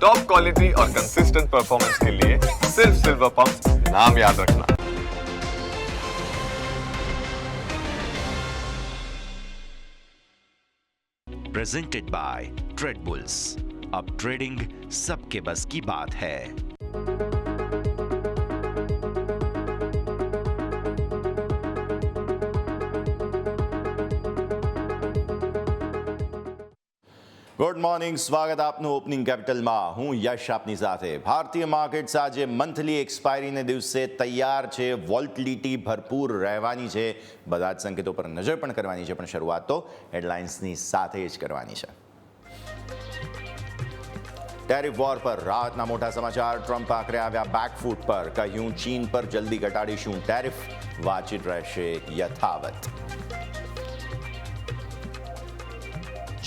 Top quality और consistent performance के लिए सिर्फ सिल्वर पंप नाम याद रखना। Presented by trade bulls. अब ट्रेडिंग सबके बस की बात है। ગુડ મોર્નિંગ, સ્વાગત આપનું ઓપનિંગ કેપિટલમાં. હું યશ આપની સાથે. ભારતીય માર્કેટ્સ આજે મંથલી એક્સપાયરીને દિવસે તૈયાર છે. વોલ્ટિલિટી ભરપૂર રહેવાની છે. બધા જ સંકેતો પર નજર પણ કરવાની છે, પણ શરૂઆત તો હેડલાઇન્સની સાથે જ કરવાની છે. ટેરિફ વોર પર રાહતના મોટા સમાચાર. ટ્રમ્પ આખરે આવ્યા બેકફૂટ પર. કહ્યું ચીન પર જલ્દી ઘટાડીશું ટેરિફ. વાતચીત રહેશે યથાવત.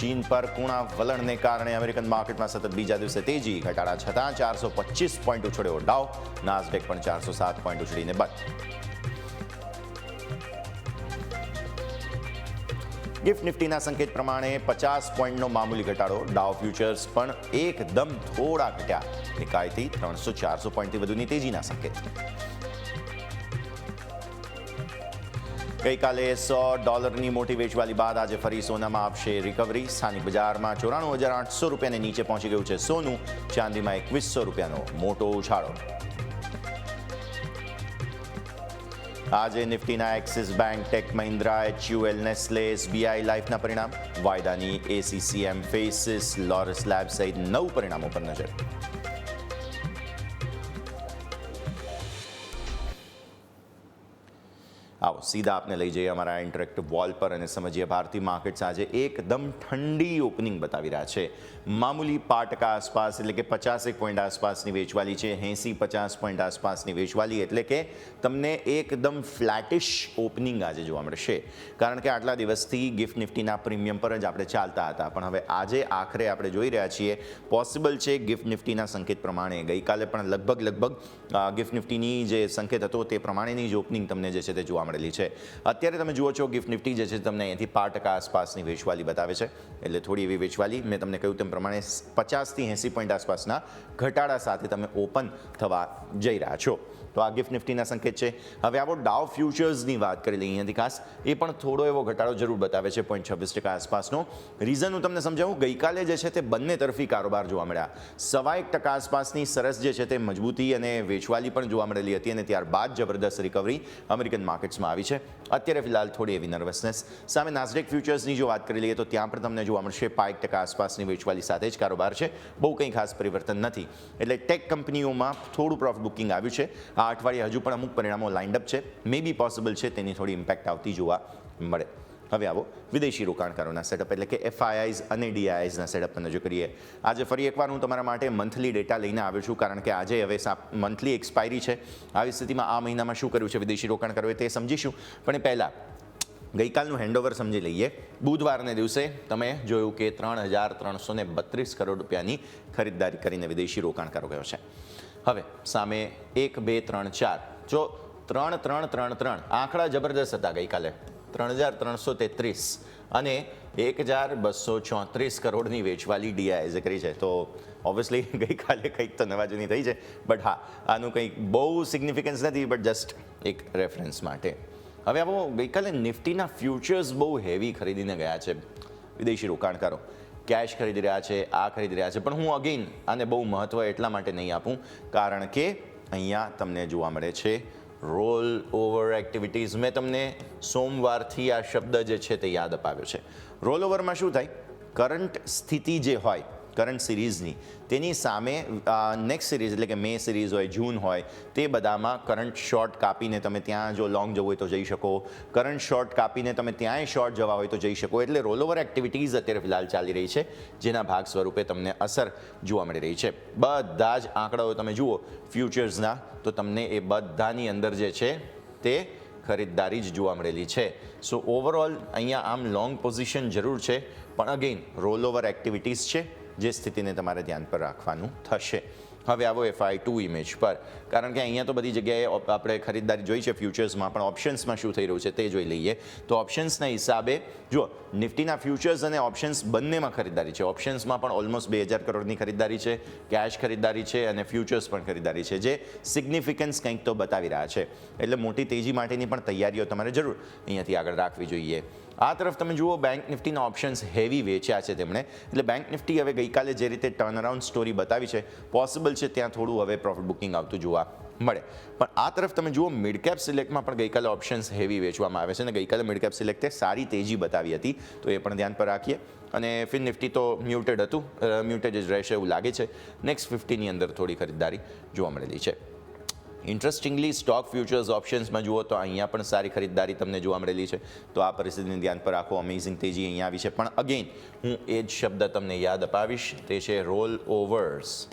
ચીન પર કુણા વલણને કારણે અમેરિકન માર્કેટમાં સતત બીજા દિવસે તેજી. ઘટાડા છતાં 425 પોઈન્ટ ઉછળ્યો ડાઉ. નાસ્ડેક પણ 407 પોઈન્ટ ઉછળીને બંધ. ગિફ્ટ નિફ્ટીના સંકેત પ્રમાણે 50 પોઈન્ટનો મામૂલી ઘટાડો. ડાઉ ફ્યુચર્સ પણ એકદમ થોડા ઘટ્યા. નિકાયથી 300-400 પોઈન્ટથી વધુની તેજીના સંકેત. ગઈકાલે $100 મોટી વેચવાલી બાદ આજે ફરી સોનામાં આપશે રિકવરી. સ્થાનિક બજારમાં 94,800 રૂપિયાને નીચે પહોંચી ગયું છે સોનું. ચાંદીમાં 2,100 રૂપિયાનો મોટો ઉછાળો. આજે નિફ્ટીના Axis Bank, Tech Mahindra, HUL, Nestle, SBI લાઈફના પરિણામ. વાયદાની ACCM, ફેસિસ, લોરસ લેબ સહિત 9 પરિણામો પર નજર. આવો સીધા આપને લઈ જઈએ અમારા ઇન્ટરેક્ટિવ વોલ પર અને સમજીએ ભારતીય માર્કેટ્સ આજે એકદમ ઠંડી ઓપનિંગ બતાવી રહ્યા છે. મામૂલી 5% આસપાસ, એટલે કે 50 પોઈન્ટ આસપાસની વેચવાલી છે. 80-50 પોઈન્ટ આસપાસની વેચવાલી, એટલે કે તમને એકદમ ફ્લેટિશ ઓપનિંગ આજે જોવા મળશે. કારણ કે આટલા દિવસથી ગિફ્ટ નિફ્ટીના પ્રીમિયમ પર જ આપણે ચાલતા હતા, પણ હવે આજે આખરે આપણે જોઈ રહ્યા છીએ પોસિબલ છે ગિફ્ટ નિફ્ટીના સંકેત પ્રમાણે. ગઈકાલે પણ લગભગ ગિફ્ટ નિફ્ટીની જે સંકેત હતો તે પ્રમાણેની જ ઓપનિંગ તમને જે છે તે જોવા મળેલી છે. અત્યારે તમે જુઓ છો ગિફ્ટ નિફ્ટી જે છે તમને અહીંથી 5% આસપાસની વેચવાલી બતાવે છે. એટલે થોડી એવી વેચવાલી. મેં તમને કહ્યું તેમ પ્રમાણે 50 થી 80 પોઈન્ટ આસપાસના ઘટાડા સાથે તમે ઓપન થવા જઈ રહ્યા છો. તો આ ગિફ્ટ નિફ્ટીના સંકેત છે. હવે આવો ડાઉ ફ્યુચર્સની વાત કરી લઈએ અહીંયાથી ખાસ. એ પણ થોડો એવો ઘટાડો જરૂર બતાવે છે, 0.26% આસપાસનો. રીઝન હું તમને સમજાવું. ગઈકાલે જે છે તે બંને તરફી કારોબાર જોવા મળ્યા. 1.25% આસપાસની સરસ જે છે તે મજબૂતી અને વેચવાલી પણ જોવા મળેલી હતી, અને ત્યારબાદ જબરદસ્ત રિકવરી અમેરિકન માર્કેટ્સમાં આવી છે. અત્યારે ફિલહાલ થોડી એવી નર્વસનેસ. સામે નાસ્ડેક ફ્યુચર્સની જો વાત કરી લઈએ તો ત્યાં પણ તમને જોવા મળશે 5% આસપાસની વેચવાલી સાથે જ કારોબાર છે. બહુ કંઈ ખાસ પરિવર્તન નથી. એટલે ટેક કંપનીઓમાં થોડું પ્રોફિટ બુકિંગ આવ્યું છે. આ અઠવાડિયે હજુ પણ અમુક પરિણામો લાઇન્ડ અપ છે. મે બી પોસિબલ છે તેની થોડી ઇમ્પેક્ટ આવતી જોવા મળે. હવે આવો વિદેશી રોકાણકારોના સેટઅપ, એટલે કે FIIs અને DIIsના સેટઅપ પર નજર કરીએ. આજે ફરી એકવાર હું તમારા માટે મંથલી ડેટા લઈને આવ્યો છું, કારણ કે આજે હવે મંથલી એક્સપાયરી છે. આવી સ્થિતિમાં આ મહિનામાં શું કર્યું છે વિદેશી રોકાણકારોએ તે સમજીશું. પણ એ પહેલાં ગઈકાલનું હેન્ડઓવર સમજી લઈએ. બુધવારને દિવસે તમે જોયું કે 3,332 કરોડ રૂપિયાની ખરીદદારી કરીને વિદેશી રોકાણકારો ગયો છે. હવે સામે 1, 2, 3, 4 જો 3, 3, 3, 3 આંકડા જબરદસ્ત હતા ગઈકાલે. 3,333 અને 1,234 કરોડની વેચવાલી DIIએ કરી છે. તો ઓબ્વિયસલી ગઈકાલે કંઈક તો નવાજૂની થઈ છે, બટ હા, આનું કંઈક બહુ સિગ્નિફિકન્સ નથી, બટ જસ્ટ એક રેફરન્સ માટે. હવે આવો ગઈકાલે નિફ્ટીના ફ્યુચર્સ બહુ હેવી ખરીદીને ગયા છે વિદેશી રોકાણકારો. કેશ ખરીદી રહ્યા છે, આ ખરીદી રહ્યા છે. પણ હું અગેન આને બહુ મહત્ત્વ એટલા માટે નહીં આપું, કારણ કે અહીંયા તમને જોવા મળે છે રોલ ઓવર એક્ટિવિટીઝ. મેં તમને સોમવારથી આ શબ્દ જે છે તે યાદ અપાવ્યો છે. રોલ ઓવરમાં શું થાય? કરંટ સ્થિતિ જે હોય કરંટ સિરીઝની, તેની સામે નેક્સ્ટ સિરીઝ, એટલે કે મે સિરીઝ હોય, જૂન હોય, તે બધામાં કરંટ શોર્ટ કાપીને તમે ત્યાં જો લોંગ જવું હોય તો જઈ શકો. કરંટ શોર્ટ કાપીને તમે ત્યાંય શોર્ટ જવા હોય તો જઈ શકો. એટલે રોલ ઓવર એક્ટિવિટીઝ અત્યારે ફિલહાલ ચાલી રહી છે, જેના ભાગ સ્વરૂપે તમને અસર જોવા મળી રહી છે. બધા જ આંકડાઓ તમે જુઓ ફ્યુચર્સના, તો તમને એ બધાની અંદર જે છે તે ખરીદદારી જ જોવા મળેલી છે. સો ઓવરઓલ અહીંયા આમ લોંગ પોઝિશન જરૂર છે, પણ અગેન રોલ ઓવર એક્ટિવિટીઝ છે. જે સ્થિતિને તમારે ધ્યાન પર રાખવાનું થશે. હવે આવો FI2 ઇમેજ પર, કારણ કે અહીંયા તો બધી જગ્યાએ આપણે ખરીદદારી જોઈ છે ફ્યુચર્સમાં, પણ ઓપ્શન્સમાં શું થઈ રહ્યું છે તે જોઈ લઈએ. તો ઓપ્શન્સના હિસાબે જુઓ, નિફ્ટીના ફ્યુચર્સ અને ઓપ્શન્સ બંનેમાં ખરીદદારી છે. ઓપ્શન્સમાં પણ ઓલમોસ્ટ 2000 કરોડની ખરીદદારી છે, કેશ ખરીદદારી છે અને ફ્યુચર્સ પણ ખરીદદારી છે, જે સિગ્નિફિકન્સ કંઈક તો બતાવી રહ્યા છે. એટલે મોટી તેજી માટેની પણ તૈયારીઓ તમારે જરૂર અહીંયાથી આગળ રાખવી જોઈએ. આ તરફ તમે જુઓ, બેંક નિફ્ટીના ઓપ્શન્સ હેવી વેચ્યા છે તેમણે, એટલે બેંક નિફ્ટી હવે ગઈકાલે જે રીતે ટર્નઅરાઉન્ડ સ્ટોરી બતાવી છે, પોસિબલ છે ત્યાં થોડું હવે પ્રોફિટ બુકિંગ આવતું જોવા મળે. પણ આ તરફ તમે જુઓ, મિડ કેપ સિલેક્ટમાં પણ ગઈકાલે ઓપ્શન્સ હેવી વેચવામાં આવે છે અને ગઈકાલે મિડ કેપ સિલેક્ટે સારી તેજી બતાવી હતી, તો એ પણ ધ્યાન પર રાખીએ. અને ફિન નિફ્ટી તો મ્યુટેડ હતું, મ્યુટેડ જ રહેશે એવું લાગે છે. નેક્સ્ટ 50ની અંદર થોડી ખરીદદારી જોવા મળેલી છે. ઇન્ટરેસ્ટિંગલી સ્ટોક ફ્યુચર્સ ઓપ્શન્સમાં જુઓ તો અહીંયા પણ સારી ખરીદદારી તમને જોવા મળેલી છે, તો આ પરિસ્થિતિને ધ્યાન પર રાખો. અમેઝિંગ તેજી અહીંયા આવી છે, પણ અગેન હું એ જ શબ્દ તમને યાદ અપાવીશ, તે છે રોલ ઓવર્સ.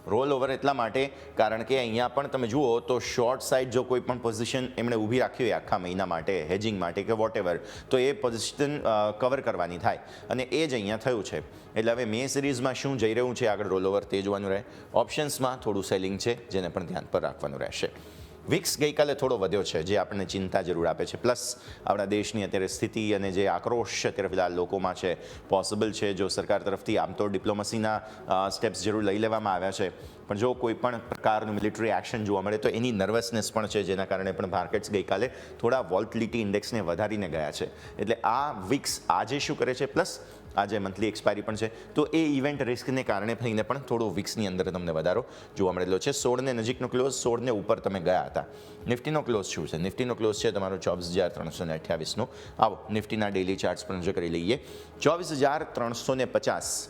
રોલ ઓવર એટલા માટે કારણ કે અહીંયા પણ તમે જુઓ તો શોર્ટ સાઇડ જો કોઈ પણ પોઝિશન એમણે ઊભી રાખી હોય આખા મહિના માટે, હેજિંગ માટે કે વોટેવર, તો એ પોઝિશન કવર કરવાની થાય અને એ જ અહીંયા થયું છે. એટલે હવે મે સિરીઝમાં શું જઈ રહ્યું છે આગળ રોલ ઓવર તે જોવાનું રહે. ઓપ્શન્સમાં થોડું સેલિંગ છે, જેને પણ ધ્યાન પર રાખવાનું રહેશે. વિક્સ ગઈકાલે થોડો વધ્યો છે, જે આપણને ચિંતા જરૂર આપે છે. પ્લસ આપણા દેશની અત્યારે સ્થિતિ અને જે આક્રોશ અત્યારે ફિલહાલ લોકોમાં છે, પોસિબલ છે જો સરકાર તરફથી આમ તો ડિપ્લોમસીના સ્ટેપ્સ જરૂર લઈ લેવામાં આવ્યા છે, પણ જો કોઈ પણ પ્રકારનું મિલિટરી એક્શન જોવા મળે તો એની નર્વસનેસ પણ છે, જેના કારણે પણ માર્કેટ્સ ગઈકાલે થોડા વોલ્ટિલિટી ઇન્ડેક્સને વધારીને ગયા છે. એટલે આ વિક્સ આજે શું કરે છે, પ્લસ આજે મંથલી એક્સપાયરી પણ છે, તો એ ઇવેન્ટ રિસ્કને કારણે થઈને પણ થોડો વિક્સની અંદર તમને વધારો જોવા મળેલો છે. 16ને નજીકનો ક્લોઝ, 16ને ઉપર તમે ગયા હતા. નિફ્ટીનો ક્લોઝ શું છે? નિફ્ટીનો ક્લોઝ છે તમારો 24,328નો. આવો નિફ્ટીના ડેલી ચાર્ટ્સ પણ જો કરી લઈએ. 24,350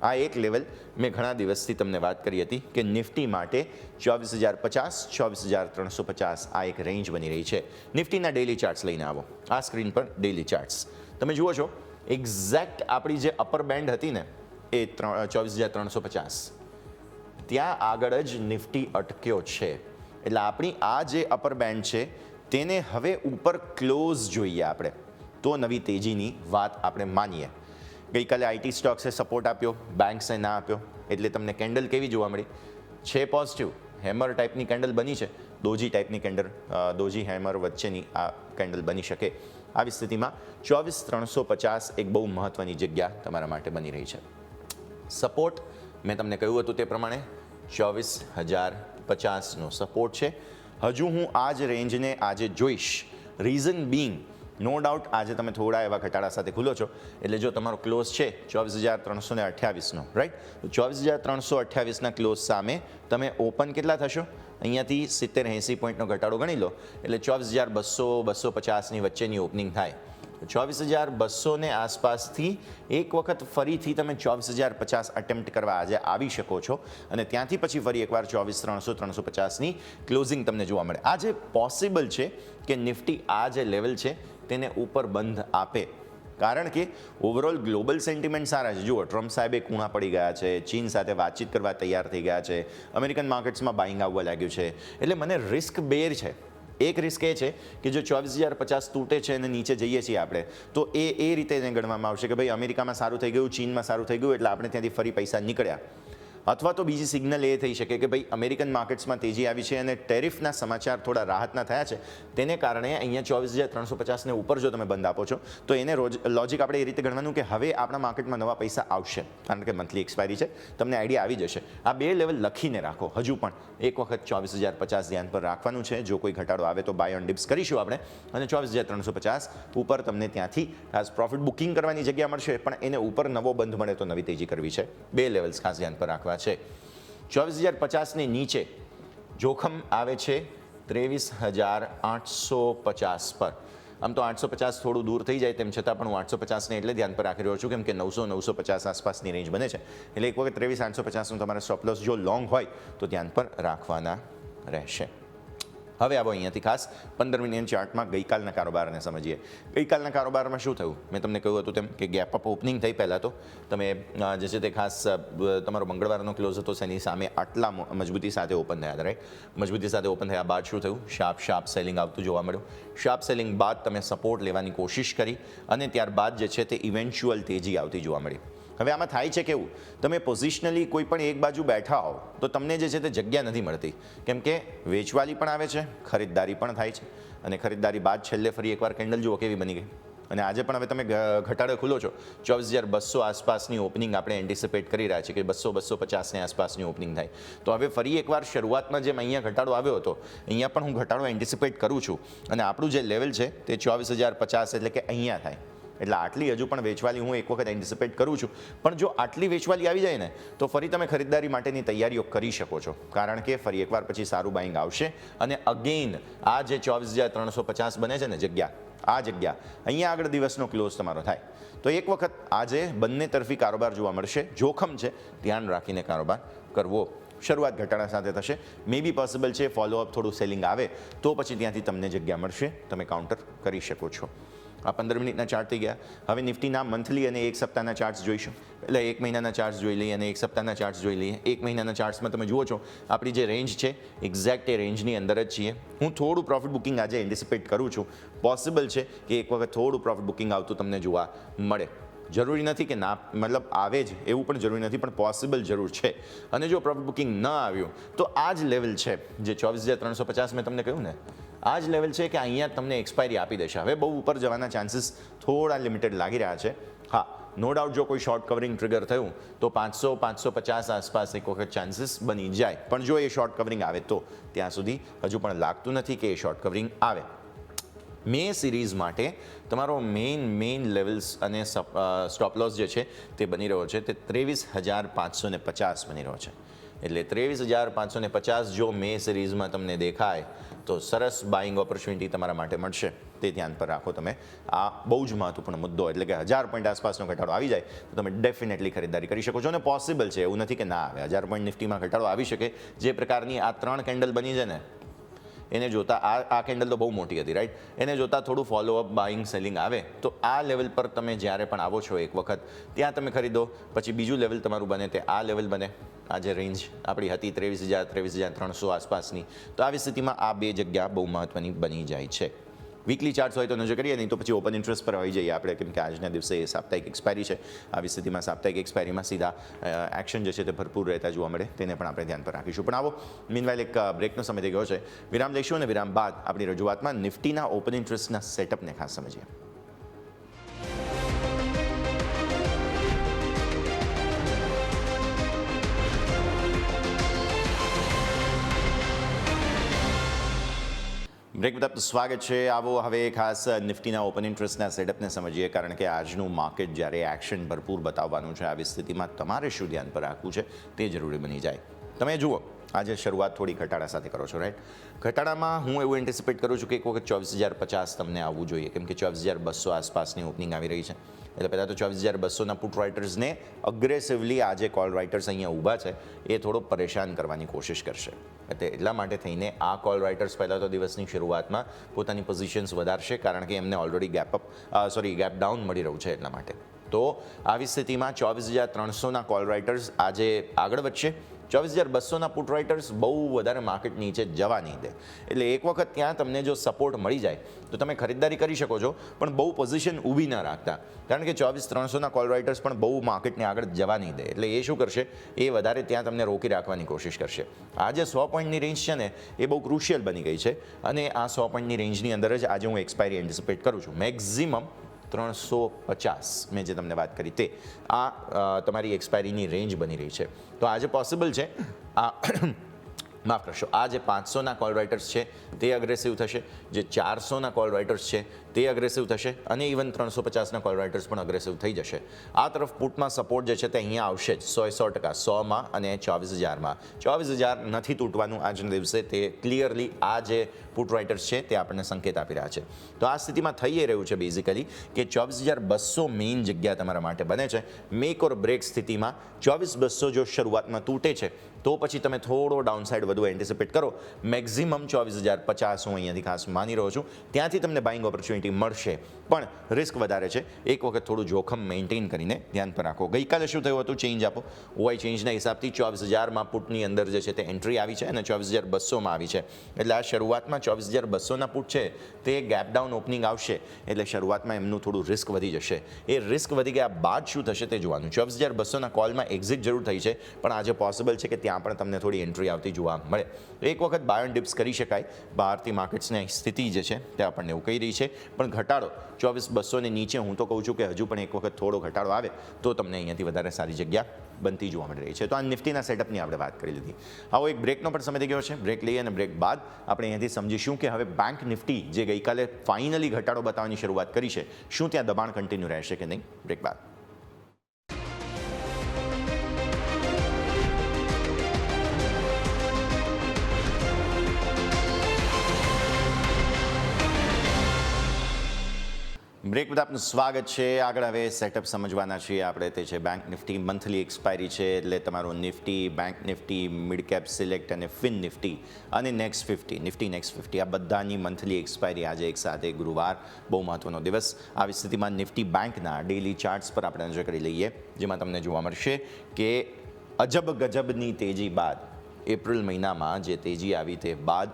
આ એક લેવલ મેં ઘણા દિવસથી તમને વાત કરી હતી કે નિફ્ટી માટે 24,050, 24,350 આ એક રેન્જ બની રહી છે. નિફ્ટીના ડેલી ચાર્ટ્સ લઈને આવો. આ સ્ક્રીન પર ડેલી ચાર્ટ્સ તમે જુઓ છો, એક્ઝેક્ટ આપણી જે અપર બેન્ડ હતી ને એ 24,350, ત્યાં આગળ જ નિફ્ટી અટક્યો છે. એટલે આપણી આ જે અપર બેન્ડ છે તેને હવે ઉપર ક્લોઝ જોઈએ આપણે, તો નવી તેજીની વાત આપણે માનીએ. ગઈકાલે આઈટી સ્ટોક્સે સપોર્ટ આપ્યો, બેંક્સે ના આપ્યો, એટલે તમને કેન્ડલ કેવી જોવા મળી છે? પોઝિટિવ હેમર ટાઈપની કેન્ડલ બની છે, ડોજી ટાઈપની કેન્ડલ, ડોજી હેમર વચ્ચેની આ કેન્ડલ બની શકે. આવી સ્થિતિમાં 24,350 એક બહુ મહત્વની જગ્યા તમારા માટે બની રહી છે. સપોર્ટ મેં તમને કહ્યું હતું તે પ્રમાણે 24,050નો સપોર્ટ છે. હજુ હું આ જ રેન્જને આજે જોઈશ. રીઝન બીંગ, નો ડાઉટ આજે તમે થોડા એવા ઘટાડા સાથે ખુલો છો, એટલે જો તમારો ક્લોઝ છે 24,328નો, રાઈટ, તો 24,328ના ક્લોઝ સામે તમે ઓપન કેટલા થશો? અહીંયાથી 70-80 પોઈન્ટનો ઘટાડો ગણી લો, એટલે 24,200-250ની વચ્ચેની ઓપનિંગ થાય. 24,200ને આસપાસથી એક વખત ફરીથી તમે 24,050 અટેમ્પ્ટ કરવા આજે આવી શકો છો અને ત્યાંથી પછી ફરી એકવાર 24,300-350ની ક્લોઝિંગ તમને જોવા મળે. આજે પોસિબલ છે કે નિફ્ટી આ જે લેવલ છે તેને ઉપર બંધ આપે, કારણ કે ઓવરઓલ ગ્લોબલ સેન્ટિમેન્ટ સારા છે. જુઓ, ટ્રમ્પ સાહેબે કૂણા પડી ગયા છે, ચીન સાથે વાતચીત કરવા તૈયાર થઈ ગયા છે, અમેરિકન માર્કેટ્સમાં બાઇંગ આવવા લાગ્યું છે. એટલે મને રિસ્ક બેર છે. એક રિસ્ક એ છે કે જો 24,050 તૂટે છે અને નીચે જઈએ છીએ આપણે, તો એ રીતે એને ગણવામાં આવશે કે ભાઈ અમેરિકામાં સારું થઈ ગયું, ચીનમાં સારું થઈ ગયું, એટલે આપણે ત્યાંથી ફરી પૈસા નીકળ્યા. અથવા તો બીજી સિગ્નલ એ થઈ શકે કે ભાઈ અમેરિકન માર્કેટ્સમાં તેજી આવી છે અને ટેરિફના સમાચાર થોડા રાહતના થયા છે, તેને કારણે અહીંયા 24,350ને ઉપર જો તમે બંધ આપો છો તો એને લોજિક આપણે એ રીતે ગણવાનું કે હવે આપણા માર્કેટમાં નવા પૈસા આવશે, કારણ કે મંથલી એક્સપાયરી છે, તમને આઈડિયા આવી જશે. આ બે લેવલ લખીને રાખો. હજુ પણ એક વખત 24,050 ધ્યાન પર રાખવાનું છે. જો કોઈ ઘટાડો આવે તો બાય ઓન ડિપ્સ કરીશું આપણે, અને 24,350 ઉપર તમને ત્યાંથી ખાસ પ્રોફિટ બુકિંગ કરવાની જગ્યા મળશે, પણ એને ઉપર નવો બંધ મળે તો નવી તેજી કરવી છે. બે લેવલ્સ ખાસ ધ્યાન પર રાખવા છે. 24,050ની નીચે જોખમ આવે છે 23,850 પર. આમ તો 850 થોડું દૂર થઈ જાય, તેમ છતાં પણ હું 850ને એટલે ધ્યાન પર રાખી રહ્યો છું કેમ કે 900-950 આસપાસની રેન્જ બને છે. એટલે એક વખત 23,850નું તમારે સ્ટોપ લોસ જો લોંગ હોય તો ધ્યાન પર રાખવાના રહેશે. હવે આવો અહીંયાથી ખાસ 15 મિનિટ ચાર્ટમાં ગઈકાલના કારોબારને સમજીએ. ગઈકાલના કારોબારમાં શું થયું? મેં તમને કહ્યું હતું તેમ કે ગેપ અપ ઓપનિંગ થઈ. પહેલાં તો તમે જે છે તે ખાસ તમારો મંગળવારનો ક્લોઝ હતો તેની સામે આટલા મજબૂતી સાથે ઓપન થયા હતા, રાઈટ. મજબૂતી સાથે ઓપન થયા બાદ શું થયું? શાર્પ સેલિંગ આવતું જોવા મળ્યું. શાર્પ સેલિંગ બાદ તમે સપોર્ટ લેવાની કોશિશ કરી અને ત્યારબાદ જે છે તે ઇવેન્ચ્યુઅલ તેજી આવતી જોવા મળી. હવે આમાં થાય છે કેવું, તમે પોઝિશનલી કોઈ પણ એક બાજુ બેઠા હો તો તમને જે છે તે જગ્યા નથી મળતી, કેમ કે વેચવાલી પણ આવે છે, ખરીદદારી પણ થાય છે, અને ખરીદદારી બાદ છેલ્લે ફરી એકવાર કેન્ડલ જુઓ કેવી બની ગઈ. અને આજે પણ હવે તમે ઘટાડો ખુલો છો, 24,200 આસપાસની ઓપનિંગ આપણે એન્ટિસિપેટ કરી રહ્યા છીએ કે 200-250ની આસપાસની ઓપનિંગ થાય. તો હવે ફરી એકવાર શરૂઆતમાં જેમ અહીંયા ઘટાડો આવ્યો હતો, અહીંયા પણ હું ઘટાડો એન્ટિસિપેટ કરું છું, અને આપણું જે લેવલ છે તે 24,050 એટલે કે અહીંયા થાય. એટલે આટલી હજુ પણ વેચવાલી હું એક વખત એન્ટિસિપેટ કરું છું, પણ જો આટલી વેચવાલી આવી જાય ને તો ફરી તમે ખરીદદારી માટેની તૈયારીઓ કરી શકો છો, કારણ કે ફરી એકવાર પછી સારું બાઇંગ આવશે. અને અગેન આ જે 24,350 બને છે ને જગ્યા, આ જગ્યા અહીંયા આગળ દિવસનો ક્લોઝ તમારો થાય તો એક વખત આજે બંને તરફી કારોબાર જોવા મળશે. જોખમ છે, ધ્યાન રાખીને કારોબાર કરવો. શરૂઆત ઘટાડા સાથે થશે, મે બી પોસિબલ છે ફોલોઅપ થોડું સેલિંગ આવે તો પછી ત્યાંથી તમને જગ્યા મળશે, તમે કાઉન્ટર કરી શકો છો. આ 15 મિનિટના ચાર્ટ થઈ ગયા. હવે નિફ્ટીના મંથલી અને એક સપ્તાહના ચાર્ટ્સ જોઈશું. એટલે એક મહિનાના ચાર્ટ્સ જોઈ લઈએ અને એક સપ્તાહના ચાર્ટ્સ જોઈ લઈએ. એક મહિનાના ચાર્ટ્સમાં તમે જુઓ છો આપણી જે રેન્જ છે એક્ઝેક્ટ એ રેન્જની અંદર જ છીએ. હું થોડું પ્રોફિટ બુકિંગ આજે એન્ટિસિપેટ કરું છું. પોસિબલ છે કે એક વખત થોડું પ્રોફિટ બુકિંગ આવતું તમને જોવા મળે. જરૂરી નથી કે ના મતલબ આવે જ એવું પણ જરૂરી નથી, પણ પોસિબલ જરૂર છે. અને જો પ્રોફિટ બુકિંગ ન આવ્યું તો આ જ લેવલ છે જે 24,350 મેં તમને કહ્યું ને, આ જ લેવલ છે કે અહીંયા તમને એક્સપાયરી આપી દેશે. હવે બહુ ઉપર જવાના ચાન્સીસ થોડા લિમિટેડ લાગી રહ્યા છે. હા, નો ડાઉટ જો કોઈ શોર્ટ કવરિંગ ટ્રિગર થયું તો 500-550 આસપાસ એક વખત ચાન્સીસ બની જાય, પણ જો એ શોર્ટ કવરિંગ આવે તો ત્યાં સુધી હજુ પણ લાગતું નથી કે એ શોર્ટ કવરિંગ આવે. મે સિરીઝ માટે તમારો મેઇન લેવલ્સ અને સ્ટોપ લોસ જે છે તે બની રહ્યો છે તે 23,550 બની રહ્યો છે. એટલે 23,550 જો મે સિરીઝમાં તમને દેખાય તો સરસ બાઇંગ ઓપોર્ચ્યુનિટી તમારા માટે મળશે. તે ધ્યાન પર રાખો તમે. આ બહુ જ મહત્વપૂર્ણ મુદ્દો, એટલે કે 1000 પોઈન્ટ આસપાસનો ઘટાડો આવી જાય તો તમે ડેફિનેટલી ખરીદારી કરી શકો છો. અને પોસિબલ છે, એવું નથી કે ના આવે. 1000 પોઈન્ટ નિફ્ટીમાં ઘટાડો આવી શકે. જે પ્રકારની આ 3 કેન્ડલ બની છે ને એને જોતા આ કેન્ડલ તો બહુ મોટી હતી, રાઈટ? એને જોતા થોડું ફોલોઅપ બાઇંગ સેલિંગ આવે તો આ લેવલ પર તમે જ્યારે પણ આવો છો એક વખત ત્યાં તમે ખરીદો. પછી બીજું લેવલ તમારું બને તે આ લેવલ બને. આ જે રેન્જ આપણી હતી 23,000-23,300 આસપાસની, તો આવી સ્થિતિમાં આ બે જગ્યા બહુ મહત્વની બની જાય છે. વીકલી ચાર્ટ્સ હોય તો નજર કરીએ, નહીં તો પછી ઓપન ઇન્ટરેસ્ટ પર આવી જઈએ આપણે, કેમ કે આજના દિવસે સાપ્તાહિક એક્સપાયરી છે. આવી સ્થિતિમાં સાપ્તાહિક એક્સપાયરીમાં સીધા એક્શન જે છે તે ભરપૂર રહેતા જોવા મળે, તેને પણ આપણે ધ્યાન પર રાખીશું. પણ આવો મીનવાઇલ એક બ્રેકનો સમય થઈ ગયો છે, વિરામ લઈશું અને વિરામ બાદ આપણી રજૂઆતમાં નિફ્ટીના ઓપન ઇન્ટરેસ્ટના સેટઅપને ખાસ સમજીએ. બ્રેક બાદ સ્વાગત છે. આવો હવે ખાસ નિફ્ટીના ઓપન ઇન્ટરેસ્ટના સેટઅપને સમજીએ, કારણ કે આજનું માર્કેટ જ્યારે એક્શન ભરપૂર બતાવવાનું છે, આવી સ્થિતિમાં તમારે શું ધ્યાન પર રાખવું છે તે જરૂરી બની જાય. તમે જુઓ આજે શરૂઆત થોડી ઘટાડા સાથે કરો છો, રાઈટ? ઘટાડામાં હું એવું એન્ટિસિપેટ કરું છું કે એક વખત 24,050 તમને આવવું જોઈએ, કેમ કે 24,200 આસપાસની ઓપનિંગ આવી રહી છે. એટલે પહેલાં તો 24,200ના પુટ રાઇટર્સને અગ્રેસિવલી આજે કોલ રાઇટર્સ અહીંયા ઊભા છે એ થોડો પરેશાન કરવાની કોશિશ કરશે. એટલે એટલા માટે થઈને આ કોલ રાઇટર્સ પહેલાં તો દિવસની શરૂઆતમાં પોતાની પોઝિશન્સ વધારશે, કારણ કે એમને ઓલરેડી ગેપ ડાઉન મળી રહ્યું છે. એટલા માટે તો આવી સ્થિતિમાં 24,300ના કોલ રાઇટર્સ આજે આગળ વધશે. 24,200ના પુટ રાઇટર્સ બહુ વધારે માર્કેટ નીચે જવા નહીં દે. એટલે એક વખત ત્યાં તમને જો સપોર્ટ મળી જાય તો તમે ખરીદદારી કરી શકો છો, પણ બહુ પોઝિશન ઊભી ન રાખતા, કારણ કે 24,300ના કોલ રાઇટર્સ પણ બહુ માર્કેટને આગળ જવા નહીં દે. એટલે એ શું કરશે, એ વધારે ત્યાં તમને રોકી રાખવાની કોશિશ કરશે. આ જે 100 પોઈન્ટની રેન્જ છે ને એ બહુ ક્રુશિયલ બની ગઈ છે, અને આ 100 પોઈન્ટની રેન્જની અંદર જ આજે હું એક્સપાયરી એન્ટિસિપેટ કરું છું. મેક્ઝિમમ 350 મેં જે તમને વાત કરી તે આ તમારી એક્સપાયરીની રેન્જ બની રહી છે. તો આજે પોસિબલ છે આ માફ કરશો, આ જે 500ના કોલ રાઇટર્સ છે તે અગ્રેસિવ થશે, જે 400ના કોલ રાઇટર્સ છે તે અગ્રેસિવ થશે, અને ઇવન 350ના કોલ રાઇટર્સ પણ અગ્રેસિવ થઈ જશે. આ તરફ પુટમાં સપોર્ટ જે છે તે અહીંયા આવશે જ 100% 100માં અને 24,000માં. 24,000 નથી તૂટવાનું આજના દિવસે, તે ક્લિયરલી આ જે પુટ રાઇટર્સ છે તે આપણને સંકેત આપી રહ્યા છે. તો આ સ્થિતિમાં થઈ રહ્યું છે બેઝિકલી કે 24,200 મેઇન જગ્યા તમારા માટે બને છે. મેક ઓર બ્રેક સ્થિતિમાં 24,200 જો શરૂઆતમાં તૂટે છે તો પછી તમે થોડો ડાઉનસાઇડ વધુ એન્ટિસિપેટ કરો. મેક્ઝિમમ 24,050 હું અહીંયાથી ખાસ માની રહ્યો છું, ત્યાંથી તમને બાઇંગ ઓપોર્ચ્યુનિટી ઓપોર્ચ્યુનિટી મળશે, પણ રિસ્ક વધારે છે. એક વખત થોડું જોખમ મેન્ટેન કરીને ધ્યાન પર રાખો. ગઈકાલે શું થયું હતું, ચેન્જ આપો. ઓઆઈ ચેન્જના હિસાબથી 24,000માં પુટની અંદર જે છે તે એન્ટ્રી આવી છે અને 24,200માં આવી છે. એટલે આ શરૂઆતમાં 24,200ના પુટ છે તે ગેપ ડાઉન ઓપનિંગ આવશે, એટલે શરૂઆતમાં એમનું થોડું રિસ્ક વધી જશે. એ રિસ્ક વધી ગયા બાદ શું થશે તે જોવાનું. 24,200ના કોલમાં એક્ઝિટ જરૂર થઈ છે, પણ આજે પોસિબલ છે કે ત્યાં પણ તમને થોડી એન્ટ્રી આવતી જોવા મળે. એક વખત બાય ઓન ડિપ્સ કરી શકાય. ભારતીય માર્કેટ્સની સ્થિતિ જે છે તે આપણને એવું કહી રહી છે, પણ ઘટાડો 24,200 નીચે હું તો કહું છું કે હજુ પણ એક વખત થોડો ઘટાડો આવે તો તમને અહીંયાથી વધારે સારી જગ્યા બનતી જોવા મળી રહી છે. તો આ નિફ્ટીના સેટઅપની આપણે વાત કરી લીધી. આવો એક બ્રેકનો પણ સમય થઈ ગયો છે. બ્રેક લઈએ અને બ્રેક બાદ આપણે અહીંયાથી સમજીશું કે હવે બેંક નિફ્ટી જે ગઈકાલે ફાઇનલી ઘટાડો બતાવવાની શરૂઆત કરી છે, શું ત્યાં દબાણ કન્ટિન્યુ રહેશે કે નહીં. બ્રેક બાદ. બ્રેક બાદ આપનું સ્વાગત છે. આગળ હવે સેટઅપ સમજવાના છીએ આપણે, તે છે બેંક નિફ્ટી. મંથલી એક્સપાયરી છે, એટલે તમારું Nifty, bank Nifty, mid cap select અને ફિન નિફ્ટી અને નેક્સ્ટ 50, નિફ્ટી નેક્સ્ટ 50 આ બધાની મંથલી એક્સપાયરી આજે એક સાથે, ગુરુવાર, બહુ મહત્વનો દિવસ. આવી સ્થિતિમાં નિફ્ટી બેંકના ડેઇલી ચાર્ટ્સ પર આપણે નજર કરી લઈએ, જેમાં તમને જોવા મળશે કે અજબ ગજબની તેજી બાદ એપ્રિલ મહિનામાં જે તેજી આવી તે બાદ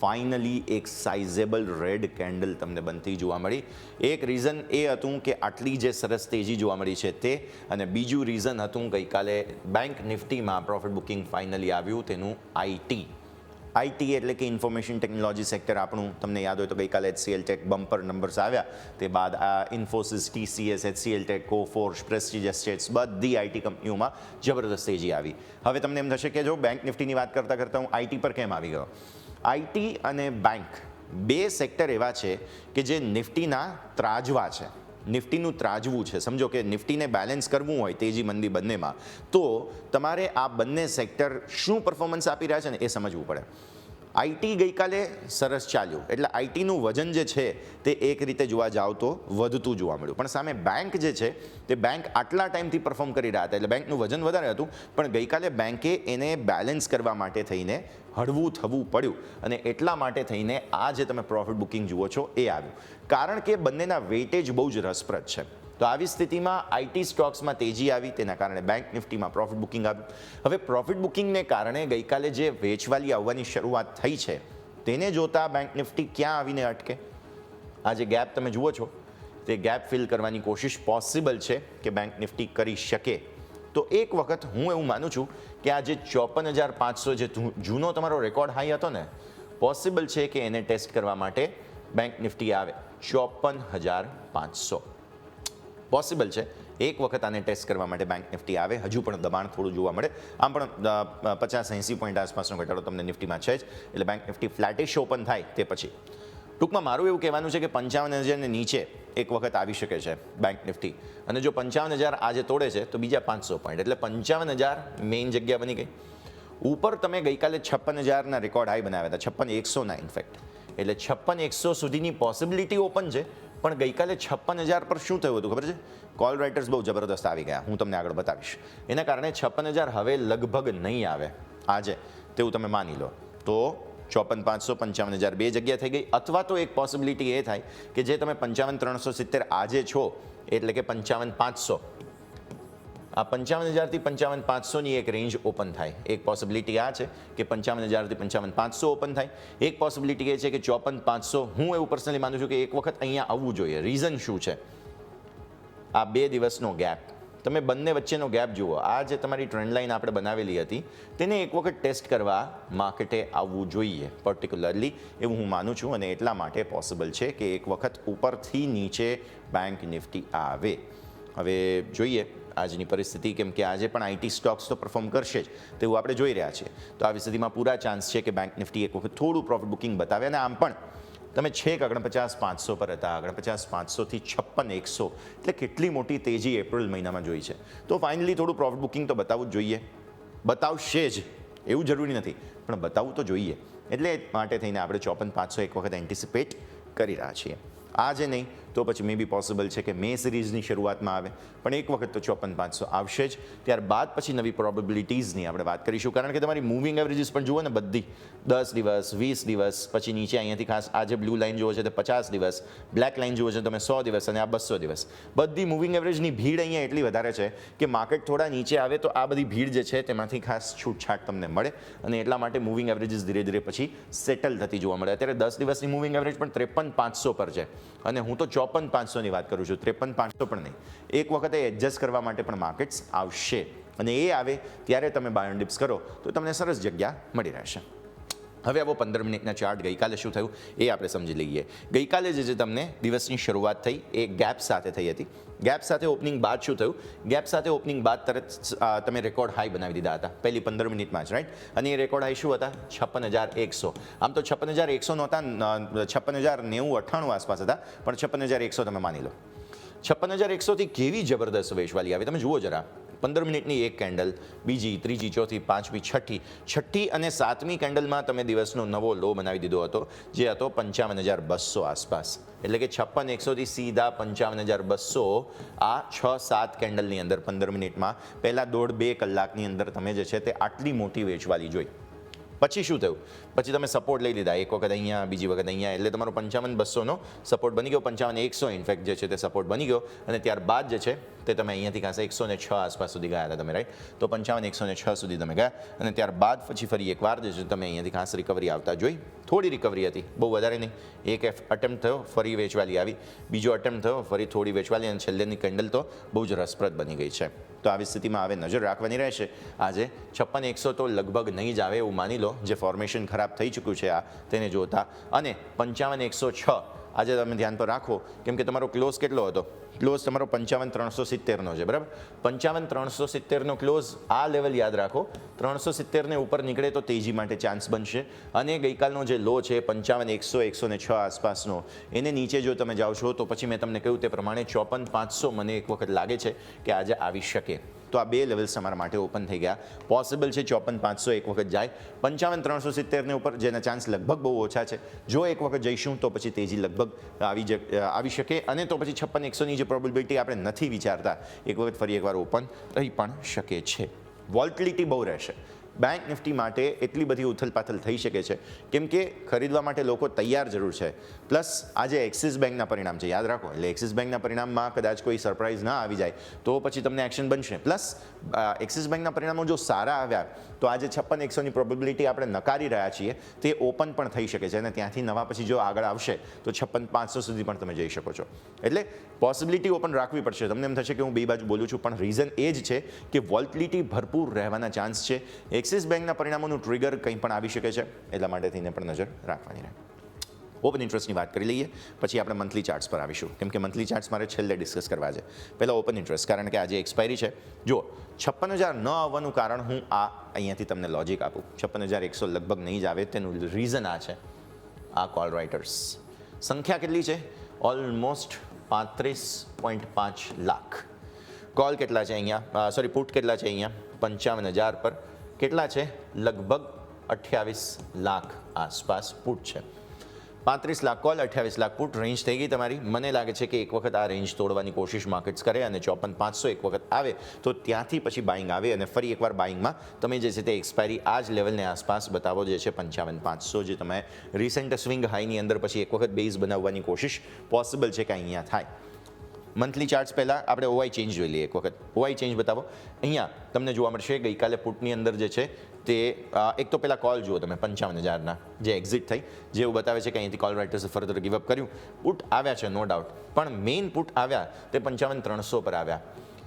ફાઇનલી એક સાઇઝેબલ રેડ કેન્ડલ તમને બનતી જોવા મળી. એક રીઝન એ હતું કે આટલી જે સરસ તેજી જોવા મળી છે તે, અને બીજું રીઝન હતું ગઈકાલે બેંક નિફ્ટીમાં પ્રોફિટ બુકિંગ ફાઇનલી આવ્યું તેનું આઈટી એટલે કે ઇન્ફોર્મેશન ટેકનોલોજી સેક્ટર આપણું. તમને યાદ હોય તો ગઈકાલે HCL ટેક બમ્પર નંબર્સ આવ્યા, તે બાદ આ Infosys, TCS, HCL Tech, Coforge, Prestige Estates IT આઈટી કંપનીઓમાં જબરદસ્ત તેજી આવી. હવે તમને એમ થશે કે જો બેંક નિફ્ટીની વાત કરતાં કરતાં હું આઈટી પર કેમ આવી ગયો. આઈટી અને બેંક બે સેક્ટર એવા છે કે જે નિફ્ટીના ત્રાજવા છે. નિફ્ટીનું ત્રાજવું છે. સમજો કે નિફ્ટીને બેલેન્સ કરવું હોય તેજી મંદી બંનેમાં, તો તમારે આ બંને સેક્ટર શું પરફોર્મન્સ આપી રહ્યા છે ને એ સમજવું પડે. આઈટી ગઈકાલે સરસ ચાલ્યું, એટલે આઈટીનું વજન જે છે તે એક રીતે જોવા જાવ તો વધતું જોવા મળ્યું. પણ સામે બેંક જે છે તે બેંક આટલા ટાઈમથી પરફોર્મ કરી રહ્યા હતા, એટલે બેંકનું વજન વધારે હતું, પણ ગઈકાલે બેંકે એને બેલેન્સ કરવા માટે થઈને હળવું થવું પડ્યું, અને એટલા માટે થઈને આ જે તમે પ્રોફિટ બુકિંગ જુઓ છો એ આવ્યું. કારણ કે બંનેના વેટેજ બહુ જ રસપ્રદ છે. તો આવી સ્થિતિમાં આઈટી સ્ટોક્સમાં તેજી આવી, તેના કારણે બેંક નિફ્ટીમાં પ્રોફિટ બુકિંગ આવ્યું. હવે પ્રોફિટ બુકિંગને કારણે ગઈકાલે જે વેચવાલી આવવાની શરૂઆત થઈ છે તેને જોતા બેંક નિફ્ટી ક્યાં આવીને અટકે. આ જે ગેપ તમે જુઓ છો તે ગેપ ફિલ કરવાની કોશિશ પોસિબલ છે કે બેંક નિફ્ટી કરી શકે. તો એક વખત હું એવું માનું છું કે આ જે 54,500 જે જૂનો તમારો રેકોર્ડ હાઈ હતો ને, પોસિબલ છે કે એને ટેસ્ટ કરવા માટે બેંક નિફ્ટી આવે. 54,500 પોસિબલ છે. એક વખત આને ટેસ્ટ કરવા માટે બેંક નિફ્ટી આવે. હજુ પણ દબાણ થોડું જોવા મળે, આમ પણ 50-80 પોઈન્ટ આસપાસનો ઘટાડો તમને નિફ્ટીમાં છે જ, એટલે બેંક નિફ્ટી ફ્લેટિશ ઓપન થાય તે પછી. ટૂંકમાં મારું એવું કહેવાનું છે કે 55,000 નીચે એક વખત આવી શકે છે બેંક નિફ્ટી, અને જો 55,000 આજે તોડે છે તો બીજા 500 પોઈન્ટ, એટલે 55,000 મેઇન જગ્યા બની ગઈ. ઉપર તમે ગઈકાલે 56,000ના રેકોર્ડ હાઈ બનાવ્યા હતા, 56,100ના ઇનફેક્ટ, એટલે 56,100 સુધીની પોસિબિલિટી ઓપન છે. પણ ગઈકાલે 56,000 પર શું થયું હતું ખબર છે? કોલ રાઇટર્સ બહુ જબરદસ્ત આવી ગયા, હું તમને આગળ બતાવીશ. એના કારણે 56,000 હવે લગભગ નહીં આવે આજે, તેવું તમે માની લો. તો 54,500, 55,000 બે જગ્યા થઈ ગઈ. અથવા તો એક પોસિબિલિટી એ થાય કે જે તમે 55,370 આજે છો, એટલે કે 55,500, આ 55,000થી 55,500ની એક રેન્જ ઓપન થાય. એક પોસિબિલિટી આ છે કે 55,000થી 55,500 ઓપન થાય. એક પોસિબિલિટી એ છે કે 54,500, હું એવું પર્સનલી માનું છું કે એક વખત અહીંયા આવવું જોઈએ. રીઝન શું છે? આ 2 દિવસનો ગેપ, તમે બંને વચ્ચેનો ગેપ જુઓ. આ જે તમારી ટ્રેન્ડ લાઇન આપણે બનાવેલી હતી તેને એક વખત ટેસ્ટ કરવા માર્કેટે આવવું જોઈએ પર્ટિક્યુલરલી, એવું હું માનું છું. અને એટલા માટે પોસિબલ છે કે એક વખત ઉપરથી નીચે બેંક નિફ્ટી આવે. હવે જોઈએ આજની પરિસ્થિતિ, કેમ કે આજે પણ આઈટી સ્ટોક્સ તો પરફોર્મ કરશે જ તેવું આપણે જોઈ રહ્યા છીએ. તો આવી સ્થિતિમાં પૂરા ચાન્સ છે કે બેંક નિફ્ટી એક વખત થોડું પ્રોફિટ બુકિંગ બતાવે. અને આમ પણ તમે છેક 49,500 પર હતા, 49,500થી 56,100, એટલે કેટલી મોટી તેજી એપ્રિલ મહિનામાં જોઈ છે. તો ફાઇનલી થોડું પ્રોફિટ બુકિંગ તો બતાવવું જ જોઈએ. બતાવશે જ એવું જરૂરી નથી, પણ બતાવવું તો જોઈએ. એટલે માટે થઈને આપણે 54,500 એક વખત એન્ટિસિપેટ કરી રહ્યા છીએ. આજે નહીં તો પછી મે બી પોસિબલ છે કે મે સિરીઝની શરૂઆતમાં આવે, પણ એક વખત તો 54,500 આવશે જ. ત્યારબાદ પછી નવી પ્રોબેબિલિટીઝની આપણે વાત કરીશું, કારણ કે તમારી મૂવિંગ એવરેજીસ પણ જુઓ ને બધી 10 દિવસ, 20 દિવસ, પછી નીચે અહીંયાથી ખાસ આ જે બ્લુ લાઇન જુઓ છો તે 50 દિવસ, બ્લેક લાઇન જુઓ છો તમે 100 દિવસ અને આ 200 દિવસ. બધી મૂવિંગ એવરેજની ભીડ અહીંયા એટલી વધારે છે કે માર્કેટ થોડા નીચે આવે તો આ બધી ભીડ જે છે તેમાંથી ખાસ છૂટછાટ તમને મળે, અને એટલા માટે મૂવિંગ એવરેજીસ ધીરે ધીરે પછી સેટલ થતી જોવા મળે. અત્યારે 10 દિવસની મૂવિંગ એવરેજ પણ 53,500 પર છે, અને હું તો 54,500ની વાત કરું છું, 53,500 પણ નહીં. એક વખતે એડજસ્ટ કરવા માટે પણ માર્કેટ્સ આવશે, અને એ આવે ત્યારે તમે બાય એન્ડ ડિપ્સ કરો તો તમને સરસ જગ્યા મળી રહેશે. હવે આવો 15 મિનિટના ચાર્ટ. ગઈકાલે શું થયું એ આપણે સમજી લઈએ. ગઈકાલે જે તમને દિવસની શરૂઆત થઈ એ ગેપ સાથે થઈ હતી. ગેપ સાથે ઓપનિંગ બાદ શું થયું? ગેપ સાથે ઓપનિંગ બાદ તરત તમે રેકોર્ડ હાઈ બનાવી દીધા હતા પહેલી 15 મિનિટમાં જ, રાઈટ? અને એ રેકોર્ડ હાઈ શું હતા? 56,100. આમ તો 56,100 નહોતા, 56,090, 98 આસપાસ હતા, પણ 56,100 તમે માની લો. 56,100 થી કેવી જબરદસ્ત વેચવાલી આવી તમે જુઓ જરા. 15 મિનિટની એક કેન્ડલ, બીજી, ત્રીજી, ચોથી, પાંચમી, છઠ્ઠી અને સાતમી કેન્ડલમાં તમે દિવસનો નવો લો બનાવી દીધો હતો, જે હતો 55,200 આસપાસ. એટલે કે 56,100 થી સીધા 55,200 આ 6-7 કેન્ડલની અંદર 15 મિનિટમાં પહેલા 1.5-2 કલાકની અંદર તમે જે છે તે આટલી મોટી વેચવાલી જોઈ. પછી શું થયું? પછી તમે સપોર્ટ લઈ લીધા, એક વખત અહીંયા, બીજી વખત અહીંયા, એટલે તમારો 55,200નો સપોર્ટ બની ગયો, 55,100 ઇનફેક્ટ જે છે તે સપોર્ટ બની ગયો, અને ત્યારબાદ જે છે તે તમે અહીંયાથી ખાસ 106 આસપાસ સુધી ગયા હતા તમે, રાઈટ? તો 55,106 સુધી તમે ગયા, અને ત્યારબાદ પછી ફરી એકવાર જે છે તમે અહીંયાથી ખાસ રિકવરી આવતા જોઈ. થોડી રિકવરી હતી, બહુ વધારે નહીં. એક અટેમ્પ્ટ થયો, ફરી વેચવાલી આવી, બીજો અટેમ્પ્ટ થયો, ફરી થોડી વેચવાલી, અને છેલ્લેની કેન્ડલ તો બહુ જ રસપ્રદ બની ગઈ છે. તો આવી સ્થિતિમાં હવે નજર રાખવાની રહેશે. આજે 56,100 તો લગભગ નહીં જ આવે એવું માની લો, જે ફોર્મેશન ખરાબ થઈ ચૂક્યું છે આ તેને જોતા, અને 55,106 આજે તમે ધ્યાન પર રાખો, કેમ કે તમારો ક્લોઝ કેટલો હતો? ક્લોઝ તમારો 55,370નો છે, બરાબર? 55,370નો ક્લોઝ આ લેવલ યાદ રાખો. 370ને ઉપર નીકળે તો તેજી માટે ચાન્સ બનશે, અને ગઈકાલનો જે લો છે 55,100, 106 આસપાસનો, એને નીચે જો તમે જાઓ છો તો પછી મેં તમને કહ્યું તે પ્રમાણે 54,500 મને એક વખત લાગે છે કે આજે આવી શકે. તો આ બે લેવલ્સ તમારા માટે ઓપન થઈ ગયા. પોસિબલ છે 54,500 એક વખત જાય, 55,370ને ઉપર જેના ચાન્સ લગભગ બહુ ઓછા છે. જો એક વખત જઈશું તો પછી તેજી લગભગ આવી શકે, અને તો પછી 56,100ની જે પ્રોબેબિલિટી આપણે નથી વિચારતા, એક વખત ફરી એકવાર ઓપન રહી પણ શકે છે. વોલ્ટિલિટી બહુ રહેશે. બેંક નિફ્ટી માટે એટલી બધી ઉથલપાથલ થઈ શકે છે કેમ કે ખરીદવા માટે લોકો તૈયાર જરૂર છે. પ્લસ આજે એક્સિસ બેંકના પરિણામ છે, યાદ રાખો. એટલે એક્સિસ બેંકના પરિણામમાં કદાચ કોઈ સરપ્રાઇઝ ના આવી જાય તો પછી તમને એક્શન બનશે. પ્લસ એક્સિસ બેંકના પરિણામો જો સારા આવ્યા તો આજે 56,100ની પ્રોબેબિલિટી આપણે નકારી રહ્યા છીએ તે ઓપન પણ થઈ શકે છે, અને ત્યાંથી નવા પછી જો આગળ આવશે તો 56,500 સુધી પણ તમે જઈ શકો છો. એટલે પોસિબિલિટી ઓપન રાખવી પડશે. તમને એમ થશે કે હું બે બાજુ બોલું છું, પણ રીઝન એ જ છે કે વોલ્ટિલિટી ભરપૂર રહેવાના ચાન્સ છે. એક્સિસ બેંકના પરિણામોનું ટ્રિગર કંઈ પણ આવી શકે છે, એટલા માટે થઈને પણ નજર રાખવાની રહે. ઓપન ઇન્ટરેસ્ટની વાત કરી લઈએ, પછી આપણે મંથલી ચાર્ટ્સ પર આવીશું, કેમ કે મંથલી ચાર્ટ્સ મારે છેલ્લે ડિસ્કસ કરવા છે. પહેલાં ઓપન ઇન્ટરેસ્ટ, કારણ કે આજે એક્સપાયરી છે. જો 56,000 ન આવવાનું કારણ હું અહીંયાથી તમને લોજિક આપું. 56,100 લગભગ નહીં જ આવે તેનું રીઝન આ છે. આ કોલ રાઇટર્સ સંખ્યા કેટલી છે? ઓલમોસ્ટ 35.5 લાખ. કોલ કેટલા છે અહીંયા? સોરી, પુટ કેટલા છે અહીંયા? 55,000 પર કેટલા છે? લગભગ 28 લાખ આસપાસ પુટ છે. 35 lakh call, 28 lakh put. Range થઈ ગઈ તમારી. મને લાગે છે કે એક વખત આ રેન્જ તોડવાની કોશિશ માર્કેટ્સ કરે અને 54,500 એક વખત આવે તો ત્યાંથી પછી બાઇંગ આવે, અને ફરી એકવાર બાઇંગમાં તમે જે છે તે એક્સપાયરી આ જ લેવલને આસપાસ બતાવો, જે છે 55,500, જે તમે રિસેન્ટ સ્વિંગ હાઈની અંદર પછી એક વખત બેઝ બનાવવાની કોશિશ પોસિબલ છે કે અહીંયા થાય. મંથલી ચાર્ટ્સ પહેલાં આપણે ઓઆઈ ચેન્જ જોઈ લઈએ એક વખત. ઓઆઈ ચેન્જ બતાવો. અહીંયા તમને જોવા મળશે ગઈકાલે પુટની અંદર જે છે તે એક તો પહેલાં કોલ જુઓ તમે 55,000ના જે એક્ઝિટ થઈ, જે એવું બતાવે છે કે અહીંથી કોલ રાઇટર્સે ફર્ધર ગિવઅપ કર્યું. પુટ આવ્યા છે નો ડાઉટ, પણ મેઇન પુટ આવ્યા તે 55,300 પર આવ્યા.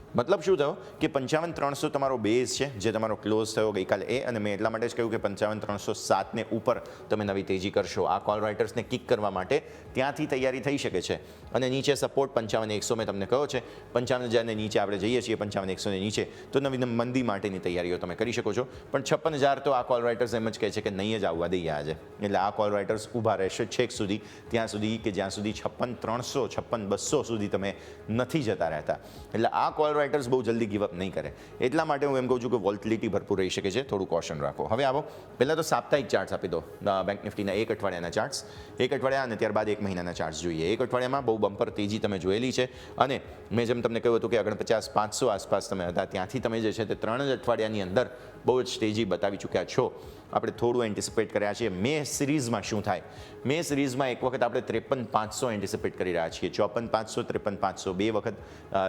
મતલબ શું થયો કે 55,300 તમારો બેઝ છે, જે તમારો ક્લોઝ થયો ગઈકાલે એ, અને મેં એટલા માટે જ કહ્યું કે 55,307ને ઉપર તમે નવી તેજી કરશો. આ કોલ રાઇટર્સને કિક કરવા માટે ત્યાંથી તૈયારી થઈ શકે છે. અને નીચે સપોર્ટ 55,100 મેં તમને કહ્યો છે. 55,000ને નીચે આપણે જઈએ છીએ, 55,100ને નીચે, તો નવી મંદી માટેની તૈયારીઓ તમે કરી શકો છો. પણ 56,000 તો આ કોલ રાઇટર્સ એમ જ કહે છે કે નહીં જ આવવા દઈએ આજે. એટલે આ કોલ રાઇટર્સ ઊભા રહેશે છેક સુધી, ત્યાં સુધી કે જ્યાં સુધી 56,300, 56,200 સુધી તમે નથી જતા રહેતા. એટલે આ કોલ રાઇટર્સ બહુ જલ્દી ગીવઅપ નહીં કરે, એટલા માટે હું એમ કહું છું કે વોલ્ટિલિટી ભરપૂર રહી શકે છે, થોડું કોશન રાખો. હવે આવો પહેલાં તો સાપ્તાહિક ચાર્ટ્સ આપી દો, બેંક નિફ્ટીના એક અઠવાડિયાના ચાર્ટ્સ, એક અઠવાડિયા અને ત્યારબાદ એક મહિનાના ચાર્ટ્સ જોઈએ. એક અઠવાડિયામાં બહુ બમ્પર તેજી તમે જોયેલી છે અને મેં જેમ તમને કહ્યું હતું કે 49-500 આસપાસ તમે હતા, ત્યાંથી તમે જે છે તે 3 જ અઠવાડિયાની અંદર બહુ જ તેજી બતાવી ચૂક્યા છો. આપણે થોડું એન્ટિસિપેટ કર્યા છીએ મે સિરીઝમાં શું થાય. મે સિરીઝમાં એક વખત આપણે 53,500 એન્ટિસિપેટ કરી રહ્યા છીએ. 54,500 53,500 બે વખત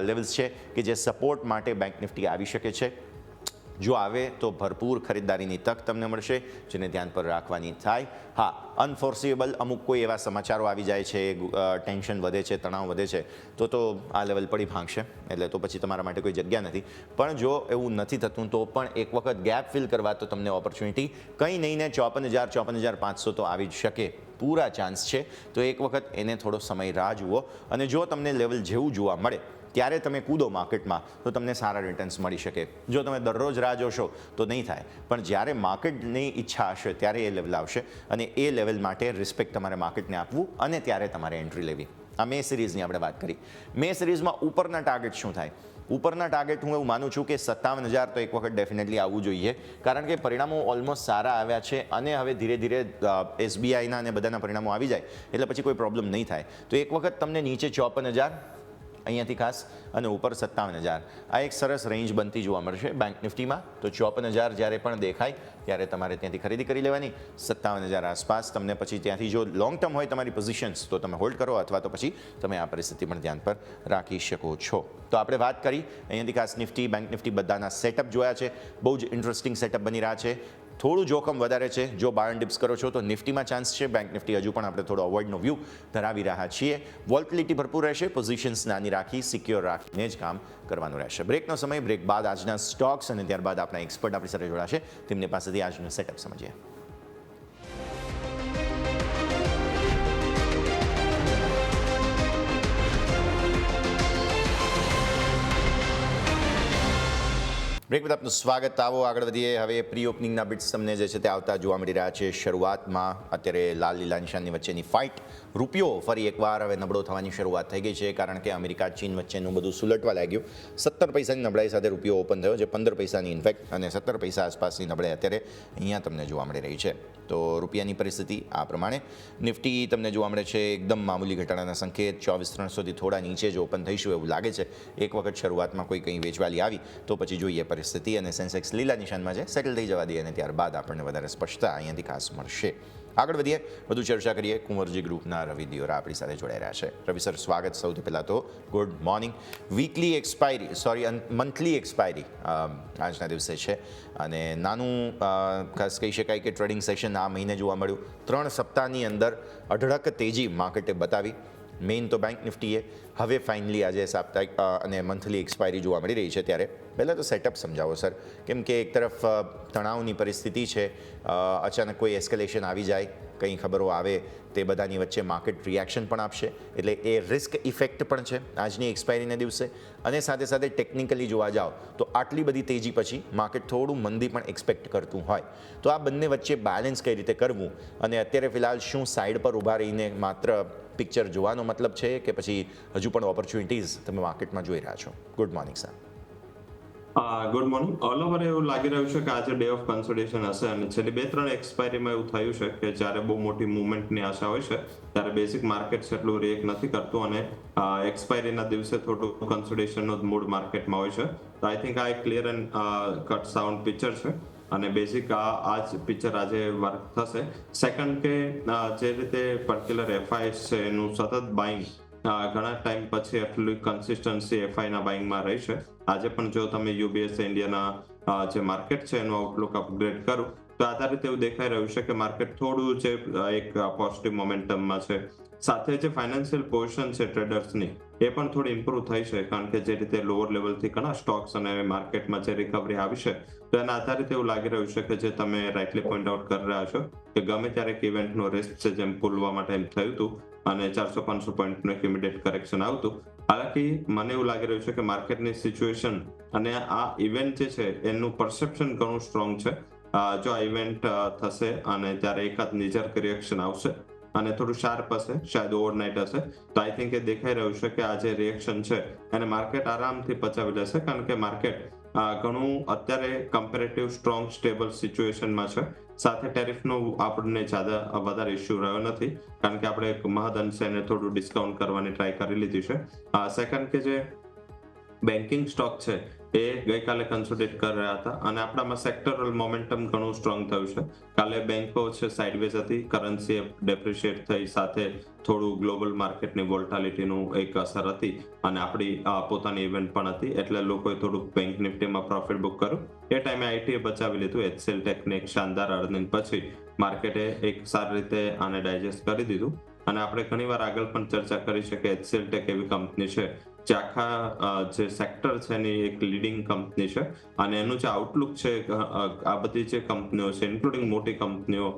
લેવલ્સ છે કે જે સપોર્ટ માટે બેંક નિફ્ટી આવી શકે છે. જો આવે તો ભરપૂર ખરીદદારીની તક તમને મળશે, જેને ધ્યાન પર રાખવાની થાય. હા, અનફોર્સિબલ અમુક કોઈ એવા સમાચારો આવી જાય છે, ટેન્શન વધે છે, તણાવ વધે છે, તો આ લેવલ પડી ભાંગશે, એટલે તો પછી તમારા માટે કોઈ જગ્યા નથી. પણ જો એવું નથી થતું તો પણ એક વખત ગેપ ફિલ કરવા તો તમને ઓપોર્ચ્યુનિટી કંઈ નહીં ને 54,000 54,500 તો આવી જ શકે, પૂરા ચાન્સ છે. તો એક વખત એને થોડો સમય રાહ જુઓ અને જો તમને લેવલ જેવું જોવા મળે ત્યારે તમે કૂદો માર્કેટમાં તો તમને સારા રિટર્ન્સ મળી શકે. જો તમે દરરોજ રાહ જોશો તો નહીં થાય, પણ જ્યારે માર્કેટની ઈચ્છા હશે ત્યારે એ લેવલ આવશે અને એ લેવલ માટે રિસ્પેક્ટ તમારે માર્કેટને આપવું અને ત્યારે તમારે એન્ટ્રી લેવી. આ મે સિરીઝની આપણે વાત કરી. મે સિરીઝમાં ઉપરના ટાર્ગેટ શું થાય? ઉપરના ટાર્ગેટ હું એવું માનું છું કે 57,000 તો એક વખત ડેફિનેટલી આવવું જોઈએ, કારણ કે પરિણામો ઓલમોસ્ટ સારા આવ્યા છે અને હવે ધીરે ધીરે SBIના અને બધાના પરિણામો આવી જાય એટલે પછી કોઈ પ્રોબ્લેમ નહીં થાય. તો એક વખત તમને નીચે 54,000 અહીંયાથી ખાસ અને ઉપર 57,000 આ એક સરસ રેન્જ બનતી જોવા મળશે બેંક નિફ્ટીમાં. તો 54,000 જ્યારે પણ દેખાય ત્યારે તમારે ત્યાંથી ખરીદી કરી લેવાની. 57,000 આસપાસ તમને પછી ત્યાંથી જો લોંગ ટર્મ હોય તમારી પોઝિશન્સ તો તમે હોલ્ડ કરો, અથવા તો પછી તમે આ પરિસ્થિતિ પણ ધ્યાન પર રાખી શકો છો. તો આપણે વાત કરી અહીંયાથી ખાસ નિફ્ટી બેંક નિફ્ટી બધાના સેટઅપ જોયા છે. બહુ જ ઇન્ટરેસ્ટિંગ સેટઅપ બની રહ્યા છે. થોડું જોખમ વધારે છે. જો બાય એન્ડ ડિપ્સ કરો છો તો નિફ્ટીમાં ચાન્સ છે, બેંક નિફ્ટી હજુ પણ આપણે થોડો અવોઇડનો વ્યૂ ધરાવી રહ્યા છીએ. વોલ્ટિલિટી ભરપૂર રહેશે, પોઝિશન્સ નાની રાખી સિક્યોર રાખીને જ કામ કરવાનું રહેશે. બ્રેકનો સમય, બ્રેક બાદ આજના સ્ટોક્સ અને ત્યારબાદ આપણા એક્સપર્ટ આપણી સાથે જોડાશે, તેમની પાસેથી આજનું સેટઅપ સમજીએ. બ્રેક બાદ આપનું સ્વાગત. આવો આગળ વધીએ. હવે પ્રી ઓપનિંગના બિટ્સ તમને જે છે તે આવતા જોવા મળી રહ્યા છે. શરૂઆતમાં અત્યારે લાલ લીલા નિશાનની વચ્ચેની ફાઇટ, રૂપિયો ફરી એકવાર હવે નબળો થવાની શરૂઆત થઈ ગઈ છે, કારણ કે અમેરિકા ચીન વચ્ચેનું બધું સુલટવા લાગ્યું. 17 પૈસાની નબળાઈ સાથે રૂપિયો ઓપન થયો, જે 15 પૈસાની ઇન્ફેક્ટ અને 17 પૈસા આસપાસની નબળાઈ અત્યારે અહીંયા તમને જોવા મળી રહી છે. તો રૂપિયાની પરિસ્થિતિ આ પ્રમાણે. નિફ્ટી તમને જોવા મળે છે એકદમ મામૂલી ઘટાડાના સંકેત, 24,300થી થોડા નીચે જ ઓપન થઈશું એવું લાગે છે. એક વખત શરૂઆતમાં કોઈ કંઈ વેચવાલી આવી તો પછી જોઈએ પરિસ્થિતિ, અને સેન્સેક્સ લીલા નિશાનમાં છે, સેટલ થઈ જવા દઈએ અને ત્યારબાદ આપણને વધારે સ્પષ્ટતા અહીંયાથી ખાસ મળશે. આગળ વધીએ, વધુ ચર્ચા કરીએ. કુંવરજી ગ્રુપના રવિ દિયોરા આપણી સાથે જોડાઈ રહ્યા છે. રવિ સર, સ્વાગત. સૌથી પહેલાં તો good morning. Weekly expiry monthly expiry આજના દિવસે છે અને નાનું ખાસ કહી શકાય કે ટ્રેડિંગ સેશન આ મહિને જોવા મળ્યું. 3 સપ્તાહની અંદર અઢળક તેજી માર્કેટે બતાવી. મેઇન તો બેંક નિફ્ટીએ હવે ફાઇનલી આજે સાપ્તાહિક અને મંથલી એક્સપાયરી જોવા મળી રહી છે. ત્યારે પહેલાં તો સેટઅપ સમજાવો સર, કેમ કે એક તરફ તણાવની પરિસ્થિતિ છે, અચાનક કોઈ એસ્કેલેશન આવી જાય, કંઈ ખબરો આવે, તે બધાની વચ્ચે માર્કેટ રિએક્શન પણ આપશે, એટલે એ રિસ્ક ઇફેક્ટ પણ છે આજની એક્સપાયરીના દિવસે. અને સાથે સાથે ટેકનિકલી જોવા જાઓ તો આટલી બધી તેજી પછી માર્કેટ થોડું મંદી પણ એક્સપેક્ટ કરતું હોય, તો આ બંને વચ્ચે બેલેન્સ કઈ રીતે કરવું, અને અત્યારે ફિલહાલ શું સાઈડ પર ઊભા રહીને માત્ર પિક્ચર જોવાનો મતલબ છે કે પછી હજુ પણ ઓપોર્ચ્યુનિટીઝ તમે માર્કેટમાં જોઈ રહ્યા છો? Good morning sir. Good morning. All over એવું લાગી રહ્યું છે કે આજે ડે ઓફ કન્સોલિડેશન હશે અને છેલ્લી 2-3 એક્સપાયરીમાં એવું થયું છે કે જ્યારે બહુ મોટી મૂવમેન્ટની આશા હોય છે ત્યારે બેસિક માર્કેટ એટલું રિએક્ટ નથી કરતું અને એક્સપાયરીના દિવસે થોડું કન્સોલિડેશનનો મૂડ માર્કેટમાં હોય છે. તો આઈ થિંક આ એક clear and cut sound picture છે અને બેસિક આ જ પિક્ચર આજે વર્ક થશે. સેકન્ડ કે જે રીતે પર્ટિક્યુલર એફઆઈએસ છે એનું સતત બાઇંગ ઘણા ટાઈમ પછી એટલી કન્સિસ્ટન્સી એફઆઈના બાઇંગમાં રહી છે. આજે પણ જો તમે યુબીએસ ઇન્ડિયાના જે માર્કેટ છે એનું આઉટલુક અપગ્રેડ કરો તો આધારિત એવું દેખાઈ રહ્યું છે કે માર્કેટ થોડું જે એક પોઝિટિવ મોમેન્ટમમાં છે. સાથે જે ફાઇનાન્શિયલ પોઝિશન છે ટ્રેડર્સની એ પણ થોડી ઇમ્પ્રુવ થઈ છે, કારણ કે જે રીતે લોઅર લેવલથી ઘણા સ્ટોક્સ અને માર્કેટમાં જે રિકવરી આવી છે તો એના આધારિત એવું લાગી રહ્યું છે કે જે તમે રાઇટલી પોઈન્ટ આઉટ કરી રહ્યા છો કે ગમે ત્યારે એક ઇવેન્ટનો રિસ્ક છે, જેમ પુલવા માટે એમ થયું હતું અને 400-500 પોઈન્ટનું એક ઇમિડિયેટ કરેક્શન આવતું. હાલાકી મને એવું લાગી રહ્યું છે કે માર્કેટની સિચ્યુએશન અને આ ઇવેન્ટ જે છે એનું પરસેપ્શન ઘણું સ્ટ્રોંગ છે. જો આ ઇવેન્ટ થશે અને ત્યારે એકાદ નીજર રિએક્શન આવશે અને થોડું શાર્પ હશે, શાયદ ઓવરનાઇટ હશે. તો આઈ થિંક એ દેખાઈ રહ્યું છે કે આ જે રિએક્શન છે એને માર્કેટ આરામથી પચાવી લેશે, કારણ કે માર્કેટ ઘણું અત્યારે કમ્પેરેટિવ સ્ટ્રોંગ સ્ટેબલ સિચ્યુએશનમાં છે. સાથે ટેરિફનો આપણને વધારે ઇસ્યુ રહ્યો નથી, કારણ કે આપણે મહદ અંશે એને થોડું ડિસ્કાઉન્ટ કરવાની ટ્રાય કરી લીધી છે. સેકન્ડ કે જે બેન્કિંગ સ્ટોક છે એ ગઈકાલે કન્સોલિડેટ કરી રહ્યા હતા અને આપણામાં સેક્ટરલ મોમેન્ટમ ઘણું સ્ટ્રોંગ થયું છે. કાલે બેન્કો છે સાઇડવેઝ હતી, કરન્સી ડેપ્રિશિએટ થઈ, સાથે થોડું ગ્લોબલ માર્કેટની વોલ્ટાલિટીનું એક અસર હતી અને આપણી પોતાની ઇવેન્ટ પણ હતી, એટલે લોકોએ થોડુંક બેંક નિફ્ટીમાં પ્રોફિટ બુક કર્યું. એ ટાઈમે આઈટીએ બચાવી લીધું. એચસીએલ ટેકને એક શાનદાર અર્નિંગ પછી માર્કેટે એક સારી રીતે આને ડાયજેસ્ટ કરી દીધું. અને આપણે ઘણીવાર આગળ પણ ચર્ચા કરી છે કે એચસીએલ ટેક એવી કંપની છે જે આખા જે સેક્ટર છે એની એક લીડિંગ કંપની છે અને એનું જે આઉટલુક છે આ બધી જે કંપનીઓ છે ઇન્ક્લુડિંગ મોટી કંપનીઓ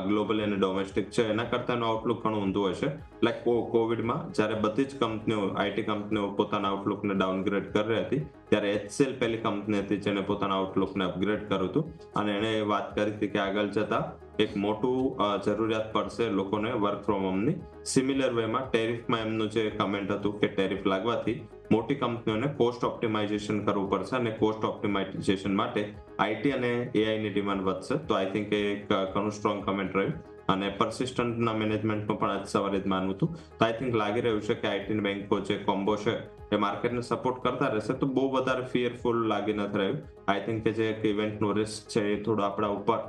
ગ્લોબલ અને ડોમેસ્ટિક છે એના કરતા એનું આઉટલુક ઘણું ઊંધું હોય છે. લાઈક કોવિડમાં જ્યારે બધી જ કંપનીઓ આઈટી કંપનીઓ પોતાના આઉટલુકને ડાઉનગ્રેડ કરી રહી હતી, ત્યારે એચસીએલ પહેલી કંપની હતી જેને પોતાના આઉટલુકને અપગ્રેડ કર્યું હતું અને એણે વાત કરી હતી કે આગળ જતા એક મોટું જરૂરિયાત પડશે લોકોને વર્ક ફ્રોમ હોમની. સિમિલર વેમાં ટેરિફમાં એમનું જે કમેન્ટ હતું કે ટેરિફ લાગવાથી મોટી કંપનીઓને કોસ્ટ ઓપ્ટિમાઇઝેશન કરવું પડશે અને કોસ્ટ ઓપ્ટિમાઇઝેશન માટે આઈટી અને એઆઈની ડિમાન્ડ વધશે. તો આઈ થિંક એ એક ઘણું સ્ટ્રોંગ કમેન્ટ રહ્યું અને પરસિસ્ટન્ટના મેનેજમેન્ટનું પણ આજ સવારે જ માનવું હતું. તો આઈ થિંક લાગી રહ્યું છે કે આઈટી બેંકો જે કોમ્બો છે એ માર્કેટને સપોર્ટ કરતા રહેશે. તો બહુ વધારે ફિયરફુલ લાગી નથી રહ્યું. આઈ થિંક કે જે ઇવેન્ટનું રિસ્ક છે એ થોડું આપણા ઉપર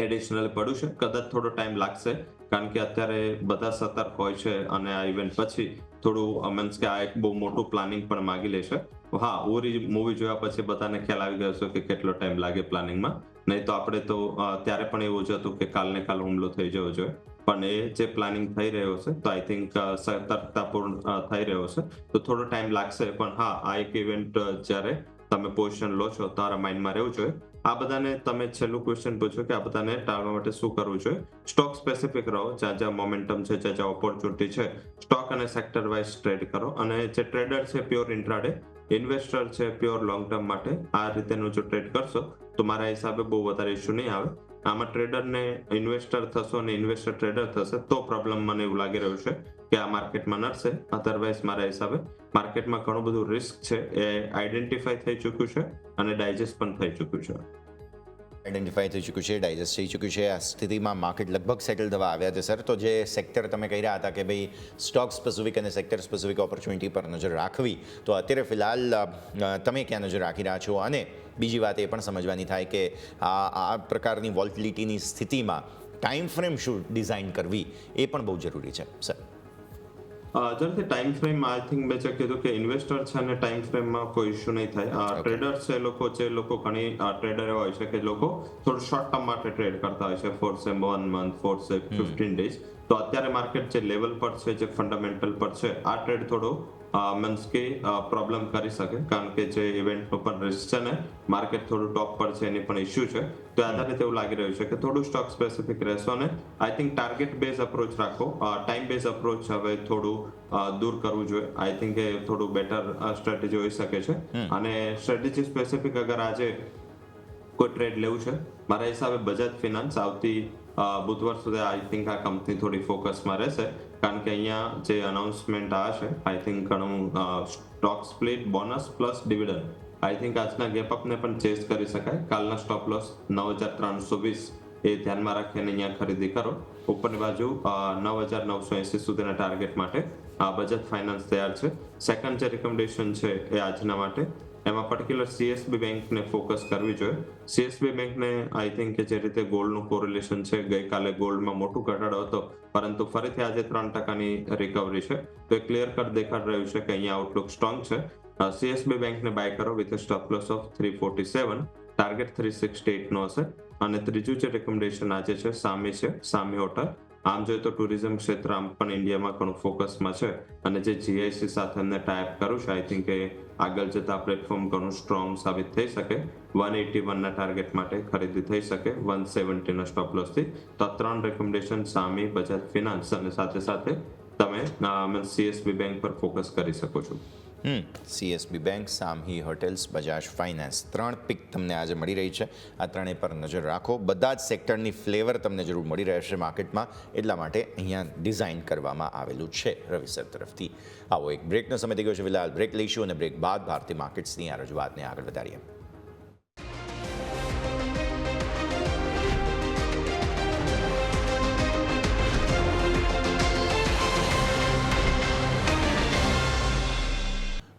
એડિશનલ પડ્યું છે. કદાચ થોડો ટાઈમ લાગશે, કારણ કે અત્યારે બધા સતર્ક હોય છે અને આ ઇવેન્ટ પછી થોડું મીન્સ કે આ એક બહુ મોટું પ્લાનિંગ પણ માંગી લેશે. હા, ઓરી મૂવી જોયા પછી બધાને ખ્યાલ આવી ગયો છે કે કેટલો ટાઈમ લાગે પ્લાનિંગમાં. નહીં તો આપણે તો ત્યારે પણ એવું જ હતું કે કાલને કાલ હુમલો થઈ જવો જોઈએ, પણ એ જે પ્લાનિંગ થઈ રહ્યો છે તો આઈ થિંક સતર્કતાપૂર્ણ થઈ રહ્યો છે. તો થોડો ટાઈમ લાગશે, પણ હા, આ એક ઇવેન્ટ જ્યારે તમે પોઝિશન લો છો તમારા માઇન્ડમાં રહેવું જોઈએ. આ બધાને તમે છેલ્લું ક્વેશ્ચન પૂછો કે આ બધાને ટાળવા માટે શું કરવું જોઈએ. સ્ટોક સ્પેસિફિક રહો, જ્યાં જ્યાં મોમેન્ટમ છે, જ્યાં જ્યાં ઓપોર્ચ્યુનિટી છે, સ્ટોક અને સેક્ટર વાઇઝ ટ્રેડ કરો. અને જે ટ્રેડર છે પ્યોર ઇન્ટ્રાડે, ઇન્વેસ્ટર છે પ્યોર લોંગ ટર્મ માટે આ રીતેનું જો ટ્રેડ કરશો તો મારા હિસાબે બહુ વધારે ઇશ્યુ નહીં આવે. આમાં ટ્રેડરને ઇન્વેસ્ટર થશો અને ઇન્વેસ્ટર ટ્રેડર થશે તો પ્રોબ્લેમ મને એવું લાગી રહ્યું છે કે આ માર્કેટમાં નડશે. અધરવાઇઝ મારા હિસાબે માર્કેટમાં ઘણું બધું રિસ્ક છે એ આઈડેન્ટિફાઈ થઈ ચૂક્યું છે અને ડાયજેસ્ટ પણ થઈ ચૂક્યું છે. આઈડેન્ટિફાઈ થઈ ચૂક્યું છે, ડાયજેસ્ટ થઈ ચૂક્યું છે. આ સ્થિતિમાં માર્કેટ લગભગ સેટલ થવા આવ્યા છે. સર, તો જે સેક્ટર તમે કહી રહ્યા હતા કે ભાઈ સ્ટોક સ્પેસિફિક અને સેક્ટર સ્પેસિફિક ઓપોર્ચ્યુનિટી પર નજર રાખવી, તો અત્યારે ફિલહાલ તમે ક્યાં નજર રાખી રહ્યા છો? અને બીજી વાત એ પણ સમજવાની થાય કે આ પ્રકારની વોલ્ટિલિટીની સ્થિતિમાં ટાઈમ ફ્રેમ શું ડિઝાઇન કરવી એ પણ બહુ જરૂરી છે. સર, જ્યારે ટાઈમ ફ્રેમ આઈ થિંક મેં જે કીધું કે ઇન્વેસ્ટર છે અને ટાઈમ ફ્રેમમાં કોઈ ઇશ્યુ નહીં થાય. ટ્રેડર્સ છે લોકો ઘણી ટ્રેડર એવા હોય છે કે લોકો થોડું શોર્ટ ટર્મ માટે ટ્રેડ કરતા હોય છે, ફોર સે 1 મંથ, ફોર સે 15 ડેઝ. તો અત્યારે માર્કેટ જે લેવલ પર છે, જે ફંડામેન્ટલ પર છે, આ ટ્રેડ થોડો મીન્સ કે પ્રોબ્લેમ કરી શકે, કારણ કે જે ઇવેન્ટનો પણ રિસ્ક છે ને, માર્કેટ થોડું ટોપ પર છે એની પણ ઇશ્યુ છે. તો આધારિત એવું લાગી રહ્યું છે કે થોડું સ્ટોક સ્પેસિફિક રહેશો અને I think target base approach રાખો. ટાઈમ બેઝ અપ્રોચ હવે થોડું દૂર કરવું જોઈએ. આઈ થિંક એ થોડું બેટર સ્ટ્રેટેજી હોઈ શકે છે. અને સ્ટ્રેટેજી સ્પેસિફિક અગર આજે કોઈ ટ્રેડ લેવું છે, મારા હિસાબે બજાજ ફિનાન્સ આવતી બુધવાર સુધી આઈ થિંક આ કંપની થોડી ફોકસમાં રહેશે, કારણ કે અહીંયા જે અનાઉન્સમેન્ટ આ છે આઈ થિંક ઘણું stock split, bonus plus dividend, I think આજના ગેપ અપને પણ ચેસ કરી શકાય. કાલના સ્ટોપ લોસ 9320 એ ધ્યાનમાં રાખીને અહીંયા ખરીદી કરો. ઉપરની બાજુ 9980 સુધીના ટાર્ગેટ માટે બજાજ ફાઇનાન્સ તૈયાર છે. સેકન્ડ જે રિકમેન્ડેશન છે એ આજના માટે, એમાં પર્ટિક્યુલર સીએસબી બેંકને ફોકસ કરવી જોઈએ. સીએસબી બેંકને આઈ થિંક કે જે રીતે ગોલ્ડનું કોરિલેશન છે, ગઈકાલે ગોલ્ડમાં મોટું ઘટાડો હતો, પરંતુ ફરીથી આજે 3% રિકવરી છે. તો એ ક્લિયર કટ દેખાડી રહ્યું છે કે અહીંયા આઉટલુક સ્ટ્રોંગ છે. સીએસબી બેંકને બાય કરો with stop loss of 347, target 368 નો હશે. અને ત્રીજું જે રેકમેન્ડેશન આજે છે સામી છે, સામી હોટલ. આમ જોઈએ તો ટુરિઝમ ક્ષેત્ર આમ પણ ઇન્ડિયામાં ઘણું ફોકસમાં છે અને જે જીઆઈસી સાથે એમને ટાઈપ કર્યું છે, આઈ થિંક કે આગળ જતા પ્લેટફોર્મ ઘણું સ્ટ્રોંગ સાબિત થઈ શકે. 181 ના ટાર્ગેટ માટે ખરીદી થઈ શકે 170 ના સ્ટોપ લોસથી. તો આ 3 રેકમેન્ડેશન સામી, બજાજ ફિનાન્સ અને સાથે સાથે તમે સીએસબી બેંક પર ફોકસ કરી શકો છો. CSB બેંક, સામહી હોટેલ્સ, બજાજ ફાઇનાન્સ, 3 પિક તમને આજે મળી રહી છે. આ ત્રણેય પર નજર રાખો. બધા જ સેક્ટરની ફ્લેવર તમને જરૂર મળી રહેશે માર્કેટમાં, એટલા માટે અહીંયા ડિઝાઇન કરવામાં આવેલું છે રવિસર તરફથી. આવો એક બ્રેકનો સમય થઈ ગયો છે, ફિલહાલ બ્રેક લઈશું અને બ્રેક બાદ ભારતીય માર્કેટ્સની આ રજૂઆતને આગળ વધારીએ.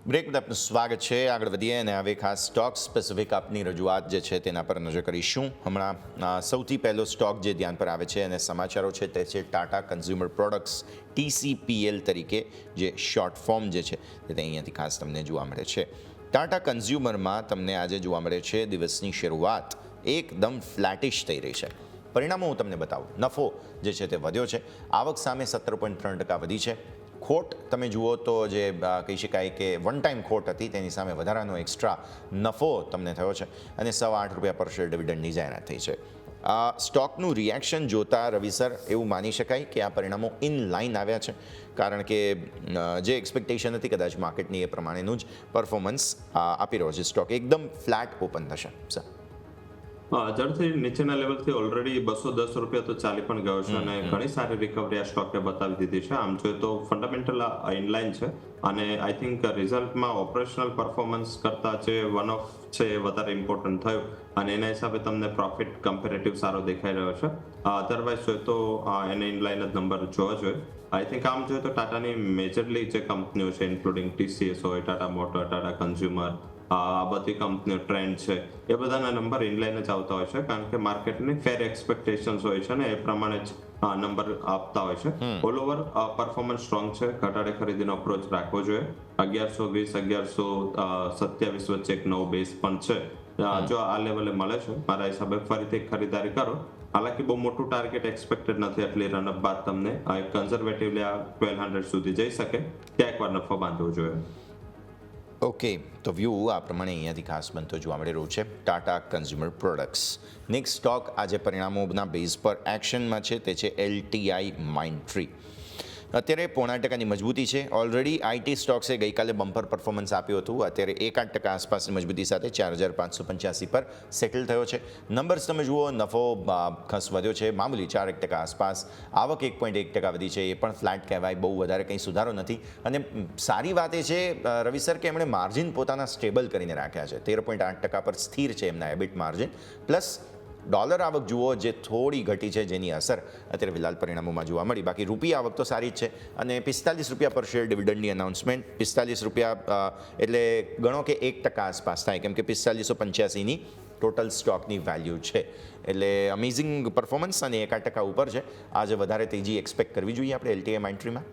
બ્રેક બાદ આપનું સ્વાગત છે. આગળ વધીએ અને હવે ખાસ સ્ટોક સ્પેસિફિક આપની રજૂઆત જે છે તેના પર નજર કરીશું. હમણાં સૌથી પહેલો સ્ટોક જે ધ્યાન પર આવે છે અને સમાચારો છે તે છે ટાટા કન્ઝ્યુમર પ્રોડક્ટ્સ, TCPL તરીકે જે શોર્ટ ફોર્મ જે છે તે અહીંયાથી ખાસ તમને જોવા મળે છે. ટાટા કન્ઝ્યુમરમાં તમને આજે જોવા મળે છે દિવસની શરૂઆત એકદમ ફ્લેટિશ થઈ રહી છે. પરિણામો હું તમને બતાવું. નફો જે છે તે વધ્યો છે, આવક સામે 17.3% વધી છે. ખોટ તમે જુઓ તો જે કહી શકાય કે વન ટાઈમ ખોટ હતી તેની સામે વધારાનો એક્સ્ટ્રા નફો તમને થયો છે અને ₹8.25 પર શેર ડિવિડન્ડની જાહેરાત થઈ છે. સ્ટોકનું રિએક્શન જોતા રવિસર એવું માની શકાય કે આ પરિણામો ઇન લાઇન આવ્યા છે, કારણ કે જે એક્સપેક્ટેશન હતી કદાચ માર્કેટની એ પ્રમાણેનું જ પરફોર્મન્સ આપી રહ્યો છે. સ્ટોક એકદમ ફ્લેટ ઓપન થશે. સર, ઝડપથી નીચેના લેવલથી ઓલરેડી ₹210 તો ચાલી પણ ગયો છે અને ઘણી સારી રિકવરી આ સ્ટોકે બતાવી દીધી છે. આમ જોઈએ તો ફંડામેન્ટલ ઇનલાઇન છે અને આઈ થિંક રિઝલ્ટમાં ઓપરેશનલ પરફોર્મન્સ કરતા જે વન ઓફ છે એ વધારે ઇમ્પોર્ટન્ટ થયું અને એના હિસાબે તમને પ્રોફિટ કમ્પેરેટિવ સારો દેખાઈ રહ્યો છે. અધરવાઇઝ જોઈએ તો એને ઇનલાઇન જ નંબર જોવા જોઈએ. આઈ થિંક આમ જોઈએ તો ટાટાની મેજરલી જે કંપનીઓ છે ઇન્ક્લુડિંગ TCS હોય, ટાટા મોટર, ટાટા કન્ઝ્યુમર, આ બધી કંપનીઓ ટ્રેન્ડ છે એ બધાના નંબર ઇનલાઇન જ આવતા હોય છે, કારણ કે માર્કેટની ફેર એક્સપેક્ટેશન્સ હોય છે ને એ પ્રમાણે જ નંબર આપતા હોય છે. ઓલ ઓવર પરફોર્મન્સ સ્ટ્રોંગ છે. ઘટાડે ખરીદીનો અપ્રોચ રાખવો જોઈએ. 1120-1127 વચ્ચે એક નવો બેઝ પણ છે. જો આ લેવલે મળે છે મારા હિસાબે ફરીથી ખરીદારી કરો. હાલાકી બહુ મોટું ટાર્ગેટ એક્સપેક્ટેડ નથી, એટલી રનઅપ બાદ તમને કન્ઝર્વેટિવલી આ 1200 સુધી જઈ શકે ત્યાં એકવાર નફો બાંધવો જોઈએ. ઓકે, તો વ્યૂ આ પ્રમાણે અહીંયાથી ખાસ બનતો જોવા મળી રહ્યું છે Tata consumer products. Next stock આજે પરિણામોના બેઝ પર એક્શનમાં છે તે છે LTI Mindtree. અત્યારે 0.5%ની મજબૂતી છે. ઓલરેડી IT સ્ટોક્સે ગઈકાલે બમ્પર પરફોર્મન્સ આપ્યું હતું. અત્યારે 1.8% આસપાસની મજબૂતી સાથે 4,585 પર સેટલ થયો છે. નંબર્સ તમે જુઓ, નફો ખાસ વધ્યો છે મામૂલી 4% આસપાસ. આવક 1.1% વધી છે, એ પણ ફ્લેટ કહેવાય, બહુ વધારે કંઈ સુધારો નથી. અને સારી વાત એ છે રવિસર કે એમણે માર્જિન પોતાના સ્ટેબલ કરીને રાખ્યા છે. 13.8% પર સ્થિર છે એમના એબિટ માર્જિન. પ્લસ ડોલર આવક જુઓ જે થોડી ઘટી છે, જેની અસર અત્યારે ફિલહાલ પરિણામોમાં જોવા મળી. બાકી રૂપિયા આવક તો સારી જ છે અને ₹45 પર શેર ડિવિડન્ડની અનાઉન્સમેન્ટ. ₹45 એટલે ગણો કે 1% આસપાસ થાય, કેમ કે 4585ની ટોટલ સ્ટોકની વેલ્યુ છે. એટલે અમેઝિંગ પરફોર્મન્સ અને 1% ઉપર છે. આજે વધારે તેજી એક્સપેક્ટ કરવી જોઈએ આપણે LTI Mindtree-માં.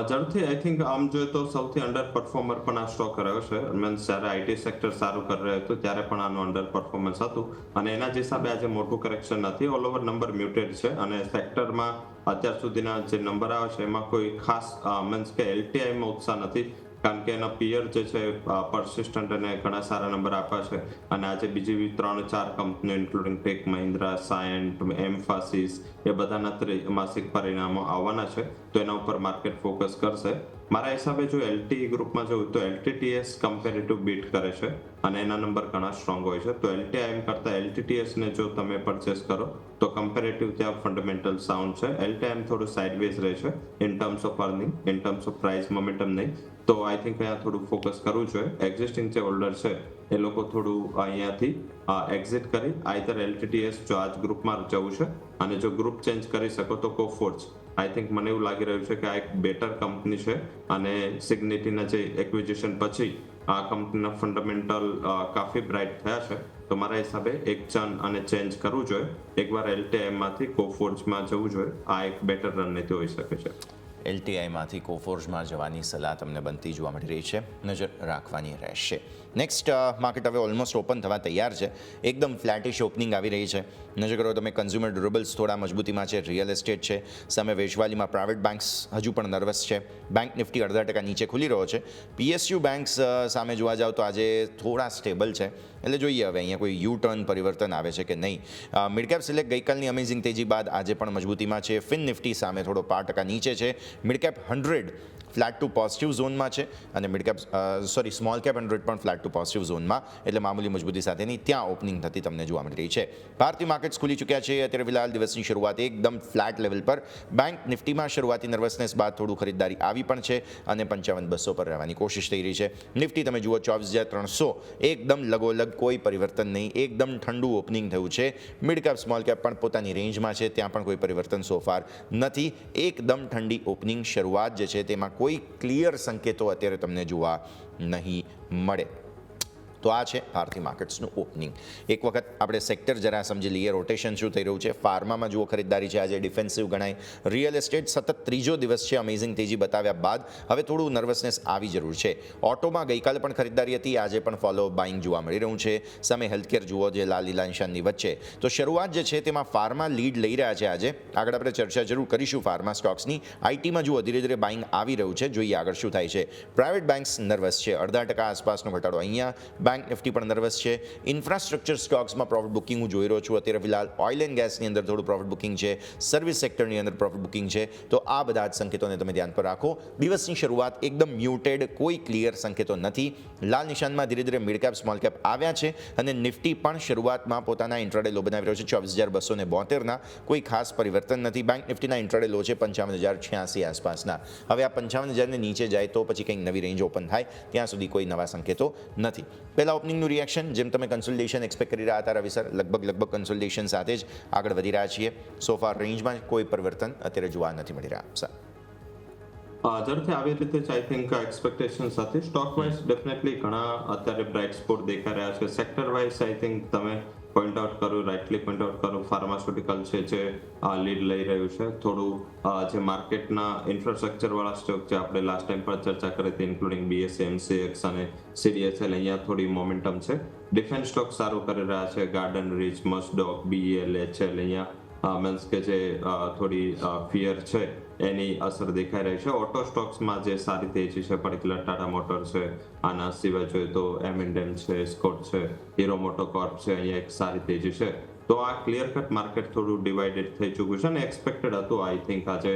ઝડપથી આઈ થિંક આમ જોઈએ તો સૌથી અંડર પરફોર્મર પણ આ સ્ટોક રહ્યો છે. મીન્સ જ્યારે IT સેક્ટર સારું કરી રહ્યું હતું ત્યારે પણ આનું અંડર પરફોર્મન્સ હતું અને એના જ હિસાબે આજે મોટું કરેક્શન નથી. ઓલ ઓવર નંબર મ્યુટેડ છે અને સેક્ટરમાં અત્યાર સુધીના જે નંબર આવે છે એમાં કોઈ ખાસ મીન્સ કે LTIમાં ઉત્સાહ નથી, કારણ કે એના પિયર જે છે પરસિસ્ટન્ટ અને ઘણા સારા નંબર આપ્યા છે અને આજે બીજી 3-4 કંપનીઓ ઇન્ક્લુડિંગ ટેક મહિન્દ્રા, સાયન્ટ, એમ્ફાસિસ એ બધાના ત્રિમાસિક પરિણામો આવવાના છે, તો એના ઉપર માર્કેટ ફોકસ કરશે. મારા હિસાબે જો LTE ગ્રુપમાં જોયું તો LTTS કમ્પેરેટિવ બીટ કરે છે અને એના નંબર ઘણા સ્ટ્રોંગ હોય છે. તો LTIM કરતા LTTS ને જો તમે પરચેસ કરો તો કમ્પેરેટિવ ત્યાં ફંડામેન્ટલ સાઉન્ડ છે. LTIM થોડું સાઇડવેઝ રહેશે in terms of earning, in terms of price momentum નહીં. તો આઈ થિંક અહીંયા થોડું ફોકસ કરવું જોઈએ. એક્ઝિસ્ટિંગ જે હોલ્ડર છે એ લોકો થોડું અહીંયાથી એક્ઝિટ કરી આઈધર LTTS જો આ જ ગ્રુપમાં જવું છે અને જો ગ્રુપ ચેન્જ કરી શકો તો કોફોર્જ. આઈ થિંક મને એવું લાગી રહ્યું છે કે આ એક બેટર કંપની છે અને સિગ્નિટીના જે એક્વિઝિશન પછી આ કંપનીના ફંડામેન્ટલ કાફી બ્રાઇટ થયા છે. તો મારા હિસાબે એક ચર્ન અને ચેન્જ કરવું જોઈએ. એકવાર LTIમાંથી કોફોર્જમાં જવું જોઈએ. આ એક બેટર રણનીતિ હોઈ શકે છે. LTIમાંથી કોફોર્જમાં જવાની સલાહ તમને બનતી જોવા મળી રહી છે. નજર રાખવાની રહેશે. નેક્સ્ટ માર્કેટ હવે ઓલમોસ્ટ ઓપન થવા તૈયાર છે. એકદમ ફ્લેટિશ ઓપનિંગ આવી રહી છે. નજર કરો તમે, કન્ઝ્યુમર ડ્યુરેબલ્સ થોડા મજબૂતીમાં છે, રિયલ એસ્ટેટ છે, સામે વેચવાલીમાં પ્રાઇવેટ બેન્ક્સ હજુ પણ નર્વસ છે. બેંક નિફ્ટી 0.5% નીચે ખુલી રહ્યો છે. PSU બેન્ક્સ સામે જોવા જાવ તો આજે થોડા સ્ટેબલ છે, એટલે જોઈએ હવે અહીંયા કોઈ યુ ટર્ન પરિવર્તન આવે છે કે નહીં. મિડ કેપ સિલેક્ટ ગઈકાલની અમેઝિંગ તેજી બાદ આજે પણ મજબૂતીમાં છે. ફિન નિફ્ટી સામે થોડો 5% નીચે છે. Mid cap 100 flat to positive ઝોનમાં છે અને સ્મોલ કેપ 100 પણ ફ્લેટ ટુ પોઝિટિવ ઝોનમાં, એટલે મામૂલી મજબૂતી સાથેની ત્યાં ઓપનિંગ થતી તમને જોવા મળી રહી છે. ભારતીય માર્કેટ્સ ખુલી ચૂક્યા છે. અત્યારે ફિલહાલ દિવસની શરૂઆત એકદમ ફ્લેટ લેવલ પર. બેંક નિફ્ટીમાં શરૂઆતી નર્વસનેસ બાદ થોડું ખરીદદારી આવી પણ છે અને 55,200 પર રહેવાની કોશિશ થઈ રહી છે. નિફ્ટી તમે જુઓ 24,300, એકદમ લગોલગ, કોઈ પરિવર્તન નહીં, એકદમ ઠંડુ ઓપનિંગ થયું છે. મિડ કેપ સ્મોલ કેપ પણ પોતાની રેન્જમાં છે, ત્યાં પણ કોઈ પરિવર્તન સોફાર નથી. એકદમ ઠંડી ઓપનિંગ શરૂઆત જે છે તેમાં કોઈ ક્લિયર સંકેતો અત્યારે તમને જોવા નહીં મળે. તો આ છે ભારતીય માર્કેટ્સનું ઓપનિંગ. એક વખત આપણે સેક્ટર જરા સમજી લઈએ, રોટેશન શું થઈ રહ્યું છે. ફાર્મામાં જુઓ ખરીદદારી છે, આજે ડિફેન્સિવ ગણાય. રિયલ એસ્ટેટ સતત ત્રીજો દિવસ છે અમેઝિંગ તેજી બતાવ્યા બાદ હવે થોડું નર્વસનેસ આવી જરૂર છે. ઓટોમાં ગઈકાલે પણ ખરીદદારી હતી, આજે પણ ફોલો બાઇંગ જોવા મળી રહ્યું છે. સામે હેલ્થકેર જુઓ જે લાલ લીલા નિશાનની વચ્ચે. તો શરૂઆત જે છે તેમાં ફાર્મા લીડ લઈ રહ્યા છે. આજે આગળ આપણે ચર્ચા જરૂર કરીશું ફાર્મા સ્ટોક્સની. આઈટીમાં જુઓ ધીરે ધીરે બાઇંગ આવી રહ્યું છે, જોઈએ આગળ શું થાય છે. પ્રાઇવેટ બેન્ક્સ નર્વસ છે, 0.5% આસપાસનો ઘટાડો અહીંયા. બેંક નિફ્ટી પણ નર્વસ છે. ઇન્ફ્રાસ્ટ્રક્ચર સ્ટોક્સમાં પ્રોફિટ બુકિંગ હું જોઈ રહ્યો છું અત્યારે ફિલહાલ. ઓઇલ એન્ડ ગેસની અંદર થોડું પ્રોફિટ બુકિંગ છે, સર્વિસ સેક્ટરની અંદર પ્રોફિટ બુકિંગ છે. તો આ બધા જ સંકેતોને તમે ધ્યાન પર રાખો. દિવસની શરૂઆત એકદમ મ્યુટેડ, કોઈ ક્લિયર સંકેતો નથી. લાલ નિશાનમાં ધીરે ધીરે મિડ કેપ સ્મોલ કેપ આવ્યા છે અને નિફ્ટી પણ શરૂઆતમાં પોતાના ઇન્ટ્રાડે લો બનાવી રહ્યો છે 24,272ના. કોઈ ખાસ પરિવર્તન નથી. બેંક નિફ્ટીના ઇન્ટ્રાડે લો છે 55,086 આસપાસના. હવે આ 55,000ને નીચે જાય તો પછી કંઈક નવી રેન્જ ઓપન થાય, ત્યાં સુધી કોઈ નવા સંકેતો નથી. પહેલા ઓપનિંગનું રિએક્શન, જેમ તમે કન્સોલિડેશન એક્સપેક્ટ કરી રહ્યા હતા રવિ સર, લગભગ કન્સોલિડેશન સાથે જ આગળ વધી રહ્યા છીએ. સોફાર રેન્જમાં કોઈ પરિવર્તન અત્યારે જોવા નથી મળી રહ્યા સર. ઝડપથી આવી રીતે જ આઈ થિંક એક્સપેક્ટેશન સાથે સ્ટોક વાઇઝ ડેફિનેટલી ઘણા અત્યારે બ્રાઇટ સ્પોટ દેખાઈ રહ્યા છે. સેક્ટર વાઇઝ આઈ થિંક તમે પોઈન્ટ આઉટ કર્યું, રાઇટલી પોઈન્ટ આઉટ કર્યું, ફાર્માસ્યુટિકલ છે જે લીડ લઈ રહ્યું છે. થોડું જે માર્કેટના ઇન્ફ્રાસ્ટ્રક્ચર વાળા સ્ટોક જે આપણે લાસ્ટ ટાઈમ પર ચર્ચા કરી હતી, ઇન્ક્લુડિંગ BSE, MCX અને CDSL, અહીંયા થોડી મોમેન્ટમ છે. ડિફેન્સ સ્ટોક સારું કરી રહ્યા છે. ગાર્ડન રીચ, મસ્ડોક, BEL, HL, અહીંયા મીન્સ કે જે થોડી ફિયર છે એની અસર દેખાઈ રહી છે. ઓટો સ્ટોક્સમાં જે સારી તેજી છે, પર્ટિક્યુલર ટાટા મોટર છે, આના સિવાય જોઈએ તો M&M છે, સ્કોટ છે, હીરો મોટોકોર્પ છે, અહીંયા એક સારી તેજી છે. તો આ ક્લિયર કટ માર્કેટ થોડું ડિવાઇડેડ થઈ ચૂક્યું છે અને એક્સપેક્ટેડ હતું. આઈ થિંક આજે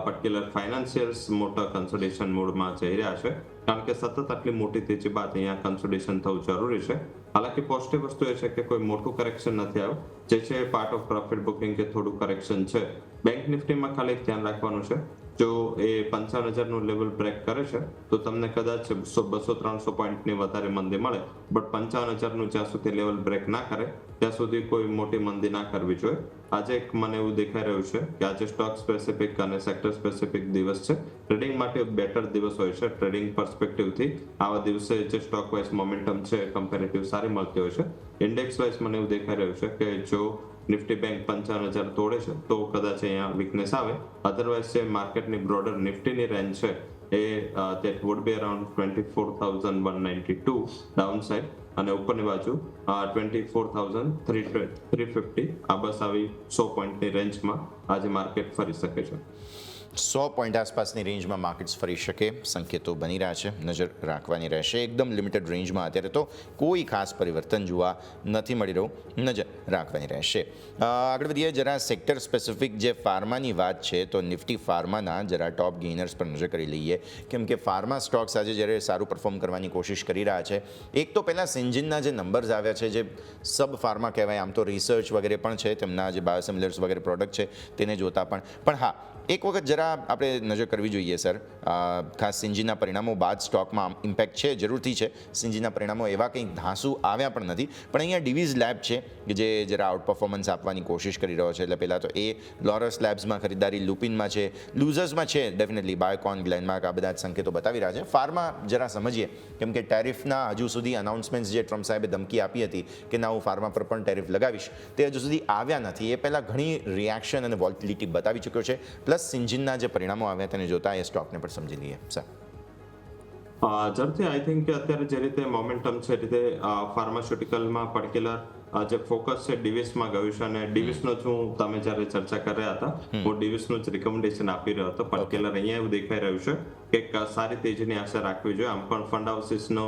પર્ટિક્યુલર ફાઇનાન્શિયલ્સ મોટા કન્સોલિડેશન મોડમાં જઈ રહ્યા છે, કારણ કે સતત આટલી મોટી તેજી બાદ અહીંયા કન્સોલિડેશન થવું જરૂરી છે. હાલાકી પોઝિટિવ વસ્તુ એ છે કે કોઈ મોટું કરેક્શન નથી આવ્યું, જે છે પાર્ટ ઓફ પ્રોફિટ બુકિંગ કે થોડું કરેક્શન છે. બેંક નિફ્ટીમાં ખાલી ધ્યાન રાખવાનું છે, જો એ 55,000નું લેવલ બ્રેક કરે છે તો તમને કદાચ 200-300 પોઈન્ટની વધારે મંદી મળે, બટ 55,000નું જ્યાં સુધી લેવલ બ્રેક ના કરે ત્યાં સુધી કોઈ મોટી મંદી ના કરવી જોઈએ. આજે મને એવું દેખાઈ રહ્યું છે કે આજે સ્ટોક સ્પેસિફિક અને સેક્ટર સ્પેસિફિક દિવસ છે. ટ્રેડિંગ માટે બેટર દિવસ હોય છે. ટ્રેડિંગ પર્સપેક્ટિવથી આવા દિવસે જે સ્ટોક વાઇઝ મોમેન્ટમ છે કમ્પેરેટિવ સારી મળતી હોય છે. ઇન્ડેક્સ વાઇઝ મને એવું દેખાઈ રહ્યું છે કે જો નિફ્ટી બેંક 55,000 તોડે છે તો કદાચ અહીંયા વીકનેસ આવે. અધરવાઇઝ જે માર્કેટની બ્રોડર નિફ્ટીની રેન્જ છે એ that would be around 24,192 down side અને ઉપરની બાજુ 24,350. આ બસ આવી 100 પોઈન્ટની રેન્જમાં આજે માર્કેટ ફરી શકે છે. 100 પોઈન્ટ આસપાસની રેન્જમાં માર્કેટ્સ ફરી શકે, સંકેતો બની રહ્યા છે, નજર રાખવાની રહેશે. એકદમ લિમિટેડ રેન્જમાં અત્યારે તો કોઈ ખાસ પરિવર્તન જોવા નથી મળી રહ્યું, નજર રાખવાની રહેશે. આગળ વધીએ જરા સેક્ટર સ્પેસિફિક જે ફાર્માની વાત છે તો નિફ્ટી ફાર્માના જરા ટોપ ગેઇનર્સ પર નજર કરી લઈએ, કેમ કે ફાર્મા સ્ટોક્સ આજે જ્યારે સારું પરફોર્મ કરવાની કોશિશ કરી રહ્યા છે. એક તો પહેલાં સિન્જિનના જે નંબર્સ આવ્યા છે, જે સબ ફાર્મા કહેવાય, આમ તો રિસર્ચ વગેરે પણ છે, તેમના જે બાયોસિમિલર્સ વગેરે પ્રોડક્ટ છે તેને જોતા પણ હા એક વખત જરા આપણે નજર કરવી જોઈએ સર. ખાસ સિન્જીના પરિણામો બાદ સ્ટોકમાં ઇમ્પેક્ટ છે, જરૂરથી છે. સિન્જીના પરિણામો એવા કંઈક ધાંસુ આવ્યા પણ નથી, પણ અહીંયા ડિવિઝ લેબ છે કે જે જરા આઉટ પરફોર્મન્સ આપવાની કોશિશ કરી રહ્યો છે. એટલે પહેલાં તો એ લોરસ લેબ્સમાં ખરીદારી, લુપિનમાં છે, લૂઝર્સમાં છે ડેફિનેટલી બાયોકોન, ગ્લેનમાર્ક, આ બધા જ સંકેતો બતાવી રહ્યા છે. ફાર્મા જરા સમજીએ, કેમ કે ટેરિફના હજુ સુધી અનાઉન્સમેન્ટ્સ જે ટ્રમ્પ સાહેબે ધમકી આપી હતી કે ના હું ફાર્મા પર પણ ટેરિફ લગાવીશ, તે હજુ સુધી આવ્યા નથી. એ પહેલાં ઘણી રિએક્શન અને વોલ્ટિલિટી બતાવી ચૂક્યો છે. પ્લસ સિન્જિનના જે પરિણામો આવ્યા તેને જોતા એ સ્ટોકને પણ સમજી લઈએ સર. ઝડપથી આઈ થિંક કે અત્યારે જે રીતે મોમેન્ટમ છે એ રીતે ફાર્માસ્યુટિકલમાં પર્ટિક્યુલર જે ફોકસ છે ડિવિસમાં ગયું છે અને ડિવિસનો જ હું તમે જ્યારે ચર્ચા કરી રહ્યા હતા હું ડિવિસનું જ રિકમેન્ડેશન આપી રહ્યો હતો પર્ટિક્યુલર અહીંયા એવું દેખાઈ રહ્યું છે કે એક સારી તેજીની આશા રાખવી જોઈએ. આમ પણ ફંડ હાઉસીસનો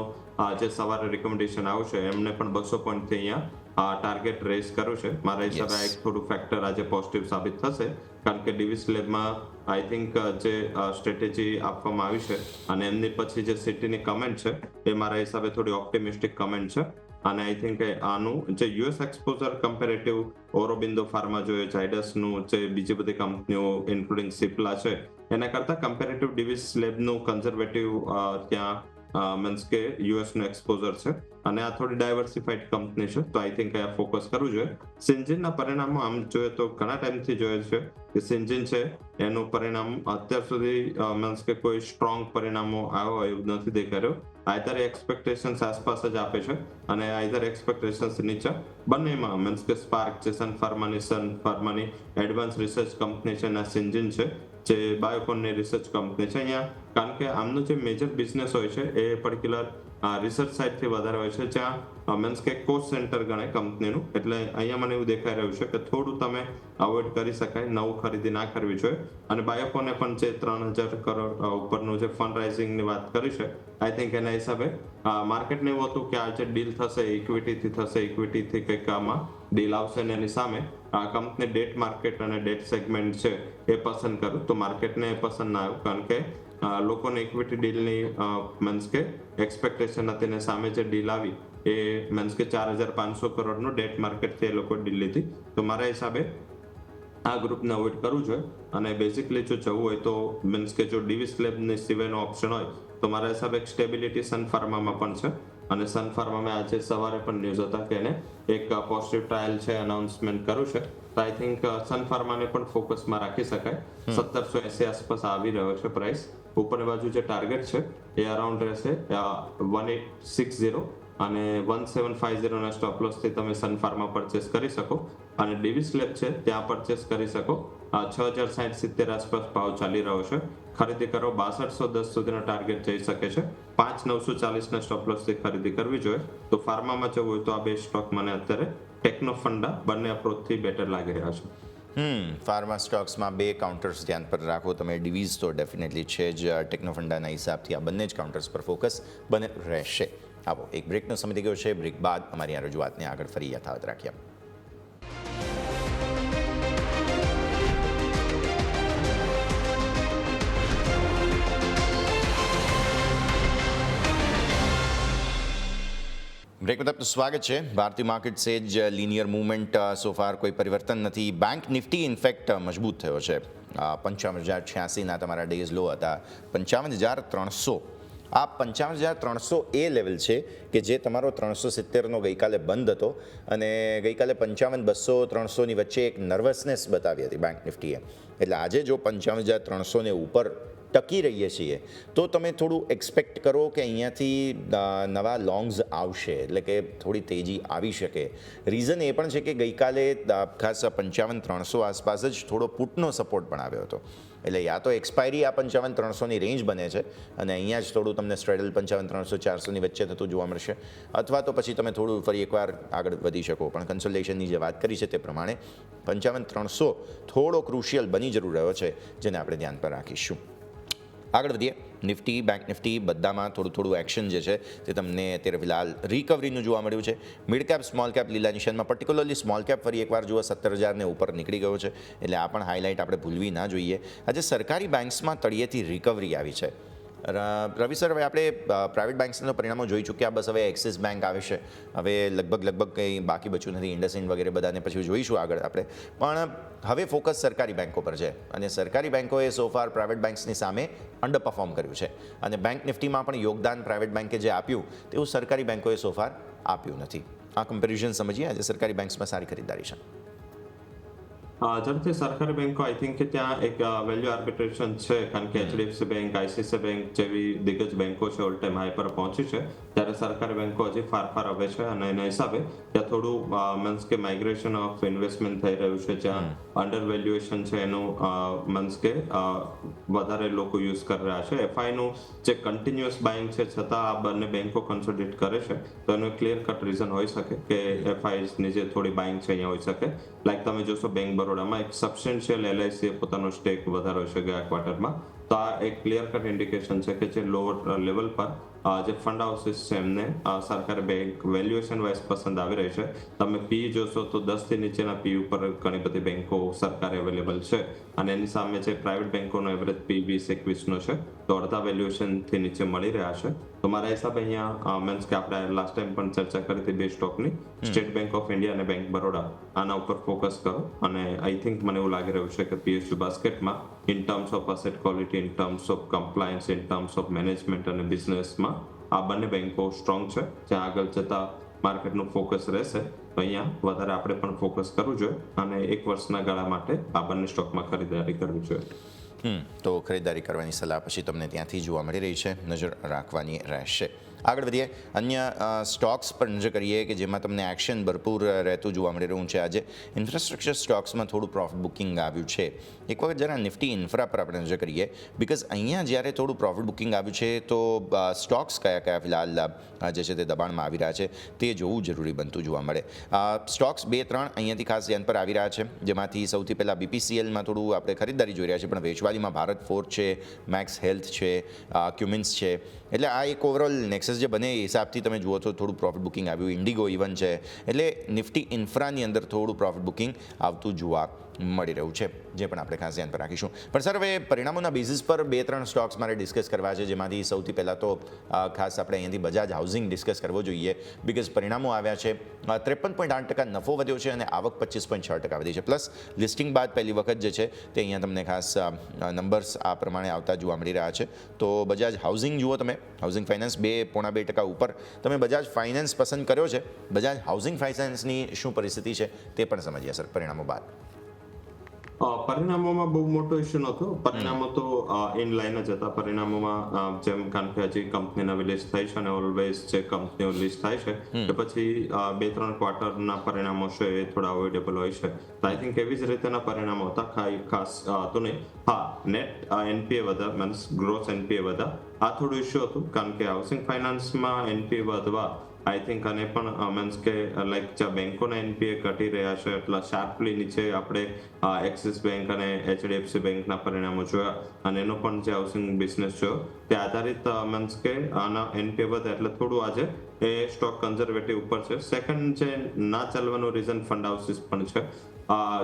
જે સવારે રિકમેન્ડેશન આવશે એમને પણ 200 પોઈન્ટથી અહીંયા ટાર્ગેટ રેઝ કર્યું છે. મારા હિસાબે એક થોડું ફેક્ટર આજે પોઝિટિવ સાબિત થશે કારણ કે ડિવિસ લેબમાં આઈ થિંક જે સ્ટ્રેટેજી આપવામાં આવી છે અને એમની પછી જે સિટીની કમેન્ટ છે એ મારા હિસાબે થોડી ઓપ્ટિમિસ્ટિક કમેન્ટ છે અને આઈ થિંક આનું જે US exposure comparative Aurobindo pharma જોઈએ ઝાયડસનું જે બીજી બધી કંપનીઓ ઇન્ક્લુડિંગ સિપ્લા છે એના કરતાં કમ્પેરેટિવ ડિવિસ લેબનું કન્ઝર્વેટિવ ત્યાં મીન્સ કે યુએસ નું એક્સપોઝર છે અને આ થોડી ડાયવર્સિફાઈડ કંપની છે તો આઈ થિંક આ ફોકસ કરવું જોઈએ. સિન્જિનના પરિણામો આમ જોઈએ તો ઘણા ટાઈમથી જોઈએ છે કે સિન્જિન છે એનું પરિણામ અત્યાર સુધી મીન્સ કે કોઈ સ્ટ્રોંગ પરિણામો આવ્યો એવું નથી દેખાડ્યો. આઈધર એક્સપેક્ટેશન્સ આસપાસ જ આપે છે અને આઈધર એક્સપેક્ટેશન્સ નીચે બંનેમાં મીન્સ કે સ્પાર્ક છે સન ફાર્માની એડવાન્સ રિસર્ચ કંપની છે અને સિન્જિન છે જે બાયોકોનની રિસર્ચ કંપની છે. અહીંયા કારણ કે આમનો જે મેજર બિઝનેસ હોય છે એ પર્ટિક્યુલર રિસર્ચ સાઇડથી વધારે હોય છે જ્યાં મીન્સ કે કોસ્ટ સેન્ટર ગણાય કંપનીનું એટલે અહીંયા મને એવું દેખાઈ રહ્યું છે કે થોડું તમે અવોઇડ કરી શકાય, નવું ખરીદી ના કરવી જોઈએ. અને બાયોકોને પણ જે 3,000 કરોડ ઉપરનું જે ફંડ રાઇઝિંગની વાત કરી છે આઈ થિંક એના હિસાબે માર્કેટને એવું હતું કે આ જે ડીલ થશે ઇક્વિટીથી કંઈક આમાં ડીલ આવશે ને એની સામે આ કંપની ડેટ માર્કેટ અને ડેટ સેગમેન્ટ છે એ પસંદ કરું તો માર્કેટને પસંદ ના આવ્યું કારણ કે લોકોને ઇક્વિટી ડીલની મીન્સ કે એક્સપેક્ટેશન હતી ને સામે જે ડીલ આવી એ મીન્સ કે 4,500 કરોડનું ડેટ માર્કેટથી એ લોકો ડીલ લીધી તો મારા હિસાબે આ ગ્રુપને અવોઇડ કરવું જોઈએ અને બેઝિકલી જો જવું હોય તો મીન્સ કે જો ડિવિસ લેબની સિવાયનો ઓપ્શન હોય તો મારા હિસાબે એક સ્ટેબિલિટી સન ફાર્મામાં પણ છે અને સન ફાર્મામાં આજે સવારે પણ ન્યૂઝ હતા કે એને એક પોઝિટિવ ટ્રાયલ છે અનાઉન્સમેન્ટ કર્યું છે તો આઈ થિંક સન ફાર્માને પણ ફોકસમાં રાખી શકાય. 1780 આસપાસ આવી રહ્યો છે પ્રાઇસ. ઉપરની બાજુ જે ટાર્ગેટ છે એ અરાઉન્ડ રહેશે 1860 અને 1750 ના સ્ટોપ લોસ થી તમે સન ફાર્મા પરચેસ કરી શકો અને ડિવિસ લેબ છે ત્યાં પરચેસ કરી શકો. 6060-70 આસપાસ ભાવ ચાલી રહ્યો છે. ખરીદી કરો 6210 સુધીનો ટાર્ગેટ જઈ શકે છે. 5940 ના સ્ટોપ લોસ થી ખરીદી કરવી જોઈએ. તો ફાર્મામાં જવું હોય તો આ બે સ્ટોક મને અત્યારે ટેકનો ફંડા બંને અપ્રોચથી બેટર લાગી રહ્યા છે. ફાર્મા સ્ટોક્સમાં બે કાઉન્ટર્સ ધ્યાન પર રાખો તમે. ડિવિઝ તો ડેફિનેટલી છે જ. ટેકનોફંડાના હિસાબથી આ બંને જ કાઉન્ટર્સ પર ફોકસ બને રહેશે. આવો એક બ્રેકનો સમય થઈ ગયો છે. બ્રેક બાદ અમારી આ રજૂઆતને આગળ ફરી યથાવત રાખીએ. બ્રેક બાદ આપનું સ્વાગત છે. ભારતીય માર્કેટ છે જ લિનિયર મૂવમેન્ટ સોફાર કોઈ પરિવર્તન નથી. બેંક નિફ્ટી ઇનફેક્ટ મજબૂત થયો છે. 55,086ના તમારા ડેઝ લો હતા 55,300. આ 55,300 એ લેવલ છે કે જે તમારો 370નો ગઈકાલે બંધ હતો અને ગઈકાલે 55,200 300ની વચ્ચે એક નર્વસનેસ બતાવી હતી બેંક નિફ્ટીએ. એટલે આજે જો 55,300ને ઉપર ટકી રહીએ છીએ તો તમે થોડું એક્સપેક્ટ કરો કે અહીંયાથી નવા લોંગ્સ આવશે એટલે કે થોડી તેજી આવી શકે. રીઝન એ પણ છે કે ગઈકાલે ખાસ 55,300 આસપાસ જ થોડો પુટનો સપોર્ટ પણ આવ્યો હતો. એટલે યા તો એક્સપાયરી આ 55,300ની રેન્જ બને છે અને અહીંયા જ થોડું તમને સ્ટ્રેડલ 55,300-400ની વચ્ચે થતું જોવા મળશે અથવા તો પછી તમે થોડું ફરી એકવાર આગળ વધી શકો. પણ કન્સોલિડેશનની જે વાત કરી છે તે પ્રમાણે 55,300 થોડો ક્રુશિયલ બની જરૂર રહ્યો છે જેને આપણે ધ્યાન પર રાખીશું. આગળ વધીએ. નિફ્ટી બેંક નિફ્ટી બધામાં થોડું એક્શન જે છે તે તમને અત્યારે ફિલહાલ રિકવરીનું જોવા મળ્યું છે. મિડ કેપ સ્મોલ કેપ લીલા નિશાનમાં પર્ટિક્યુલરલી સ્મોલ કેપ ફરી એકવાર જુઓ 17,000ને ઉપર નીકળી ગયો છે એટલે આ પણ હાઇલાઇટ આપણે ભૂલવી ના જોઈએ. આજે સરકારી બેંક્સમાં તળિયેથી રિકવરી આવી છે. રવિ સર, હવે આપણે પ્રાઇવેટ બેંક્સના પરિણામો જોઈ ચૂક્યા. બસ હવે એક્સિસ બેંક આવે છે. હવે લગભગ કંઈ બાકી બચ્યું નથી. ઇન્ડસઇન્ડ વગેરે બધાને પછી જોઈશું આગળ આપણે. પણ હવે ફોકસ સરકારી બેંકો પર છે અને સરકારી બેંકોએ સોફાર પ્રાઇવેટ બેંક્સની સામે અંડર પરફોર્મ કર્યું છે અને બેંક નિફ્ટીમાં પણ યોગદાન પ્રાઇવેટ બેંકે જે આપ્યું તેવું સરકારી બેંકોએ સોફાર આપ્યું નથી. આ કમ્પેરિઝન સમજીએ. આજે સરકારી બેંક્સમાં સારી ખરીદારી છે. ઝડપથી સરકારી બેંકો આઈ થિંક કે ત્યાં એક વેલ્યુ આર્બિટ્રેશન છે, કારણ કે એચડીએફસી બેંક, આઈસીઆઈસીઆઈ બેંક જેવી દિગ્ગજ બેંકો છે ઓલ ટાઈમ હાઈ પર પહોંચી છે, ત્યારે સરકારી બેંકો હજી ફાર હવે છે. અને એના હિસાબે ત્યાં થોડું મીન્સ કે માઇગ્રેશન ઓફ ઇન્વેસ્ટમેન્ટ થઈ રહ્યું છે, જ્યાં અંડર વેલ્યુએશન છે એનું મીન્સ કે વધારે લોકો યુઝ કરી રહ્યા છે. એફઆઈ નું જે કન્ટિન્યુઅસ બાઇંગ છે છતાં આ બંને બેંકો કન્સોલિડેટ કરે છે, તો એનું ક્લિયર કટ રીઝન હોઈ શકે કે એફઆઈ ની જે થોડી બાઇંગ છે અહીંયા હોઈ શકે. લાઈક તમે જોશો બેંક બરોડામાં એક સબસ્ટેન્શિયલ એલઆઈસી પોતાનો સ્ટેક વધાર્યો છે ગયા ક્વાર્ટરમાં, તો આ એક ક્લિયર કટ ઇન્ડિકેશન છે કે જે લોઅર લેવલ પર જે ફંડ હાઉસીસ છે એમને સરકારી બેંક વેલ્યુએશન વાઇઝ પસંદ આવી રહી છે. તમે પી જોશો તો 10 થી નીચેના પી ઉપર ઘણી બધી બેંકો સરકારી અવેલેબલ છે, અને એની સામે જે પ્રાઇવેટ બેંકોનો એવરેજ પી 20-21 નો છે, તો અડધા વેલ્યુએશન થી નીચે મળી રહ્યા છે. તો મારા હિસાબે અહીંયા મીન્સ કે આપણે લાસ્ટ ટાઈમ પણ ચર્ચા કરી હતી બે સ્ટોકની, સ્ટેટ બેંક ઓફ ઇન્ડિયા અને બેંક બરોડા, આના ઉપર ફોકસ કરો. અને આઈ થિંક મને એવું લાગી રહ્યું છે કે પીએસયુ બાસ્કેટમાં in terms of asset quality, in terms of compliance, in terms of management અને બિઝનેસમાં આ બંને બેંકો સ્ટ્રોંગ છે. જ્યાં આગળ જતા માર્કેટનું ફોકસ રહેશે, તો અહીંયા વધારે આપણે પણ ફોકસ કરવું જોઈએ અને 1 વર્ષના ગાળા માટે આ બંને સ્ટોકમાં ખરીદારી કરવી જોઈએ. તો ખરીદારી કરવાની સલાહ પછી તમને ત્યાંથી જોવા મળી રહી છે, નજર રાખવાની રહેશે. આગળ વધીએ, અન્ય સ્ટોક્સ પર નજર કરીએ કે જેમાં તમને એક્શન ભરપૂર રહેતું જોવા મળી રહ્યું છે. આજે ઇન્ફ્રાસ્ટ્રક્ચર સ્ટોક્સમાં થોડું પ્રોફિટ બુકિંગ આવ્યું છે. એક વખત જરા નિફ્ટી ઇન્ફ્રા પર આપણે નજર કરીએ, બિકોઝ અહીંયા જ્યારે થોડું પ્રોફિટ બુકિંગ આવ્યું છે, તો સ્ટોક્સ કયા ફિલહાલ જે છે તે દબાણમાં આવી રહ્યા છે તે જોવું જરૂરી બનતું જોવા મળે. સ્ટોક્સ 2-3 અહીંયાથી ખાસ ધ્યાન પર આવી રહ્યા છે, જેમાંથી સૌથી પહેલાં બીપીસીએલમાં થોડું આપણે ખરીદારી જોઈ રહ્યા છીએ, પણ વેચવાલીમાં ભારત ફોર્જ છે, મેક્સ હેલ્થ છે, ક્યુમિન્સ છે. એટલે આ એક ઓવરઓલ નેક્સસ જે બને એ હિસાબથી તમે જુઓ તો થોડું પ્રોફિટ બુકિંગ આવ્યું. ઇન્ડિગો ઇવન છે, એટલે નિફ્ટી ઇન્ફ્રાની અંદર થોડું પ્રોફિટ બુકિંગ આવતું જોવા મળી રહ્યું છે, જે પણ આપણે ખાસ ધ્યાન પર રાખીશું. પણ સર, હવે પરિણામોના બેઝિસ પર 2-3 સ્ટોક્સ મારે ડિસ્કસ કરવા છે, જેમાંથી સૌથી પહેલાં તો ખાસ આપણે અહીંયાથી બજાજ હાઉસિંગ ડિસ્કસ કરવો જોઈએ, બિકોઝ પરિણામો આવ્યા છે. 53.8% નફો વધ્યો છે અને આવક 25.6% વધી છે. પ્લસ લિસ્ટિંગ બાદ પહેલી વખત જે છે તે અહીંયા તમને ખાસ નંબર્સ આ પ્રમાણે આવતા જોવા મળી રહ્યા છે. તો બજાજ હાઉસિંગ જુઓ તમે, હાઉસિંગ ફાઇનાન્સ 2.2% ઉપર તમે બજાજ ફાઇનાન્સ પસંદ કર્યો છે. બજાજ હાઉસિંગ ફાઇનાન્સની શું પરિસ્થિતિ છે તે પણ સમજીએ સર પરિણામો બાદ. પરિણામોમાં બહુ મોટો ઇસ્યુ નહોતો. પરિણામો તો ઇન લાઈન જ હતા. પરિણામોમાં જેમ કારણ કે હજી કંપની નવી લિસ્ટ થઈ છે અને ઓલવેઝ જે કંપનીઓ લિસ્ટ થાય છે કે પછી 2-3 ક્વાર્ટરના પરિણામો છે એ થોડા અવોઇડેબલ હોય છે. તો આઈ થિંક એવી જ રીતેના પરિણામો હતા. ખાસ તો નહીં, હા, નેટ એનપીએ વધા, મીન્સ ગ્રોસ એનપીએ વધા, આ થોડું ઇસ્યુ હતું, કારણ કે હાઉસિંગ ફાઇનાન્સમાં એનપીએ વધવા આઈ થિંક અને પણ મીન્સ કે લાઈક જ્યાં બેંકોના એનપીએ ઘટી રહ્યા છે એટલા શાર્પલી નીચે આપણે એક્સિસ બેંક અને એચડીએફસી બેંકના પરિણામો જોયા, અને એનો પણ જે હાઉસિંગ બિઝનેસ જોયો તે આધારિત મીન્સ કે આના એનપીએ વધે એટલે થોડું આજે એ સ્ટોક કન્ઝર્વેટિવ ઉપર છે. સેકન્ડ છે ના ચાલવાનું રીઝન ફંડ હાઉસીસ પણ છે.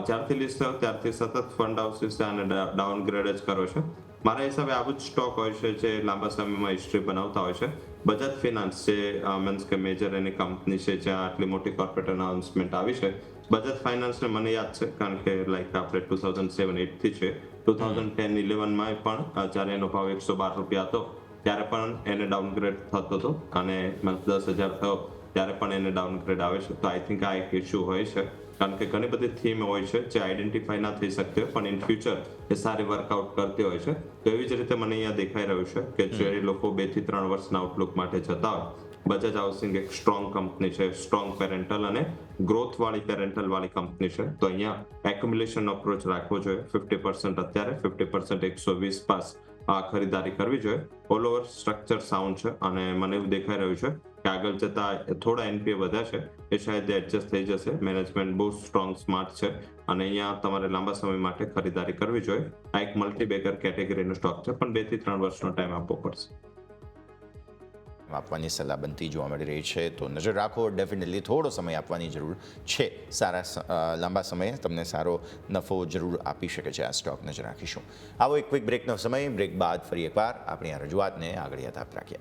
જ્યારથી લિસ્ટ થયો ત્યારથી સતત ફંડ હાઉસીસે આને ડાઉનગ્રેડ જ કર્યો છે. મારા હિસાબે આવું જ સ્ટોક હોય છે જે લાંબા સમયમાં હિસ્ટ્રી બનાવતા હોય છે. બજાજ ફિનાન્સ જે મીન્સ કે મેજર એની કંપની છે જ્યાં આટલી મોટી કોર્પોરેટ અનાઉન્સમેન્ટ આવી છે. બજાજ ફાઇનાન્સને મને યાદ છે કારણ કે લાઈક આપણે 2007-8 થી છે. 2010-11માં પણ જ્યારે એનો ભાવ 112 રૂપિયા હતો ત્યારે પણ એને ડાઉનગ્રેડ થતો હતો, અને 10,000 થયો ત્યારે પણ એને ડાઉનગ્રેડ આવે છે. તો આઈ થિંક આ એક ઇસ્યુ હોય છે, કારણ કે ઘણી બધી થીમ હોય છે જે આઈડેન્ટિફાઈ ના થઈ શકતી હોય પણ ઇન ફ્યુચર એ સારી વર્કઆઉટ કરતી હોય છે. તો એવી જ રીતે મને અહીંયા દેખાઈ રહ્યું છે કે જે લોકો 2 થી 3 વર્ષના આઉટલુક માટે જતા હોય, બજાજ હાઉસિંગ એક સ્ટ્રોંગ કંપની છે, સ્ટ્રોંગ પેરેન્ટલ અને ગ્રોથ વાળી પેરેન્ટલ વાળી કંપની છે. તો અહીંયા એક્યુમ્યુલેશન અપ્રોચ રાખવો જોઈએ. 50% અત્યારે, 50% 120 પાસ આ ખરીદારી કરવી જોઈએ. ઓલ ઓવર સ્ટ્રક્ચર સાઉન્ડ છે અને મને એવું દેખાઈ રહ્યું છે કે આગળ જતા થોડા એનપીએ વધ્યા છે એ શાયદ એડજસ્ટ થઈ જશે. મેનેજમેન્ટ બહુ સ્ટ્રોંગ સ્માર્ટ છે અને અહીંયા તમારે લાંબા સમય માટે ખરીદારી કરવી જોઈએ. આ એક મલ્ટીબેગર કેટેગરીનો સ્ટોક છે, પણ 2 થી 3 વર્ષનો ટાઈમ આપવો પડશે. આપવાની સલાહ બનતી જોવા મળી રહી છે, તો નજર રાખો. ડેફિનેટલી થોડો સમય આપવાની જરૂર છે. સારા લાંબા સમયે તમને સારો નફો જરૂર આપી શકે છે આ સ્ટોક. નજર રાખીશું. આવો એક ક્વિક બ્રેકનો સમય. બ્રેક બાદ ફરી એકવાર આપણી આ રજૂઆતને આગળ યથાવત રાખીએ.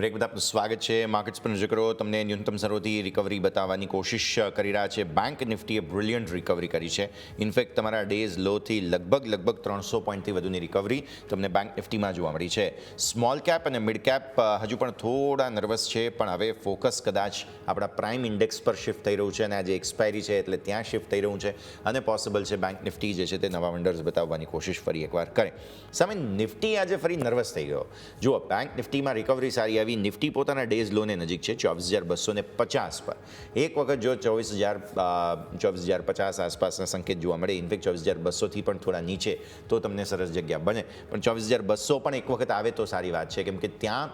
બ્રેક બાદ આપનું સ્વાગત છે. માર્કેટ્સ પર નજર કરો. તમને ન્યૂનતમ સરોથી રિકવરી બતાવવાની કોશિશ કરી રહ્યા છે. બેંક નિફ્ટીએ બ્રિલિયન્ટ રિકવરી કરી છે. ઇનફેક્ટ તમારા ડેઝ લોથી લગભગ 300 પોઈન્ટથી વધુની રિકવરી તમને બેંક નિફ્ટીમાં જોવા મળી છે. સ્મોલ કેપ અને મિડ કેપ હજુ પણ થોડા નર્વસ છે, પણ હવે ફોકસ કદાચ આપણા પ્રાઇમ ઇન્ડેક્સ પર શિફ્ટ થઈ રહ્યું છે અને આજે એક્સપાયરી છે એટલે ત્યાં શિફ્ટ થઈ રહ્યું છે અને પોસિબલ છે બેંક નિફ્ટી જે છે તે નવા વંડર્સ બતાવવાની કોશિશ ફરી એકવાર કરે. સામે નિફ્ટી આજે ફરી નર્વસ થઈ ગયો. જુઓ, બેંક નિફ્ટીમાં રિકવરી સારી આવી. નિફ્ટી પોતાના ડેઝ લોને નજીક છે 24,250 પર. એક વખત જો 24,050 આસપાસના સંકેત જોવા મળે, ઇનફેક્ટ 24,200થી પણ થોડા નીચે તો તમને સરસ જગ્યા બને, પણ 24,200 પણ એક વખત આવે તો સારી વાત છે, કેમ કે ત્યાં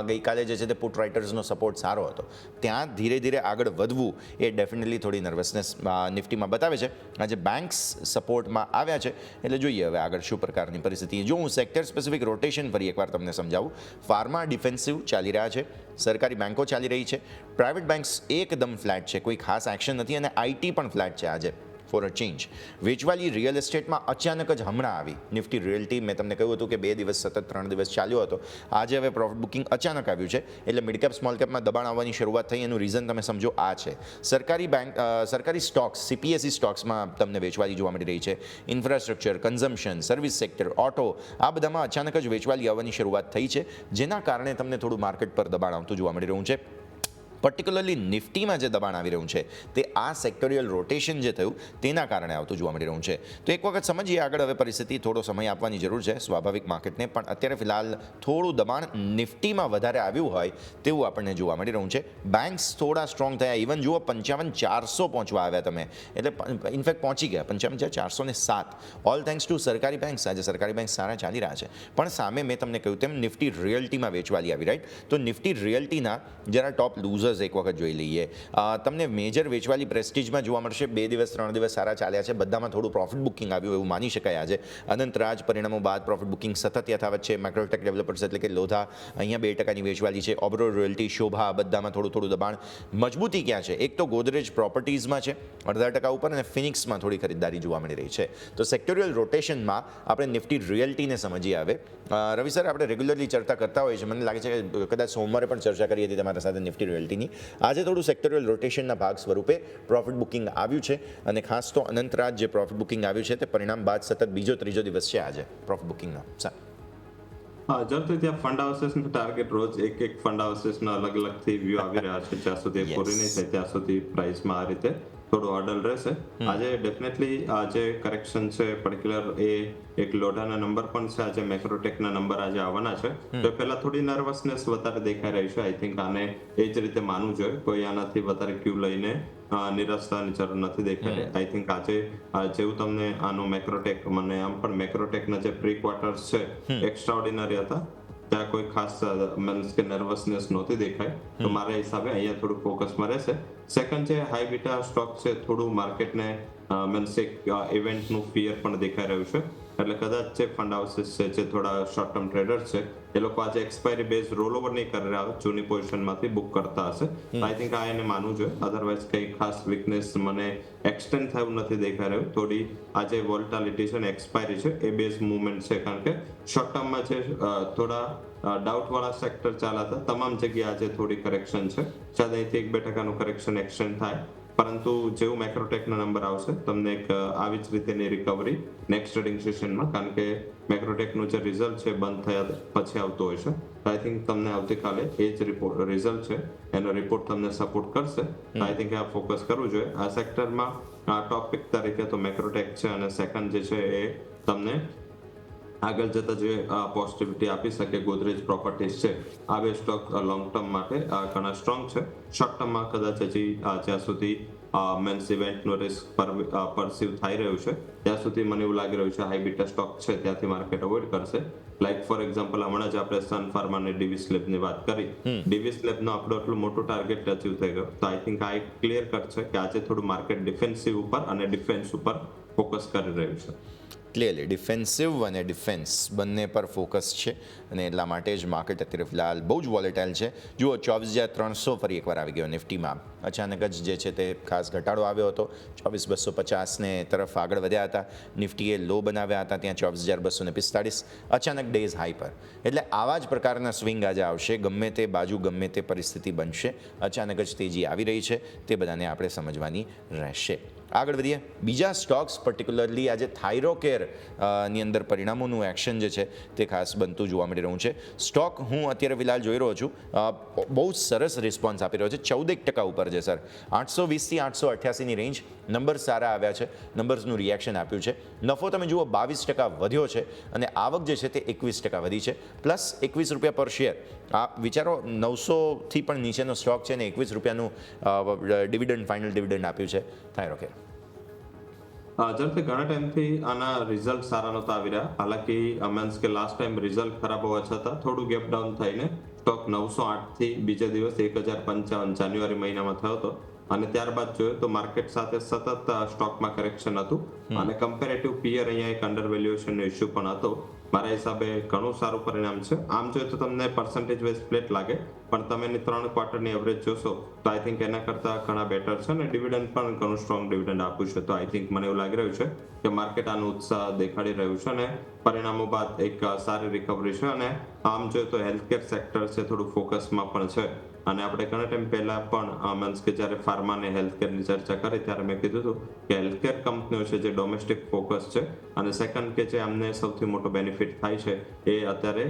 ગઈકાલે જે છે તે પુટ રાઇટર્સનો સપોર્ટ સારો હતો. ત્યાં ધીરે ધીરે આગળ વધવું એ ડેફિનેટલી થોડી નર્વસનેસ નિફ્ટીમાં બતાવે છે. આજે બેંક્સ સપોર્ટમાં આવ્યા છે એટલે જોઈએ હવે આગળ શું પ્રકારની પરિસ્થિતિ. જો હું સેક્ટર સ્પેસિફિક રોટેશન ફરી એકવાર તમને સમજાવું. ફાર્મા ડિફેન્સિવ ચાલી રહ્યા છે, સરકારી બેંકો ચાલી રહી છે, પ્રાઇવેટ બેંક્સ એકદમ ફ્લેટ છે, કોઈ ખાસ એક્શન નથી, અને આઈટી પણ ફ્લેટ છે આજે ફોર અ ચેન્જ. વેચવાલી રિયલ એસ્ટેટમાં અચાનક જ હમણાં આવી. નિફ્ટી રિયલ્ટી મેં તમને કહ્યું હતું કે 2 દિવસ સતત 3 દિવસ ચાલ્યો હતો. આજે હવે પ્રોફિટ બુકિંગ અચાનક આવ્યું છે એટલે મિડ કેપ સ્મોલ કેપમાં દબાણ આવવાની શરૂઆત થઈ. એનું રીઝન તમે સમજો આ છે. સરકારી સ્ટોક્સ, CPSE સ્ટોક્સમાં તમને વેચવાલી જોવા મળી રહી છે. Infrastructure, consumption, service sector, auto, આ બધામાં અચાનક જ વેચવાલી આવવાની શરૂઆત થઈ છે, જેના કારણે તમને થોડું માર્કેટ પર દબાણ આવતું જોવા મળી રહ્યું છે. પર્ટિક્યુલરલી નિફ્ટીમાં જે દબાણ આવી રહ્યું છે તે આ સેક્ટોરિયલ રોટેશન જે થયું તેના કારણે આવતું જોવા મળી રહ્યું છે. તો એક વખત સમજીએ આગળ. હવે પરિસ્થિતિ થોડો સમય આપવાની જરૂર છે સ્વાભાવિક માર્કેટને, પણ અત્યારે ફિલહાલ થોડું દબાણ નિફ્ટીમાં વધારે આવ્યું હોય તેવું આપણને જોવા મળી રહ્યું છે. બેંક્સ થોડા સ્ટ્રોંગ થયા. ઇવન જુઓ 55,400 પહોંચવા આવ્યા તમે, એટલે ઇનફેક્ટ પહોંચી ગયા 55,407. ઓલ થેન્ક્સ ટુ સરકારી બેંક્સ. આજે સરકારી બેંક સારા ચાલી રહ્યા છે, પણ સામે મેં તમને કહ્યું તેમ નિફ્ટી રિયલ્ટીમાં વેચવાલી આવી, રાઈટ? તો નિફ્ટી રિયલ્ટીના જરા ટોપ લૂઝર્સ એક વખત જોઈ લઈએ. તમને મેજર વેચવાલી પ્રેસ્ટીજમાં જોવા મળશે. 2 દિવસ 3 દિવસ સારા ચાલ્યા છે, બધામાં થોડું પ્રોફિટ બુકિંગ આવ્યું એવું માની શકાય. આજે અનંતરાજ પરિણામો બાદ પ્રોફિટ બુકિંગ સતત યથાવત છે. મેક્રોટેક ડેવલપર્સ એટલે કે લોધા, અહીંયા 2% વેચવાલી છે. ઓબરો રોયલ્ટી, શોભા, બધામાં થોડું દબાણ. મજબૂતી ક્યાં છે? એક તો ગોદરેજ પ્રોપર્ટીઝમાં છે 0.5% ઉપર, અને ફિનિક્સમાં થોડી ખરીદદારી જોવા મળી રહી છે. તો સેક્ટોરિયલ રોટેશનમાં આપણે નિફ્ટી રિયલ્ટીને સમજીએ આવે. રવિ સર, આપણે રેગ્યુલરલી ચર્ચા કરતા હોઈએ છીએ. મને લાગે છે કે કદાચ સોમવારે પણ ચર્ચા કરી હતી તમારા સાથે નિફ્ટી રિયલ્ટીની. આજે થોડું સેક્ટોરિયલ રોટેશનના ભાગ સ્વરૂપે પ્રોફિટ બુકિંગ આવ્યું છે, અને ખાસ તો અનંતરાજ જે પ્રોફિટ બુકિંગ આવ્યું છે તે પરિણામ બાદ સતત બીજો ત્રીજો દિવસ છે આજે પ્રોફિટ બુકિંગનો. જરૂરથી ત્યાં ફંડ હાઉસીસના ટાર્ગેટ રોજ એક ફંડ હાઉસીસના અલગથી વ્યૂ આવી રહ્યા છે. જ્યાં સુધી પૂરી નહીં થાય ત્યાં સુધી પ્રાઇસમાં આ રીતે થોડું હોર્ડલ રહેશે. આજે ડેફિનેટલી આજે કરેક્શન છે પર્ટિક્યુલર એ એક લોઢાના નંબર પણ છે. આજે મેક્રોટેકના નંબર આજે આવવાના છે, તો પહેલા થોડી નર્વસનેસ વધારે દેખાઈ રહી છે. આઈ થિંક આને એ જ રીતે માનવું જોઈએ. કોઈ આનાથી વધારે ક્યુ લઈને નિરાશ થવાની જરૂર નથી દેખાય. આઈ થિંક આજે જેવું તમને આનું મેક્રોટેક, મને આમ પણ મેક્રોટેકના જે પ્રી ક્વાર્ટર્સ છે એક્સ્ટ્રાઓર્ડિનરી હતા, ત્યાં કોઈ ખાસ મીન્સ કે નર્વસનેસ નહોતી દેખાય. તો મારા હિસાબે અહીંયા થોડું ફોકસમાં રહેશે. સેકન્ડ છે હાઈ બીટા સ્ટોક છે. થોડું માર્કેટને મીન્સ એક ઇવેન્ટનું ફિયર પણ દેખાઈ રહ્યું છે, એટલે કદાચ જે ફંડ હાઉસીસ છે જે થોડા શોર્ટ ટર્મ ટ્રેડર્સ છે એ લોકો આજે એક્સપાયરી બેઝ રોલ ઓવર નહીં કરી રહ્યા, જૂની પોઝિશનમાંથી બુક કરતા હશે. આઈ થિંક આ એને માનવું જોઈએ. અધરવાઇઝ કંઈ ખાસ વીકનેસ મને એક્સટેન્ડ થયું નથી દેખાઈ રહ્યું. થોડી આજે વોલ્ટાલિટી છે ને એક્સપાયરી છે એ બેઝ મુવમેન્ટ છે, કારણ કે શોર્ટ ટર્મમાં છે થોડા ડાઉટ વાળા સેક્ટર ચાલતા તમામ જગ્યાએ આજે થોડી કરેક્શન છે. શાયદ અહીંથી 1-2% કરેક્શન એક્સટેન્ડ થાય, પરંતુ જેવું મેક્રોટેકના નંબર આવશે તમને એક આવી જ રીતેની રિકવરી નેક્સ્ટ ટ્રેડિંગ સેશનમાં, કારણ કે મેક્રોટેકનું જે રિઝલ્ટ છે બંધ થયા પછી આવતો હોય છે. આઈ થિંક તમને આવતીકાલે એ જ રિઝલ્ટ છે એનો રિપોર્ટ તમને સપોર્ટ કરશે. આઈ થિંક આ ફોકસ કરવું જોઈએ આ સેક્ટરમાં. ટોપ પિક તરીકે તો મેક્રોટેક છે, અને સેકન્ડ જે છે એ તમને આગળ જતા જે પોઝિટિવિટી આપી શકે ગોદરેજ પ્રોપર્ટીઝ છે. આ બે સ્ટોક લોંગ ટર્મ માટે ઘણા સ્ટ્રોંગ છે. શોર્ટ ટર્મમાં કદાચ હજી જ્યાં સુધી મેન્સ ઇવેન્ટનો રિસ્ક પરસીવ થઈ રહ્યું છે ત્યાં સુધી મને એવું લાગી રહ્યું છે હાઈ બીટા સ્ટોક છે ત્યાંથી માર્કેટ અવોઇડ કરશે. લાઈક ફોર એક્ઝામ્પલ હમણાં જ આપણે સન ફાર્મા અને ડીવી સ્લેબની વાત કરી. ડીવી સ્લેબનો આપણો એટલું મોટું ટાર્ગેટ અચીવ થઈ ગયો. તો આઈ થિંક આ એક ક્લિયર કટ છે કે આજે થોડું માર્કેટ ડિફેન્સિવ ઉપર અને ડિફેન્સ ઉપર ફોકસ કરી રહ્યું છે. ક્લિયરલી ડિફેન્સિવ અને ડિફેન્સ બંને પર ફોકસ છે અને એટલા માટે જ માર્કેટ અત્યારે ફિલહાલ બહુ જ વોલેટાઇલ છે. જુઓ 24,300 ફરી એકવાર આવી ગયો નિફ્ટીમાં. અચાનક જ જે છે તે ખાસ ઘટાડો આવ્યો હતો. 24,250ને તરફ આગળ વધ્યા હતા. નિફ્ટીએ લો બનાવ્યા હતા ત્યાં 24,245, અચાનક ડેઝ હાઈ પર. એટલે આવા જ પ્રકારના સ્વિંગ આજે આવશે. ગમે તે બાજુ ગમે તે પરિસ્થિતિ બનશે, અચાનક જ તેજી આવી રહી છે, તે બધાને આપણે સમજવાની રહેશે. આગળ વધીએ. બીજા સ્ટોક્સ પર્ટિક્યુલરલી આજે થાઇરોકેર ની અંદર પરિણામોનું એક્શન જે છે તે ખાસ બનતું જોવા મળી રહ્યું છે. સ્ટોક હું અત્યારે ફિલહાલ જોઈ રહ્યો છું, બહુ સરસ રિસ્પોન્સ આપી રહ્યો છે. 14% ઉપર છે સર. 820થી 888ની રેન્જ. નંબર્સ સારા આવ્યા છે, નંબર્સનું રિએક્શન આપ્યું છે. નફો તમે જુઓ 22% વધ્યો છે અને આવક જે છે તે 21% વધી છે, પ્લસ 21 રૂપિયા પર શેર. આ વિચારો 900થી પણ નીચેનો સ્ટોક છે ને 21 રૂપિયાનું ડિવિડન્ડ, ફાઇનલ ડિવિડન્ડ આપ્યું છે થાઇરોકેર. ઝડપથી ઘણા ટાઈમથી આના રિઝલ્ટ સારા નહોતા આવી રહ્યા. હાલાકી મીન્સ કે લાસ્ટ ટાઈમ રિઝલ્ટ ખરાબ હોવા છતાં થોડું ગેપ ડાઉન થઈને સ્ટોક 908થી બીજા દિવસ 1055 જાન્યુઆરી મહિનામાં થયો હતો અને ત્યારબાદ જોયું તો માર્કેટ સાથે સતત સ્ટોકમાં કરેક્શન હતું અને કમ્પેરેટિવ પિયર અહીંયા એક અંડર વેલ્યુએશનનો ઇશ્યુ પણ હતો. મારા હિસાબે ઘણું સારું પરિણામ છે. આમ જોઈએ તો તમને પર્સન્ટેજ વાઇઝ ફ્લેટ લાગે, પણ તમે એની 3 ક્વાર્ટરની એવરેજ જોશો તો આઈ થિંક એના કરતાં ઘણા બેટર છે અને ડિવિડન્ડ પણ ઘણું સ્ટ્રોંગ ડિવિડન્ડ આપ્યું છે. તો આઈ થિંક મને એવું લાગી રહ્યું છે કે માર્કેટ આનો ઉત્સાહ દેખાડી રહ્યું છે અને પરિણામો બાદ એક સારી રિકવરી છે. અને આમ જોઈએ તો હેલ્થકેર સેક્ટર છે થોડું ફોકસમાં પણ છે અને આપણે ઘણા ટાઈમ પહેલા પણ મીન્સ કે જ્યારે ફાર્મા અને હેલ્થકેરની ચર્ચા કરી ત્યારે મેં કીધું હતું કે હેલ્થકેર કંપનીઓ છે જે ડોમેસ્ટિક ફોકસ છે અને સેકન્ડ કે જે અમને સૌથી મોટો બેનિફિટ થાય છે એ અત્યારે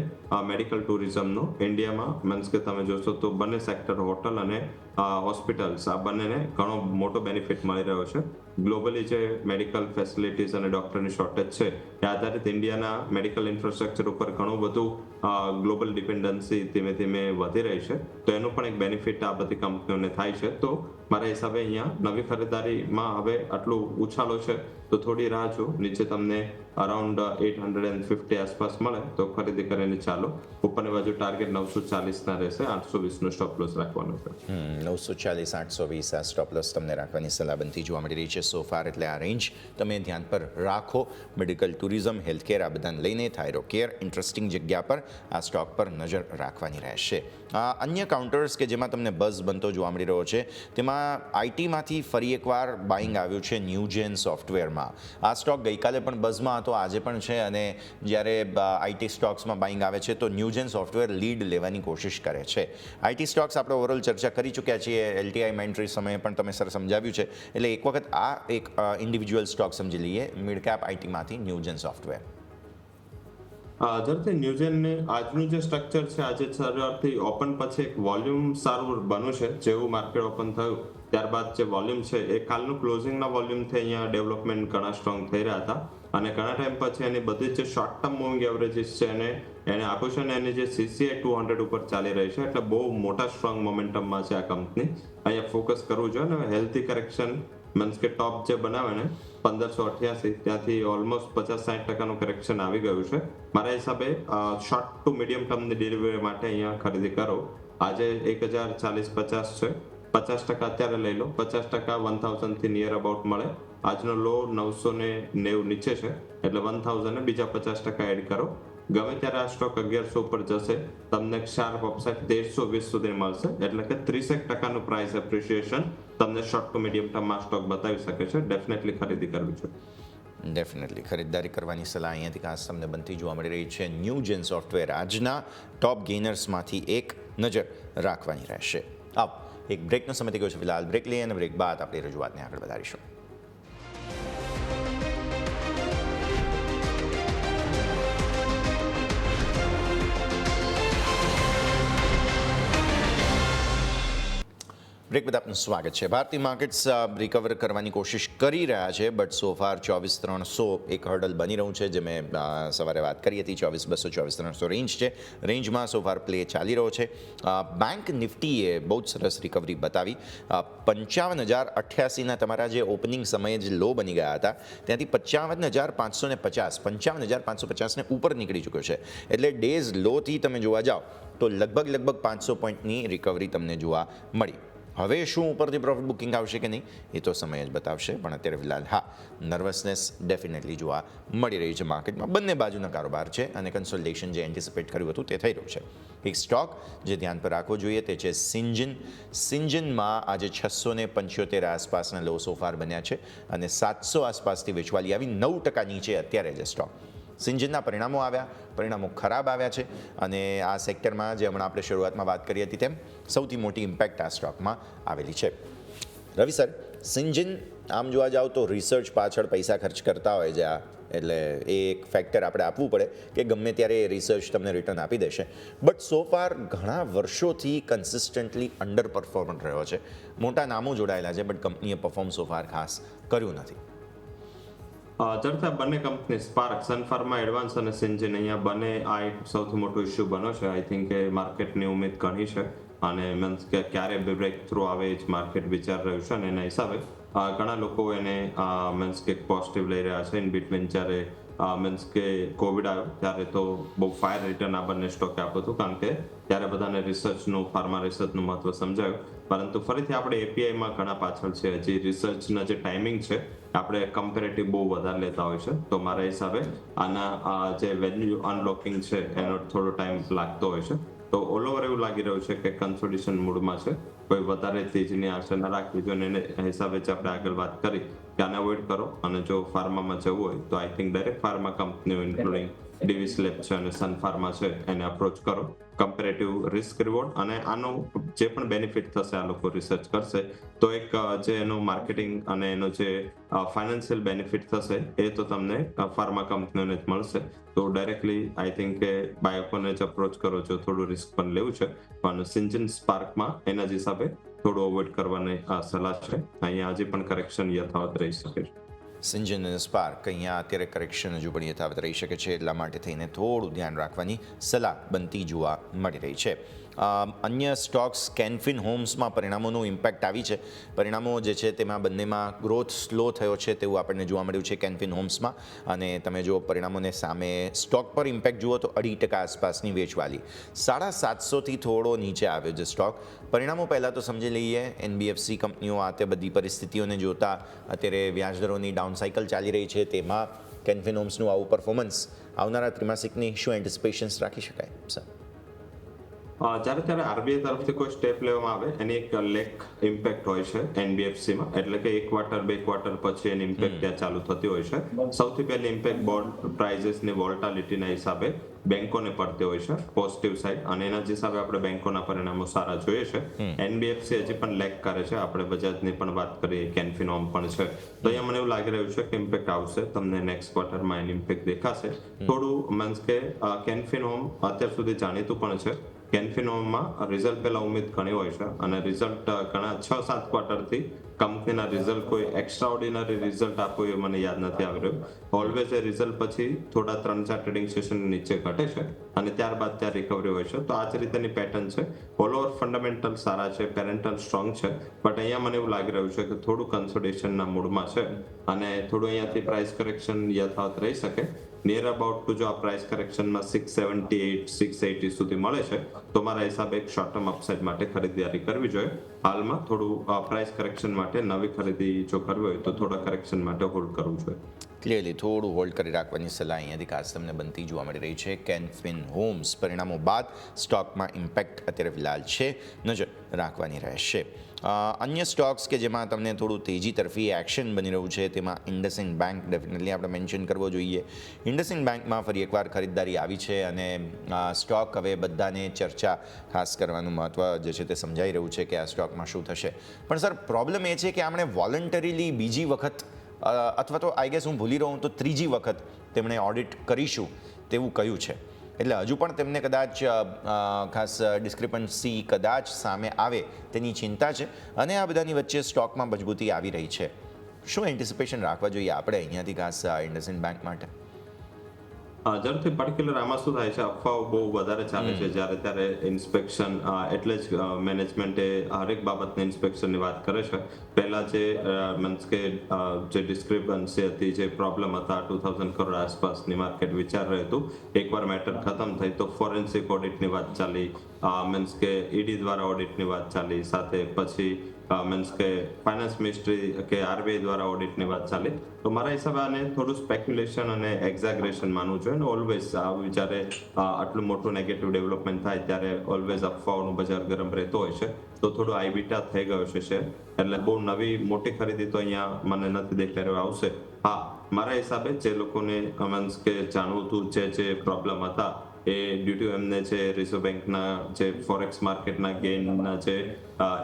મેડિકલ ટુરિઝમનો. ઇન્ડિયામાં મીન્સ કે તમે જોશો તો બંને સેક્ટર, હોટલ અને હોસ્પિટલ્સ, આ બંનેને ઘણો મોટો બેનિફિટ મળી રહ્યો છે. ગ્લોબલી જે મેડિકલ ફેસિલિટીઝ અને ડોક્ટરની શોર્ટેજ છે એ આધારિત ઇન્ડિયાના મેડિકલ ઇન્ફ્રાસ્ટ્રક્ચર ઉપર ઘણું બધું ગ્લોબલ ડિપેન્ડન્સી ધીમે ધીમે વધી રહી છે. તો એનું પણ એક બેનિફિટ આ બધી કંપનીઓને થાય છે. તો મારા હિસાબે અહીંયા નવી ખરીદારીમાં હવે આટલું ઉછાળો છે તો થોડી રાહ જો. નીચે તમને અરાઉન્ડ 850 આસપાસ મળે તો ખરીદી કરીને ચાલો. ઉપરની બાજુ ટાર્ગેટ 940 ના રહેશે. 820 નો સ્ટોપ લોસ રાખવાનો છે. 940, 820 આ સ્ટોપ લોસ તમને રાખવાની સલાહ બનતી જોવા મળી રહી છે સો ફાર. એટલે આ રેન્જ તમે ધ્યાન પર રાખો. મેડિકલ ટુરિઝમ, હેલ્થકેર આ બધાને લઈને થાઇરોકેર ઇન્ટરેસ્ટિંગ જગ્યા પર આ સ્ટોક પર નજર રાખવાની રહેશે. અન્ય કાઉન્ટર્સ કે જેમાં તમને બઝ બનતો જોવા મળી રહ્યો છે તેમાં આઈટીમાંથી ફરી એકવાર બાઇંગ આવ્યું છે ન્યૂજેન સોફ્ટવેરમાં. આ સ્ટોક ગઈકાલે પણ બઝમાં હતો, આજે પણ છે અને જ્યારે આઈટી સ્ટોક્સમાં બાઇંગ આવે છે તો ન્યૂજેન સોફ્ટવેર લીડ લેવાની કોશિશ કરે છે. આઈટી સ્ટોક્સ આપણે ઓવરઓલ ચર્ચા કરી ચૂક્યા છીએ. એલટીઆઈ મેન્ટ્રી સમયે પણ તમે સર સમજાવ્યું છે. એટલે એક વખત આ એક ઇન્ડિવિજ્યુઅલ સ્ટોક સમજી લઈએ. મિડ કેપ આઈટીમાંથી ન્યૂજેન સોફ્ટવેર. ઝડપથી ન્યૂઝેનને આજનું જે સ્ટ્રક્ચર છે આજે શરૂઆતથી ઓપન પછી એક વોલ્યુમ સારું બન્યું છે. જેવું માર્કેટ ઓપન થયું ત્યારબાદ જે વોલ્યુમ છે એ કાલનું ક્લોઝિંગના વોલ્યુમથી અહીંયા ડેવલપમેન્ટ ઘણા સ્ટ્રોંગ થઈ રહ્યા હતા અને ઘણા ટાઈમ પછી એની બધી જે શોર્ટ ટર્મ મૂવિંગ એવરેજીસ છે એને આપ્યું છે અને એની જે CCI 200 ઉપર ચાલી રહી છે. એટલે બહુ મોટા સ્ટ્રોંગ મોમેન્ટમમાં છે આ કંપની. અહીંયા ફોકસ કરવું જોઈએ અને હેલ્ધી કરેક્શન મીન્સ કે ટોપ જે બનાવે ને 1588 ત્યાંથી ઓલમોસ્ટ 50-60% કરેક્શન આવી ગયું છે. મારા હિસાબે શોર્ટ ટુ મીડિયમ ટર્મની ડિલિવરી માટે અહીંયા ખરીદી કરો. આજે 1040-50 છે, 50% અત્યારે લઈ લો, 50% 1000 થી નિયર અબાઉટ મળે. આજનો લો 990 નીચે છે એટલે 1000 ને બીજા 50% એડ કરો. ગમે ત્યારે આ સ્ટોક 1100 ઉપર જશે, તમને શાર્પ અપસાઇડ 1320 સુધી મળશે. એટલે કે 30% પ્રાઇસ એપ્રિસિએશન તમને શોર્ટ ટુ મીડિયમ ટર્મમાં સ્ટોક બતાવી શકે છે. ડેફિનેટલી ખરીદી કરવી છે. ડેફિનેટલી ખરીદારી કરવાની સલાહ અહીંયાથી ખાસ તમને બનતી જોવા મળી રહી છે. ન્યૂજેન સોફ્ટવેર આજના ટોપ ગેઇનર્સમાંથી એક નજર રાખવાની રહેશે. આવ એક બ્રેકનો સમય થઈ ગયો છે. ફિલહાલ બ્રેક લઈએ અને બ્રેક બાદ આપણી રજૂઆતને આગળ વધારીશું. બ્રેક બાદ આપનું સ્વાગત છે. ભારતીય માર્કેટ્સ રિકવર કરવાની કોશિશ કરી રહ્યા છે બટ સો ફાર 24,300 એક હર્ડલ બની રહ્યું છે. જે મેં સવારે વાત કરી હતી 24,200, 24,300 રેન્જ છે. રેન્જમાં સો ફાર પ્લે ચાલી રહ્યો છે. બેંક નિફ્ટીએ બહુ જ સરસ રિકવરી બતાવી. 55,088ના તમારા જે ઓપનિંગ સમયે જે લો બની ગયા હતા ત્યાંથી 55,550, 55,550ને ઉપર નીકળી ચૂક્યો છે. એટલે ડેઝ લોથી તમે જોવા જાઓ તો લગભગ 500 પોઈન્ટની રિકવરી તમને જોવા મળી. હવે શું ઉપરથી પ્રોફિટ બુકિંગ આવશે કે નહીં એ તો સમય જ બતાવશે, પણ અત્યારે ફિલહાલ હા નર્વસનેસ ડેફિનેટલી જોવા મળી રહી છે માર્કેટમાં. બંને બાજુના કારોબાર છે અને કન્સોલિડેશન જે એન્ટિસિપેટ કર્યું હતું તે થઈ રહ્યું છે. એક સ્ટોક જે ધ્યાન પર રાખવો જોઈએ તે છે સિન્જિન. સિન્જિનમાં આજે 675 આસપાસના લો સોફાર બન્યા છે અને 700 આસપાસથી વેચવાલી આવી, 9% નીચે અત્યારે જે સ્ટોક. સિન્જિનના પરિણામો આવ્યા, પરિણામો ખરાબ આવ્યા છે અને આ સેક્ટરમાં જે હમણાં આપણે શરૂઆતમાં વાત કરી હતી તેમ સૌથી મોટી ઇમ્પેક્ટ આ સ્ટોકમાં આવેલી છે. રવિ સર, સિન્જિન આમ જોવા જાઓ તો રિસર્ચ પાછળ પૈસા ખર્ચ કરતા હોય છે આ, એટલે એ એક ફેક્ટર આપણે આપવું પડે કે ગમે ત્યારે એ રિસર્ચ તમને રિટર્ન આપી દેશે. બટ સો ફાર ઘણા વર્ષોથી કન્સિસ્ટન્ટલી અંડર પરફોર્મન્ટ રહ્યો છે. મોટા નામો જોડાયેલા છે બટ કંપનીએ પરફોર્મ સો ફાર ખાસ કર્યું નથી. ચર્ચા બંને company spark, Sun Pharma advance અને સિન્જિન, અહીંયા બંને આ એક સૌથી મોટો ઇસ્યુ બન્યો છે. આઈ થિંક કે માર્કેટની ઉમેદ ઘણી છે અને મીન્સ કે ક્યારે બ્રેક થ્રુ આવે જ માર્કેટ વિચાર રહ્યું છે અને એના હિસાબે ઘણા લોકો એને મીન્સ કે પોઝિટિવ લઈ રહ્યા છે. ઇન બિટવીન જ્યારે મીન્સ કે કોવિડ આવ્યો ત્યારે તો બહુ ફાયર રિટર્ન આ બંને સ્ટોકે આપ્યું હતું, કારણ કે ત્યારે બધાને રિસર્ચનું, ફાર્મા રિસર્ચનું મહત્વ સમજાયું. પરંતુ ફરીથી આપણે એપીઆઈમાં ઘણા પાછળ છે. હજી રિસર્ચના જે ટાઈમિંગ છે આપણે કમ્પેરેટિવ બહુ વધારે લેતા હોય છે. તો મારા હિસાબે આના જે વેલ્યુ અનલોકિંગ છે એનો થોડો ટાઈમ લાગતો હોય છે. તો ઓલ ઓવર એવું લાગી રહ્યું છે કે કન્સોલિડેશન મૂડમાં છે, કોઈ વધારે તેજીની આશા ન રાખવી જોઈએ. એને હિસાબે જ આપણે આગળ વાત કરી કે આને અવોઇડ કરો અને જો ફાર્મામાં જવું હોય તો આઈ થિંક દરેક ફાર્મા કંપનીઓ ઇન્ક્લુડિંગ ડીવીસ લેબ છે અને સન ફાર્મા છે એને અપ્રોચ કરો. કમ્પેરેટિવ રિસ્ક રિવોર્ડ અને આનો જે પણ બેનિફિટ થશે આ લોકો રિસર્ચ કરશે તો એક જે એનું માર્કેટિંગ અને એનો જે ફાઇનાન્શિયલ બેનિફિટ થશે એ તો તમને ફાર્મા કંપનીઓને જ મળશે. તો ડાયરેક્ટલી આઈ થિંક કે બાયોકોને જ અપ્રોચ કરો જો થોડું રિસ્ક પણ લેવું છે. પણ સિન્જિન સ્પાર્કમાં એના જ હિસાબે થોડું અવોઇડ કરવાની સલાહ છે. અહીંયા હજી પણ કરેક્શન યથાવત રહી શકે છે. સિન્જિન અને સ્પાર્ક અહીંયા અત્યારે કરેક્શન હજુ પણ યથાવત રહી શકે છે, એટલા માટે થઈને થોડું ધ્યાન રાખવાની સલાહ બનતી જોવા મળી રહી છે. અન્ય સ્ટોક્સ, કેનફિન હોમ્સમાં પરિણામોનું ઇમ્પેક્ટ આવી છે. પરિણામો જે છે તેમાં બંનેમાં ગ્રોથ સ્લો થયો છે તેવું આપણને જોવા મળ્યું છે કેનફિન હોમ્સમાં. અને તમે જો પરિણામોને સામે સ્ટોક પર ઇમ્પેક્ટ જુઓ તો 2% આસપાસની વેચવાલી, 750થી થોડો નીચે આવ્યો છે સ્ટોક. પરિણામો પહેલાં તો સમજી લઈએ. એનબીએફસી કંપનીઓ આ તે બધી પરિસ્થિતિઓને જોતા અત્યારે વ્યાજદરોની ડાઉન સાયકલ ચાલી રહી છે, તેમાં કેનફિન હોમ્સનું આવું પરફોર્મન્સ આવનારા ત્રિમાસિકની શું એન્ટિસિપેશન્સ રાખી શકાય સર? જ્યારે ત્યારે આરબીઆઈ તરફથી કોઈ સ્ટેપ લેવામાં આવે એની એક લેક ઇમ્પેક્ટ હોય છે એનબીએફસીમાં, એટલે કે 1 ક્વાર્ટર 2 ક્વાર્ટર પછી એની ઇમ્પેક્ટ ત્યાં ચાલુ થતી હોય છે. સૌથી પહેલી ઇમ્પેક્ટ બોન્ડ પ્રાઇઝેસની વોલ્ટાલિટીના હિસાબે બેંકોને પડતી હોય છે પોઝિટિવ સાઇડ, અને એના જ હિસાબે આપણે બેંકોના પરિણામો સારા જોઈએ છે. એનબીએફસી હજી પણ લેક કરે છે. આપણે બજાજની પણ વાત કરીએ, કેનફિન હોમ પણ છે. તો અહીંયા મને એવું લાગી રહ્યું છે કે ઇમ્પેક્ટ આવશે, તમને નેક્સ્ટ ક્વાર્ટરમાં એની ઇમ્પેક્ટ દેખાશે. થોડું મીન્સ કે કેનફિન હોમ અત્યાર સુધી જાણીતું પણ છે. કેનફિન હોમમાં રિઝલ્ટ પહેલા ઉમેદ ઘણી હોય છે અને રિઝલ્ટ ઘણા 6-7 ક્વાર્ટરથી કંપનીના રિઝલ્ટ કોઈ એક્સ્ટ્રા ઓર્ડિનરી રિઝલ્ટ આપ્યું એ મને યાદ નથી આવી રહ્યું. ઓલવેઝ એ રિઝલ્ટ પછી થોડા 3-4 ટ્રેડિંગ સેશન નીચે ઘટે છે અને ત્યારબાદ ત્યાં રિકવરી હોય છે. તો આ જ રીતેની પેટર્ન છે. ઓલ ઓવર ફંડામેન્ટલ સારા છે, પેરેન્ટલ સ્ટ્રોંગ છે, બટ અહીંયા મને એવું લાગી રહ્યું છે કે થોડું કન્સોલિડેશનના મૂડમાં છે અને થોડું અહીંયાથી પ્રાઇસ કરેક્શન યથાવત રહી શકે. નિયર અબાઉટ ટુ જો આ પ્રાઇસ કરેક્શનમાં 678, 680 સુધી મળે છે તો મારા હિસાબે એક શોર્ટ ટર્મ અપસાઇડ માટે ખરીદારી કરવી જોઈએ. હાલમાં થોડું પ્રાઇસ કરેક્શન માટે નવી ખરીદી જો કરવી હોય તો થોડા કરેક્શન માટે હોલ્ડ કરવું જોઈએ. ક્લિયરલી થોડું હોલ્ડ કરી રાખવાની સલાહ અહીંયાથી ખાસ તમને બનતી જોવા મળી રહી છે. કેનફિન હોમ્સ પરિણામો બાદ સ્ટોકમાં ઇમ્પેક્ટ અત્યારે ફિલહાલ છે, નજર રાખવાની રહેશે. અન્ય સ્ટોક્સ કે જેમાં તમને થોડું તેજી તરફી એક્શન બની રહ્યું છે તેમાં ઇન્ડસઇન્ડ બેંક ડેફિનેટલી આપણે મેન્શન કરવો જોઈએ. ઇન્ડસઇન્ડ બેંકમાં ફરી એકવાર ખરીદદારી આવી છે અને સ્ટોક હવે બધાને ચર્ચા ખાસ કરવાનું મહત્ત્વ જે છે તે સમજાઈ રહ્યું છે કે આ સ્ટોકમાં શું થશે. પણ સર પ્રોબ્લેમ એ છે કે આપણે વોલન્ટરીલી બીજી વખત અથવા તો આઈ ગેસ હું ભૂલી રહ્યો હું તો ત્રીજી વખત તેમણે ઓડિટ કરીશું તેવું કહ્યું છે. એટલે હજુ પણ તેમને કદાચ ખાસ ડિસ્ક્રિપન્સી કદાચ સામે આવે તેની ચિંતા છે અને આ બધાની વચ્ચે સ્ટોકમાં મજબૂતી આવી રહી છે. શું એન્ટિસિપેશન રાખવા જોઈએ આપણે અહીંયાથી ખાસ ઇન્ડસઇન્ડ બેંક માટે? જરૂરથી પર્ટિક્યુલર આમાં શું થાય છે, અફવાઓ બહુ વધારે ચાલે છે. જ્યારે ત્યારે ઇન્સ્પેક્શન, એટલે જ મેનેજમેન્ટે હરેક બાબતની ઇન્સ્પેક્શનની વાત કરે છે. પહેલા જે મીન્સ કે જે ડિસ્ક્રિપન્સી હતી, જે પ્રોબ્લેમ હતા 2000 કરોડ આસપાસની માર્કેટ વિચાર રહ્યું હતું, એકવાર મેટર ખતમ થઈ તો ફોરેન્સિક ઓડિટની વાત ચાલી, મીન્સ કે ઈડી દ્વારા ઓડિટની વાત ચાલી, સાથે પછી મીન્સ કે ફાઇનાન્સ મિનિસ્ટ્રી કે આરબીઆઈ દ્વારા ઓડિટની વાત ચાલી. તો મારા હિસાબે આને થોડું સ્પેક્યુલેશન અને એક્ઝાગરેશન માનવું જોઈએ. ને ઓલવેઝ જ્યારે આટલું મોટું નેગેટિવ ડેવલપમેન્ટ થાય ત્યારે ઓલવેઝ અફવાઓનું બજાર ગરમ રહેતો હોય છે. તો થોડું આઈબીટા થઈ ગયો છે શેર, એટલે બહુ નવી મોટી ખરીદી તો અહીંયા મને નથી દેખાઈ રહ્યો આવશે. હા, મારા હિસાબે જે લોકોને મીન્સ કે જાણવું હતું જે પ્રોબ્લેમ હતા એ ડ્યુ ટુ એમને જે રિઝર્વ બેંકના જે ફોરેક્સ માર્કેટના ગેઇનના જે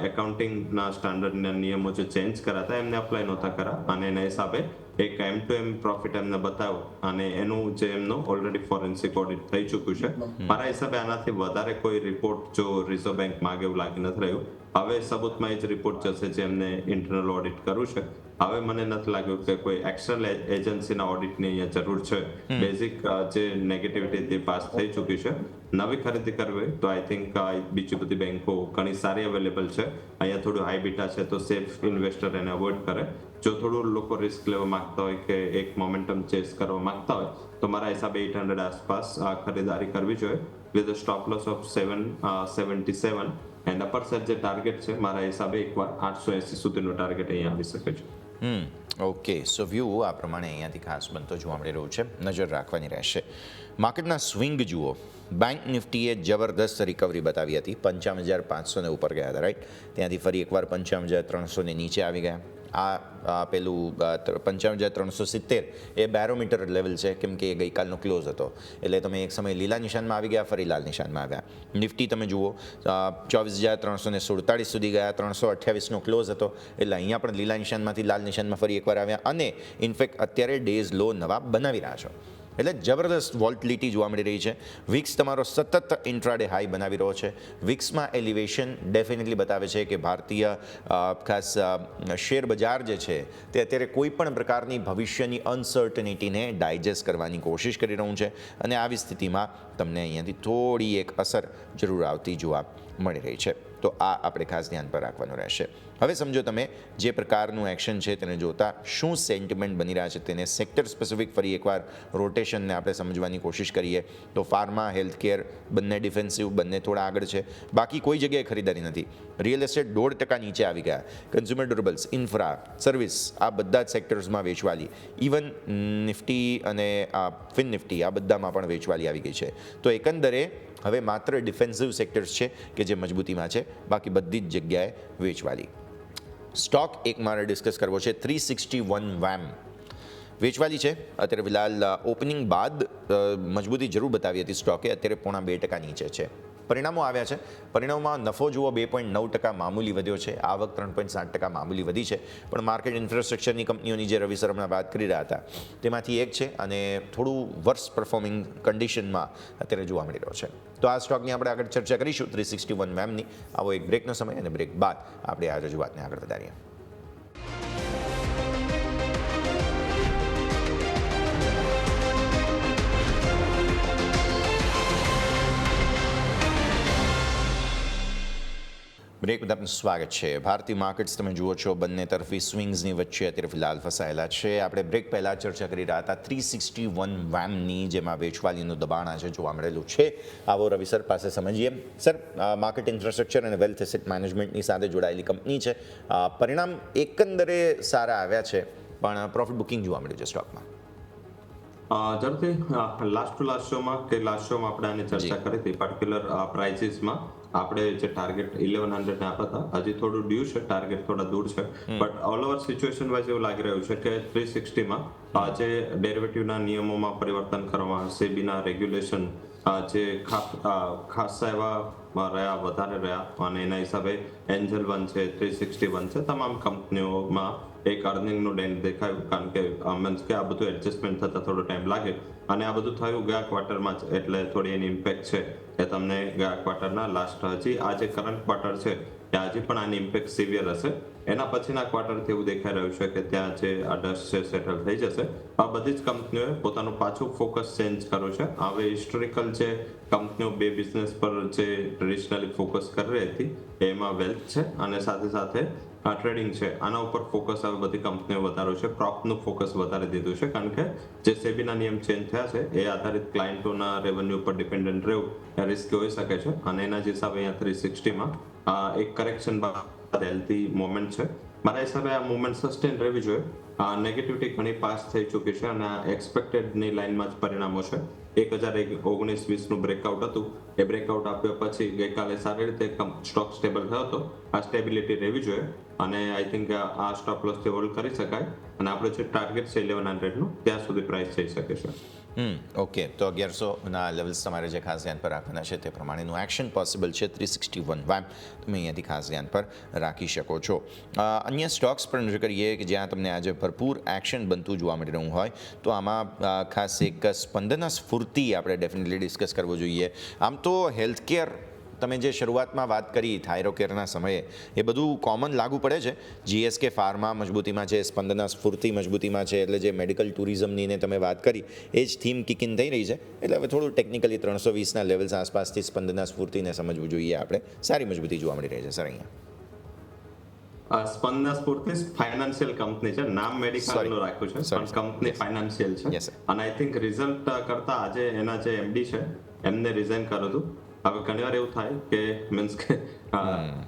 એકાઉન્ટિંગના સ્ટાન્ડર્ડના નિયમો જે ચેન્જ કર્યા હતા એમને અપ્લાય નહોતા કર્યા, અને એના હિસાબે એક એમ ટુ એમ પ્રોફિટ એમને બતાવ્યો, અને એનું જે એમનું ઓલરેડી ફોરેન્સિક ઓડિટ થઈ ચૂક્યું છે. મારા હિસાબે આનાથી વધારે કોઈ રિપોર્ટ જો રિઝર્વ બેંક માગે એવું લાગી નથી રહ્યું. હવે સબૂતમાં એ જ રિપોર્ટ જશે જે એમને ઇન્ટરનલ ઓડિટ કરવું છે. હવે મને નથી લાગ્યું કે કોઈ એક્સટર્નલ એજન્સીના ઓડિટની અહીંયા જરૂર છે. બેઝિક જે નેગેટિવિટી પાસ થઈ ચૂકી છે. નવી ખરીદી કરવી હોય તો આઈ થિંક બીજી બધી બેંકો ઘણી સારી અવેલેબલ છે. અહીંયા થોડું હાઈ બીટા છે તો સેફ ઇન્વેસ્ટર એને અવોઇડ કરે. જો થોડું લોકો રિસ્ક લેવા માંગતા હોય કે એક મોમેન્ટમ ચેસ કરવા માંગતા હોય તો મારા હિસાબે 800 આસપાસ ખરીદારી કરવી જોઈએ with a stop loss of 777 and upper side જે ટાર્ગેટ છે મારા હિસાબે એકવાર 880 સુધીનો ટાર્ગેટ અહીંયા આવી શકે છે. ઓકે, સો વ્યૂ આ પ્રમાણે અહીંયાથી ખાસ બનતો જોવા મળી રહ્યું છે. નજર રાખવાની રહેશે. માર્કેટના સ્વિંગ જુઓ. બેંક નિફ્ટીએ જબરદસ્ત રિકવરી બતાવી હતી. 55,500 ઉપર ગયા હતા, રાઈટ? ત્યાંથી ફરી એકવાર 55,300 નીચે આવી ગયા. આ પેલું 55,370 એ બેરોમીટર લેવલ છે, કેમ કે એ ગઈકાલનો ક્લોઝ હતો. એટલે તમે એક સમય લીલા નિશાનમાં આવી ગયા, ફરી લાલ નિશાનમાં આવ્યા. નિફ્ટી તમે જુઓ 24,347 સુધી ગયા, 328નો ક્લોઝ હતો. એટલે અહીંયા પણ લીલા નિશાનમાંથી લાલ નિશાનમાં ફરી એકવાર આવ્યા, અને ઇનફેક્ટ અત્યારે ડેઝ લો નવા બનાવી રહ્યા છો. એટલે જબરદસ્ત વોલ્ટિલિટી જોવા મળી રહી છે. વિક્સ તમારો સતત ઇન્ટ્રાડે હાઈ બનાવી રહ્યો છે. વિક્સમાં એલિવેશન ડેફિનેટલી બતાવે છે કે ભારતીય ખાસ શેર બજાર જે છે તે અત્યારે કોઈ પણ પ્રકારની ભવિષ્યની અનસર્ટનિટીને ડાયજેસ્ટ કરવાની કોશિશ કરી રહ્યું છે, અને આવી સ્થિતિમાં તમને અહીંયાથી થોડી એક અસર જરૂર આવતી જોવા મળી રહી છે. તો આ આપણે ખાસ ધ્યાન પર રાખવાનું રહેશે. હવે સમજો તમે જે પ્રકારનું એક્શન છે તેને જોતા શું સેન્ટિમેન્ટ બની રહ્યા છે તેને સેક્ટર સ્પેસિફિક ફરી એકવાર રોટેશનને આપણે સમજવાની કોશિશ કરીએ તો ફાર્મા, હેલ્થકેર બંને ડિફેન્સિવ, બંને થોડા આગળ છે. બાકી કોઈ જગ્યાએ ખરીદારી નથી. રિયલ એસ્ટેટ 1.5% નીચે આવી ગયા. કન્ઝ્યુમર ડ્યુરેબલ્સ, ઇન્ફ્રા, સર્વિસ આ બધા જ સેક્ટર્સમાં વેચવાલી. ઇવન નિફ્ટી અને ફિન નિફ્ટી આ બધામાં પણ વેચવાલી આવી ગઈ છે. તો એકંદરે હવે માત્ર ડિફેન્સિવ સેક્ટર્સ છે કે જે મજબૂતીમાં છે, બાકી બધી જ જગ્યાએ વેચવાલી. સ્ટોક એક મારે ડિસ્કસ કરવો છે. 361 વેમ વેચવાલી છે. અત્યારે ફિલહાલ ઓપનિંગ બાદ મજબૂતી જરૂર બતાવી હતી સ્ટોકે, અત્યારે 0.5% નીચે છે. પરિણામો આવ્યા છે. પરિણામોમાં નફો જુઓ 2.9% મામૂલી વધ્યો છે. આવક 3.7% મામૂલી વધી છે. પણ માર્કેટ ઇન્ફ્રાસ્ટ્રક્ચરની કંપનીઓની જે રવિ સર હમણાં વાત કરી રહ્યા હતા તેમાંથી એક છે, અને થોડું વર્સ પરફોર્મિંગ કન્ડિશનમાં અત્યારે જોવા મળી રહ્યો છે. તો આ સ્ટોકની આપણે આગળ ચર્ચા કરીશું 361 વેમની. આવો એક બ્રેકનો સમય, અને બ્રેક બાદ આપણે આ રજૂઆતને આગળ વધારીએ. બ્રેક બાદ આપનું સ્વાગત છે. ભારતીય માર્કેટ્સ તમે જુઓ છો બંને તરફી સ્વિંગ્સની વચ્ચે અત્યારે ફિલહાલ ફસાયેલા છે. આપણે બ્રેક પહેલાં ચર્ચા કરી રહ્યા હતા 361 વેમની, જેમાં વેચવાલીનું દબાણ આજે જોવા મળેલું છે. આવો રવિ સર પાસે સમજીએ. સર, માર્કેટ ઇન્ફ્રાસ્ટ્રક્ચર અને વેલ્થ એસેટ મેનેજમેન્ટની સાથે જોડાયેલી કંપની છે. પરિણામ એકંદરે સારા આવ્યા છે, પણ પ્રોફિટ બુકિંગ જોવા મળ્યું છે સ્ટોકમાં. ઝડપથી લાસ્ટ શોમાં આપણે આની ચર્ચા કરી હતી. પર્ટિક્યુલર પ્રાઇસીસમાં આપણે જે ટાર્ગેટ 1100 ને આપ્યા હતા, હજી થોડું ડ્યુ છે, ટાર્ગેટ થોડા દૂર છે. But all over situation wise એવું લાગી રહ્યું છે કે 360માં જે ડેરિવેટિવના નિયમોમાં પરિવર્તન કરવામાં, સેબીના રેગ્યુલેશન જે ખાસા એવા રહ્યા, વધારે રહ્યા, અને એના હિસાબે એન્જલ 1 છે, 361 છે, તમામ કંપનીઓમાં એક અર્નિંગનું ડેન્ટ દેખાયું. કારણ કે મીન્સ કે આ બધું એડજસ્ટમેન્ટ થતા થોડો ટાઈમ લાગે, અને આ બધું થયું ગયા ક્વાર્ટરમાં જ, એટલે થોડી એની ઇમ્પેક્ટ છે એ તમને ગયા ક્વાર્ટરના લાસ્ટ હજી આ જે કરંટ ક્વાર્ટર છે કે હજી પણ આની ઇમ્પેક્ટ સિવિયર હશે. એના પછીના ક્વાર્ટરથી એવું દેખાઈ રહ્યું છે કે ત્યાં જે આ ડસ્ટ છે સેટલ થઈ જશે. આ બધી જ કંપનીઓએ પોતાનું પાછું ફોકસ ચેન્જ કર્યું છે. હવે હિસ્ટોરિકલ જે કંપનીઓ બે બિઝનેસ પર જે ટ્રેડિશનલી ફોકસ કરી રહી હતી એમાં વેલ્થ છે અને સાથે સાથે ટ્રેડિંગ છે. આના ઉપર ફોકસ હવે બધી કંપનીઓ વધાર્યો છે. પ્રોપનું ફોકસ વધારી દીધું છે કારણ કે જે સેબીના નિયમ ચેન્જ થયા છે એ આધારિત ક્લાયન્ટોના રેવન્યુ પર ડિપેન્ડન્ટ રહેવું એ રિસ્કી હોઈ શકે છે અને એના જ હિસાબે અહીંયા 360માં એક કરેક્શન બાદ હેલ્ધી મોમેન્ટ છે. મારા હિસાબે આ મુવમેન્ટ સસ્ટેન રહેવી જોઈએ. નેગેટિવિટી ઘણી પાસ થઈ ચૂકી છે અને આ એક્સપેક્ટેડની લાઇનમાં જ પરિણામો છે. 1019-20નું બ્રેકઆઉટ હતું, એ બ્રેકઆઉટ આપ્યા પછી ગઈકાલે સારી રીતે સ્ટોક સ્ટેબલ થયો હતો. આ સ્ટેબિલિટી રહેવી જોઈએ અને આઈ થિંક આ સ્ટોપ લોસથી હોલ્ડ કરી શકાય અને આપણો જે ટાર્ગેટ છે 1100નું ત્યાં સુધી પ્રાઇસ જઈ શકે છે. ઓકે, તો 1100ના લેવલ્સ તમારે જે ખાસ ધ્યાન પર રાખવાના છે તે પ્રમાણેનું એક્શન પોસિબલ છે. 361 વાય તમે અહીંયાથી ખાસ ધ્યાન પર રાખી શકો છો. અન્ય સ્ટોક્સ પર નજર કરીએ કે જ્યાં તમને આજે ભરપૂર એક્શન બનતું જોવા મળી રહ્યું હોય તો આમાં ખાસ એક સ્પંદના સ્ફૂર્તિ આપણે ડેફિનેટલી ડિસ્કસ કરવો જોઈએ. આમ તો હેલ્થકેર તમે જે શરૂઆતમાં વાત કરી થાઇરોકેરના સમયે એ બધું કોમન લાગુ પડે છે. જીએસકે ફાર્મા મજબૂતીમાં છે, સ્પંદના સ્ફૂર્તિ મજબૂતીમાં છે, એટલે જે મેડિકલ ટુરિઝમની ને તમે વાત કરી એ જ થીમ કિક ઇન થઈ રહી છે. એટલે હવે થોડું ટેકનિકલી 320ના લેવલ્સ આસપાસથી સ્પંદના સ્ફૂર્તિને સમજવું જોઈએ આપણે. સારી મજબૂતી જોવા મળી રહી છે સર અહીંયા. સ્પંદના સ્ફૂર્તિ ફાઇનાન્શિયલ કંપની છે. નામ મેડિકલનું રાખ્યું છે પણ કંપની ફાઇનાન્શિયલ છે અને આઈ થિંક રિઝલ્ટ કરતા આજે એના જે એમડી છે એમને રિઝાઇન કર્યું હતું. હવે ઘણીવાર એવું થાય કે મીન્સ કે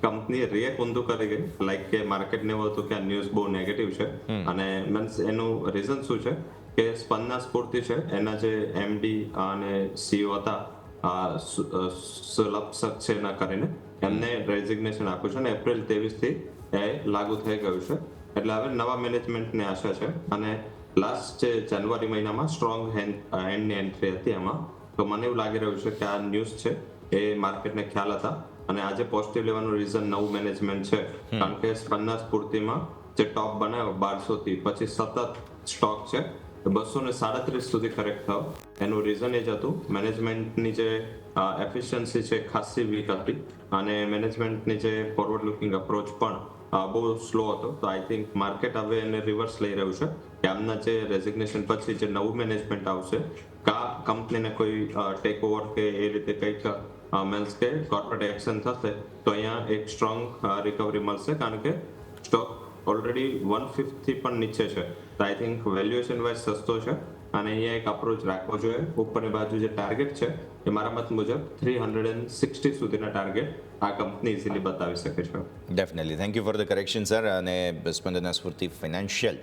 કંપની રિએક્ટ ઊંધું કરી ગઈ, લાઈક કે માર્કેટને એવું હતું કે આ ન્યૂઝ બહુ નેગેટિવ છે અને મીન્સ એનું રીઝન શું છે કે સ્પંદના સ્ફૂર્તિ છે એના જે એમડી અને સીઈઓ હતા સુલભ સક્સેના કરીને એમને રેઝિગ્નેશન આપ્યું છે અને એપ્રિલ 23થી એ લાગુ થઈ ગયું છે. એટલે હવે નવા મેનેજમેન્ટની આશા છે અને લાસ્ટ જે જાન્યુઆરી મહિનામાં સ્ટ્રોંગ હેન્ડની એન્ટ્રી હતી એમાં. તો મને એવું લાગી રહ્યું છે કે આ ન્યૂઝ છે એ માર્કેટને ખ્યાલ હતા અને આજે પોઝિટિવ લેવાનું રીઝન નવું મેનેજમેન્ટ છે કારણ કે સ્પંદના સ્ફૂર્તિમાં જે ટોપ બનાવ્યો 1200થી પછી સતત સ્ટોક છે 237 સુધી કરેક્ટ થયો. એનું રીઝન એ જ હતું મેનેજમેન્ટની જે એફિશિયન્સી છે ખાસી વીક હતી અને મેનેજમેન્ટની જે ફોરવર્ડ લુકિંગ અપ્રોચ પણ બહુ સ્લો હતો. તો આઈ થિંક માર્કેટ હવે એને રિવર્સ લઈ રહ્યું છે કે આમના જે રેઝિગ્નેશન પછી જે નવું મેનેજમેન્ટ આવશે કા કંપનીને કોઈ ટેક ઓવર કે એ રીતે કંઈક મીન્સ કે કોર્પોરેટ એક્શન થશે તો અહીંયા એક સ્ટ્રોંગ રિકવરી મળશે કારણ કે સ્ટોક ઓલરેડી 150 થી પણ નીચે છે. તો આઈ થિંક વેલ્યુએશન વાઇઝ સસ્તો છે અને અહીંયા એક અપ્રોચ રાખવો જોઈએ. ઉપરની બાજુ જે ટાર્ગેટ છે એ મારા મત મુજબ 360 સુધીના ટાર્ગેટ આ કંપની ઇઝીલી બતાવી શકે છે. Definitely, thank you for the correction sir. અને સ્પંદના સ્ફૂર્તિ ફાઇનાન્શિયલ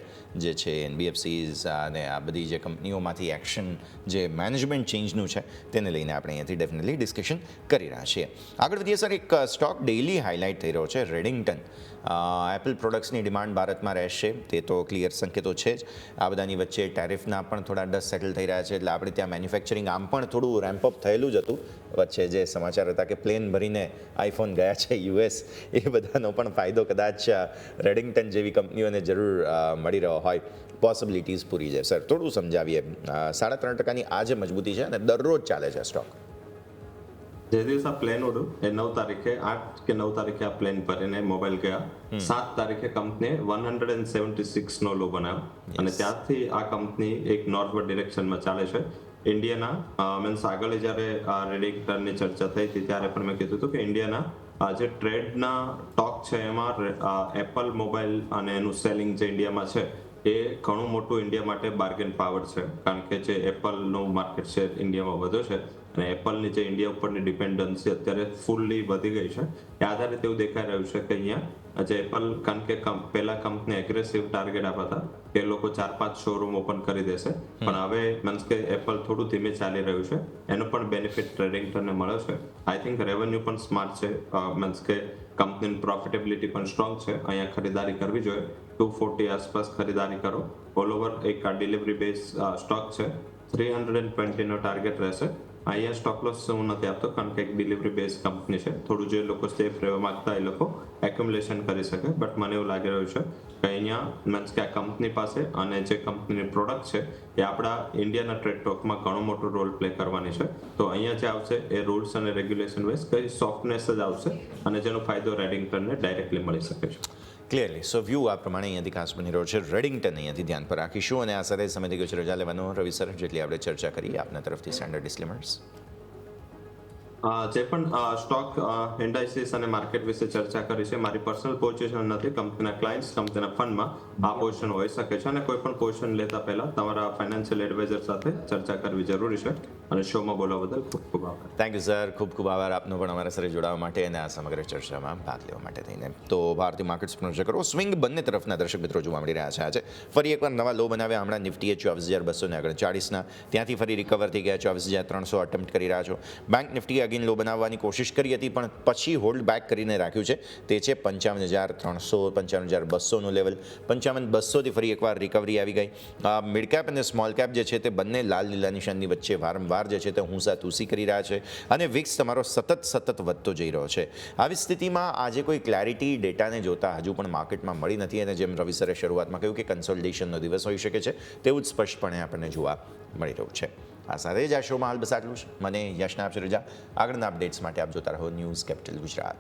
જે છે એનબીએફસીઝ અને આ બધી જે કંપનીઓમાંથી એક્શન જે મેનેજમેન્ટ ચેન્જનું છે તેને લઈને આપણે અહીંયાથી ડેફિનેટલી ડિસ્કશન કરી રહ્યા છીએ. આગળ વધીએ સર, એક સ્ટોક ડેઇલી હાઇલાઇટ થઈ રહ્યો છે રેડિંગ્ટન. એપલ પ્રોડક્ટ્સની ડિમાન્ડ ભારતમાં રહેશે તે તો ક્લિયર સંકેતો છે જ. આ બધાની વચ્ચે ટેરિફના પણ થોડા ડસ્ટ સેટલ થઈ રહ્યા છે એટલે આપણે ત્યાં મેન્યુફેક્ચરિંગ આમ પણ થોડું રેમ્પઅપ થયેલું જ હતું. વચ્ચે જે સમાચાર હતા કે પ્લેન ભરીને આઈફોન ગયા છે યુએસ, એ બધાનો પણ ફાયદો કદાચ રેડિંગ્ટન જેવી કંપનીઓને જરૂર મળી રહ્યો હોય. પોસિબિલિટીઝ પૂરી છે સર, થોડું સમજાવીએ. 3.5%ની આ જે મજબૂતી છે અને દરરોજ ચાલે છે સ્ટોક. જે દિવસ આ પ્લેન ઉડ્યું એ 9 તારીખે 8 કે 9 તારીખે આ પ્લેન ભરીને મોબાઈલ ગયા. 7 તારીખે કંપનીએ 176 નો લો બનાવ્યો અને ત્યારથી આ કંપની એક નોર્થવર્ડ ડિરેક્શનમાં ચાલે છે. ઇન્ડિયાના મીન્સ આગળ જ્યારે આ રેડિંગ્ટનની ચર્ચા થઈ હતી ત્યારે પણ મેં કીધું હતું કે ઇન્ડિયાના જે ટ્રેડના ટોક છે એમાં એપલ મોબાઈલ અને એનું સેલિંગ જે ઇન્ડિયામાં છે એ ઘણું મોટું ઇન્ડિયા માટે બાર્ગેન પાવર છે કારણ કે જે એપલનું માર્કેટ શેર ઇન્ડિયામાં વધ્યો છે અને એપલની જે ઇન્ડિયા ઉપરની ડિપેન્ડન્સી અત્યારે ફૂલ્લી વધી ગઈ છે. એ આધારિત એવું દેખાઈ રહ્યું છે કે અહીંયા જે એપલ કારણ કે પહેલા કંપની એગ્રેસિવ ટાર્ગેટ આપ્યા હતા કે લોકો 4-5 શોરૂમ ઓપન કરી દેશે પણ હવે મીન્સ કે એપલ થોડું ધીમે ચાલી રહ્યું છે. એનો પણ બેનિફિટ ટ્રેડિંગ્ટનને મળ્યો છે. આઈ થિંક રેવન્યુ પણ સ્માર્ટ છે મીન્સ કે કંપનીની પ્રોફિટેબિલિટી પણ સ્ટ્રોંગ છે. અહીંયા ખરીદારી કરવી જોઈએ. 240 આસપાસ ખરીદારી કરો. ઓલ ઓવર એક ડિલિવરી બેઝ સ્ટોક છે. 320 નો ટાર્ગેટ રહેશે અહીંયા સ્ટોપ લોસ હું નથી આપતો, કારણ કે એક ડિલિવરી બેઝ કંપની છે. થોડું જે લોકો સેફ રહેવા માંગતા એ લોકો એક્યુમ્યુલેશન કરી શકે. બટ મને એવું લાગી રહ્યું છે કે અહીંયા મીન્સ કે આ કંપની પાસે અને જે કંપનીની પ્રોડક્ટ છે એ આપણા ઇન્ડિયાના ટ્રેડ સ્ટોકમાં ઘણો મોટો રોલ પ્લે કરવાની છે. તો અહીંયા જે આવશે એ રૂલ્સ અને રેગ્યુલેશન વાઇઝ કઈ સોફ્ટનેસ જ આવશે અને જેનો ફાયદો રેડિંગ્ટનને ડાયરેક્ટલી મળી શકે છે. ક્લિયરલી સો વ્યૂ આ પ્રમાણે અહીંયાથી ખાસ બની રહ્યો છે. રેડિંગ્ટન અહીંયાથી ધ્યાન પર રાખીશું અને આ સાથે સમયથી ગયો છે રજા લેવાનો. રવિ સર, જેટલી આપણે ચર્ચા કરી આપના તરફથી સ્ટેન્ડર્ડ ડિસ્ક્લેમર્સ. જે પણ સ્ટોક ઇન્ડાઇસીસ અને માર્કેટ વિશે ચર્ચા કરી છે, મારી પર્સનલ પોઝિશન નથી. કંપનીના ક્લાયન્ટ્સ, કંપનીના ફંડમાં આ પોઝિશન હોઈ શકે છે અને કોઈ પણ પોઝિશન લેતા પહેલા તમારા ફાઇનાન્શિયલ એડવાઇઝર સાથે ચર્ચા કરવી જરૂરી છે. અને શોમાં બોલવા બદલ ખૂબ ખૂબ આભાર. થેન્ક યુ સર, ખૂબ ખૂબ આભાર આપનો પણ અમારા સાથે જોડાવા માટે અને આ સમગ્ર ચર્ચામાં ભાગ લેવા માટે થઈને. તો ભારતીય માર્કેટ્સ પર નજર કરો. સ્વિંગ બંને તરફના દર્શક મિત્રો જોવા મળી રહ્યા છે આજે. ફરી એકવાર નવા લો બનાવ્યા. હમણાં નિફ્ટીએ 24,200 આગળ 40ના ત્યાંથી ફરી રિકવર થઈ ગયા. 24,300 અટેમ્પ્ટ કરી રહ્યા છો. બેંક નિફ્ટી અગેન લો બનાવવાની કોશિશ કરી હતી પણ પછી હોલ્ડ બેક કરીને રાખ્યું છે. તે છે 55,300, 55,200નું લેવલ. 55,200થી ફરી એકવાર રિકવરી આવી ગઈ. મિડ કેપ અને સ્મોલ કેપ જે છે તે બંને લાલ લીલા નિશાનની વચ્ચે વારંવાર જે છે તે હુંસા તુસી કરી રહ્યા છે અને વિક્સ તમારો સતત વધતો જઈ રહ્યો છે. આવી સ્થિતિમાં આજે કોઈ ક્લેરિટી ડેટાને જોતા હજુ પણ માર્કેટમાં મળી નથી અને જેમ રવિ સરે શરૂઆતમાં કહ્યું કે કન્સોલિડેશનનો દિવસ હોઈ શકે છે તેવું જ સ્પષ્ટપણે આપણને જોવા મળી રહ્યું છે. આ સાથે જ આ શોમાં હાલ બસ આટલું જ. મને યશના આપશે રજા. આગળના અપડેટ્સ માટે આપ જોતા રહો ન્યૂઝ કેપિટલ ગુજરાત.